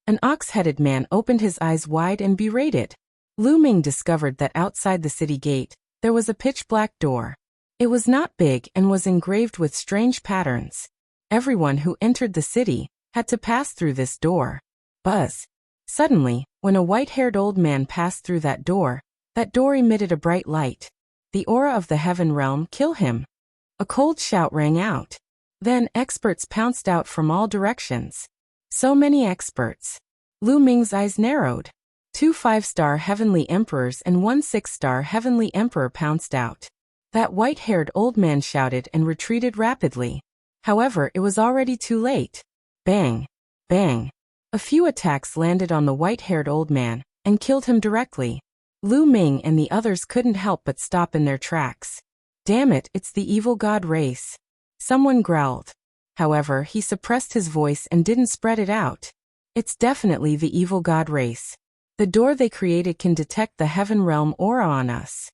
An ox-headed man opened his eyes wide and berated. Lu Ming discovered that outside the city gate, there was a pitch-black door. It was not big and was engraved with strange patterns. Everyone who entered the city had to pass through this door. Buzz. Suddenly, when a white-haired old man passed through that door emitted a bright light. The aura of the heaven realm killed him. A cold shout rang out. Then experts pounced out from all directions. So many experts. Lu Ming's eyes narrowed. 2 5-star heavenly emperors and 1 6-star heavenly emperor pounced out. That white-haired old man shouted and retreated rapidly. However, it was already too late. Bang! Bang! A few attacks landed on the white-haired old man and killed him directly. Lu Ming and the others couldn't help but stop in their tracks. "Damn it, it's the evil god race." Someone growled. However, he suppressed his voice and didn't spread it out. "It's definitely the evil god race. The door they created can detect the heaven realm aura on us."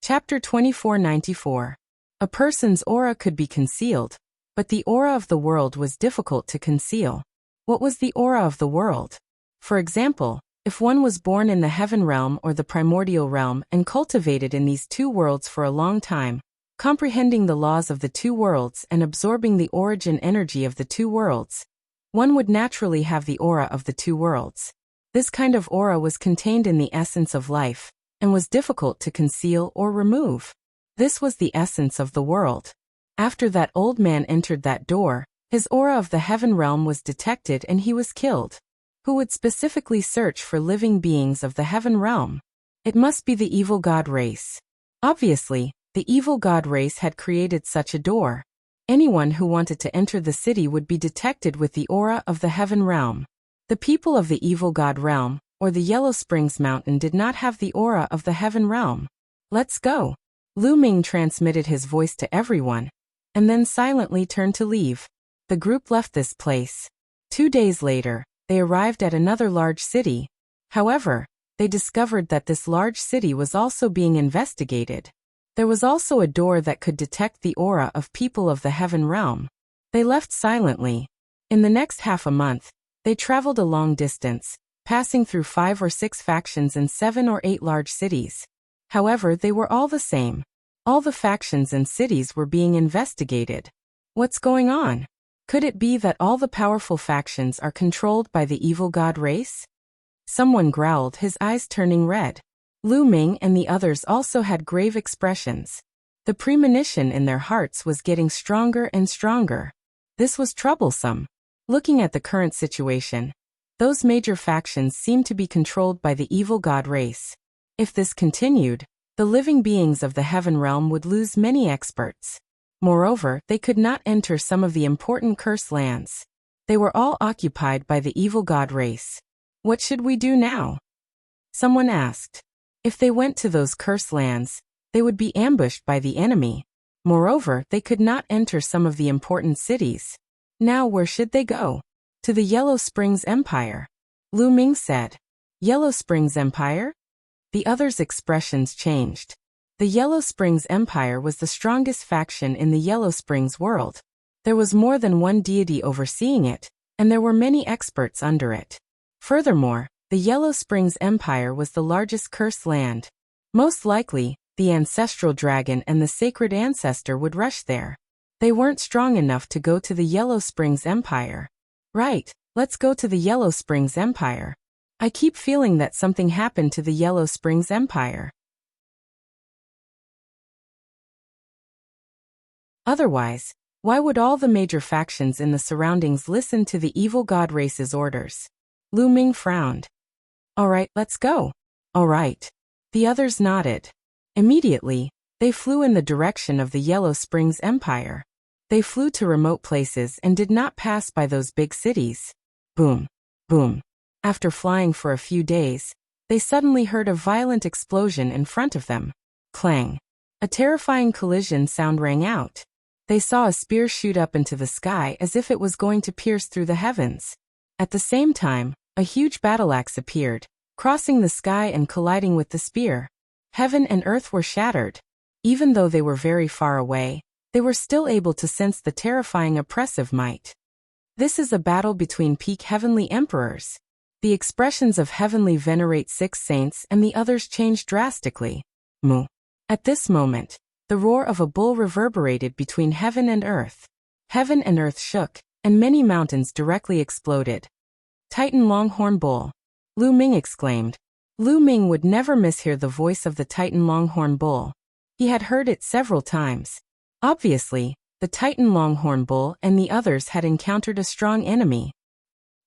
Chapter 2494. A person's aura could be concealed, but the aura of the world was difficult to conceal. What was the aura of the world? For example, if one was born in the heaven realm or the primordial realm and cultivated in these 2 worlds for a long time, comprehending the laws of the 2 worlds and absorbing the origin energy of the 2 worlds, one would naturally have the aura of the 2 worlds. This kind of aura was contained in the essence of life, and was difficult to conceal or remove. This was the essence of the world. After that old man entered that door, his aura of the heaven realm was detected and he was killed. Who would specifically search for living beings of the heaven realm? It must be the evil god race. Obviously, the evil god race had created such a door. Anyone who wanted to enter the city would be detected with the aura of the heaven realm. The people of the evil god realm, or the Yellow Springs Mountain, did not have the aura of the heaven realm. Let's go. Lu Ming transmitted his voice to everyone, and then silently turned to leave. The group left this place. 2 days later, they arrived at another large city. However, they discovered that this large city was also being investigated. There was also a door that could detect the aura of people of the heaven realm. They left silently. In the next half a month, they traveled a long distance, passing through 5 or 6 factions in 7 or 8 large cities. However, they were all the same. All the factions and cities were being investigated. What's going on? Could it be that all the powerful factions are controlled by the evil god race? Someone growled, his eyes turning red. Lu Ming and the others also had grave expressions. The premonition in their hearts was getting stronger and stronger. This was troublesome. Looking at the current situation, those major factions seemed to be controlled by the evil god race. If this continued, the living beings of the heaven realm would lose many experts. Moreover, they could not enter some of the important cursed lands. They were all occupied by the evil god race. What should we do now? Someone asked. If they went to those cursed lands, they would be ambushed by the enemy. Moreover, they could not enter some of the important cities. Now where should they go? To the Yellow Springs Empire. Lu Ming said. Yellow Springs Empire? The others' expressions changed. The Yellow Springs Empire was the strongest faction in the Yellow Springs world. There was more than one deity overseeing it, and there were many experts under it. Furthermore, the Yellow Springs Empire was the largest cursed land. Most likely, the ancestral dragon and the sacred ancestor would rush there. They weren't strong enough to go to the Yellow Springs Empire. Right, let's go to the Yellow Springs Empire. I keep feeling that something happened to the Yellow Springs Empire. Otherwise, why would all the major factions in the surroundings listen to the evil god race's orders? Lu Ming frowned. Alright, let's go. Alright. The others nodded. Immediately, they flew in the direction of the Yellow Springs Empire. They flew to remote places and did not pass by those big cities. Boom. Boom. After flying for a few days, they suddenly heard a violent explosion in front of them. Clang. A terrifying collision sound rang out. They saw a spear shoot up into the sky as if it was going to pierce through the heavens. At the same time, a huge battle axe appeared, crossing the sky and colliding with the spear. Heaven and earth were shattered. Even though they were very far away, they were still able to sense the terrifying oppressive might. This is a battle between peak heavenly emperors. The expressions of heavenly venerate 6 saints and the others changed drastically. Moo. At this moment, the roar of a bull reverberated between heaven and earth. Heaven and earth shook, and many mountains directly exploded. Titan Longhorn Bull. Lu Ming exclaimed. Lu Ming would never mishear the voice of the Titan Longhorn Bull. He had heard it several times. Obviously, the Titan Longhorn Bull and the others had encountered a strong enemy.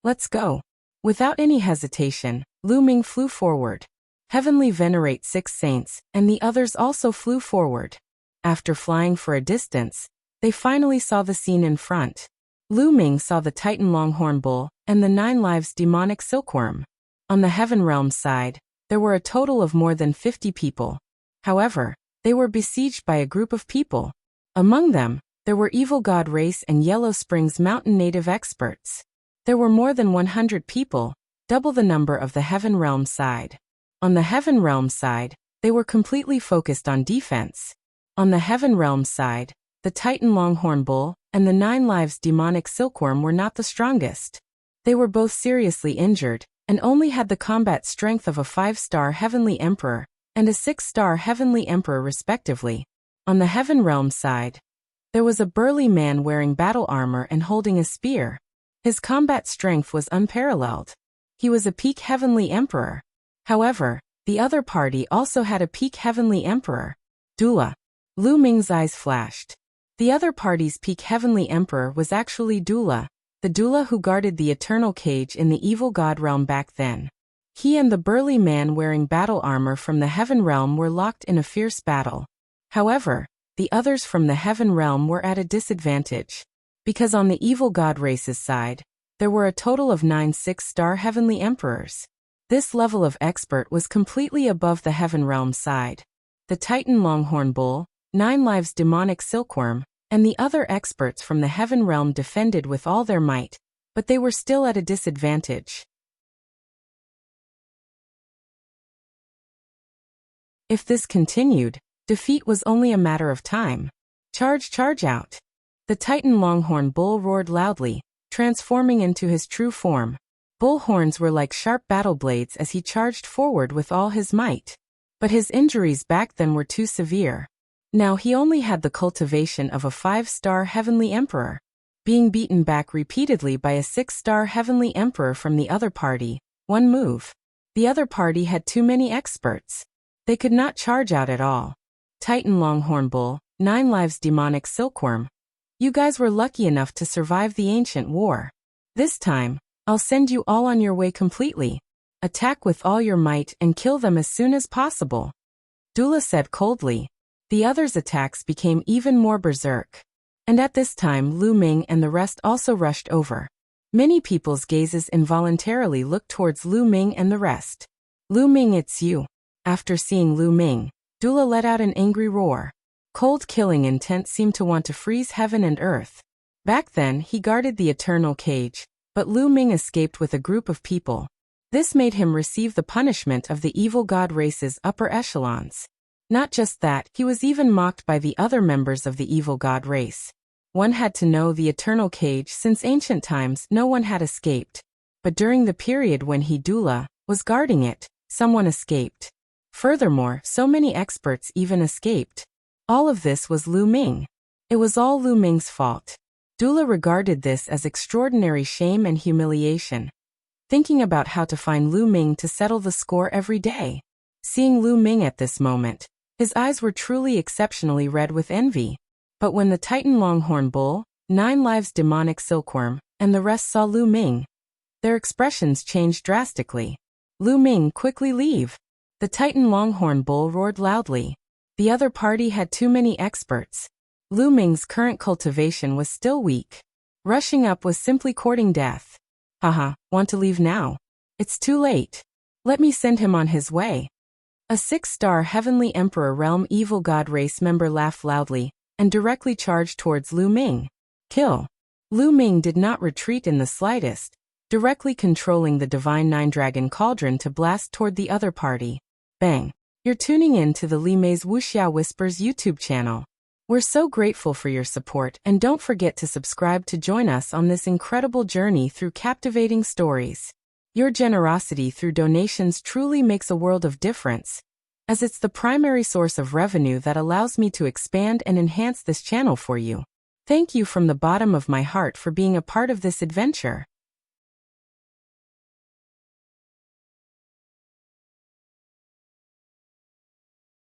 Let's go. Without any hesitation, Lu Ming flew forward. Heavenly venerate 6 saints, and the others also flew forward. After flying for a distance, they finally saw the scene in front. Lu Ming saw the Titan Longhorn Bull and the 9 lives demonic silkworm. On the heaven realm side, there were a total of more than 50 people. However, they were besieged by a group of people. Among them, there were evil god race and Yellow Springs Mountain native experts. There were more than 100 people, double the number of the heaven realm side. On the heaven realm side, they were completely focused on defense. On the heaven realm side, the Titan Longhorn Bull and the 9 lives demonic silkworm were not the strongest. They were both seriously injured, and only had the combat strength of a 5-star heavenly emperor and a 6-star heavenly emperor respectively. On the heaven realm side, there was a burly man wearing battle armor and holding a spear. His combat strength was unparalleled. He was a peak heavenly emperor. However, the other party also had a peak heavenly emperor, Dula. Lu Ming's eyes flashed. The other party's peak heavenly emperor was actually Dula, the Dula who guarded the eternal cage in the evil god realm back then. He and the burly man wearing battle armor from the heaven realm were locked in a fierce battle. However, the others from the heaven realm were at a disadvantage, because on the evil god race's side, there were a total of 9 6-star heavenly emperors. This level of expert was completely above the heaven realm side. The Titan Longhorn Bull, 9 Lives Demonic Silkworm, and the other experts from the heaven realm defended with all their might, but they were still at a disadvantage. If this continued, defeat was only a matter of time. Charge out! The Titan Longhorn Bull roared loudly, transforming into his true form. Bull horns were like sharp battle blades as he charged forward with all his might. But his injuries back then were too severe. Now he only had the cultivation of a 5-star heavenly emperor. Being beaten back repeatedly by a 6-star heavenly emperor from the other party, one move. The other party had too many experts. They could not charge out at all. Titan Longhorn Bull, 9 Lives Demonic Silkworm. You guys were lucky enough to survive the ancient war. This time, I'll send you all on your way completely. Attack with all your might and kill them as soon as possible. Dula said coldly. The others' attacks became even more berserk. And at this time Lu Ming and the rest also rushed over. Many people's gazes involuntarily looked towards Lu Ming and the rest. Lu Ming, it's you. After seeing Lu Ming, Dula let out an angry roar. Cold killing intent seemed to want to freeze heaven and earth. Back then he guarded the eternal cage, but Lu Ming escaped with a group of people. This made him receive the punishment of the evil god race's upper echelons. Not just that, he was even mocked by the other members of the evil god race. One had to know the eternal cage since ancient times no one had escaped. But during the period when he, Dula, was guarding it, someone escaped. Furthermore, so many experts even escaped. All of this was Lu Ming. It was all Lu Ming's fault. Dula regarded this as extraordinary shame and humiliation, thinking about how to find Lu Ming to settle the score every day. Seeing Lu Ming at this moment, his eyes were truly exceptionally red with envy. But when the Titan Longhorn Bull, 9 Lives Demonic Silkworm, and the rest saw Lu Ming, their expressions changed drastically. Lu Ming, quickly leave! The Titan Longhorn Bull roared loudly. The other party had too many experts. Lu Ming's current cultivation was still weak. Rushing up was simply courting death. Haha, want to leave now? It's too late. Let me send him on his way. A 6-star Heavenly Emperor Realm Evil God Race member laughed loudly, and directly charged towards Lu Ming. Kill. Lu Ming did not retreat in the slightest, directly controlling the Divine 9 Dragon Cauldron to blast toward the other party. Bang. You're tuning in to the Li Mei's Wuxia Whispers YouTube channel. We're so grateful for your support, and don't forget to subscribe to join us on this incredible journey through captivating stories. Your generosity through donations truly makes a world of difference, as it's the primary source of revenue that allows me to expand and enhance this channel for you. Thank you from the bottom of my heart for being a part of this adventure.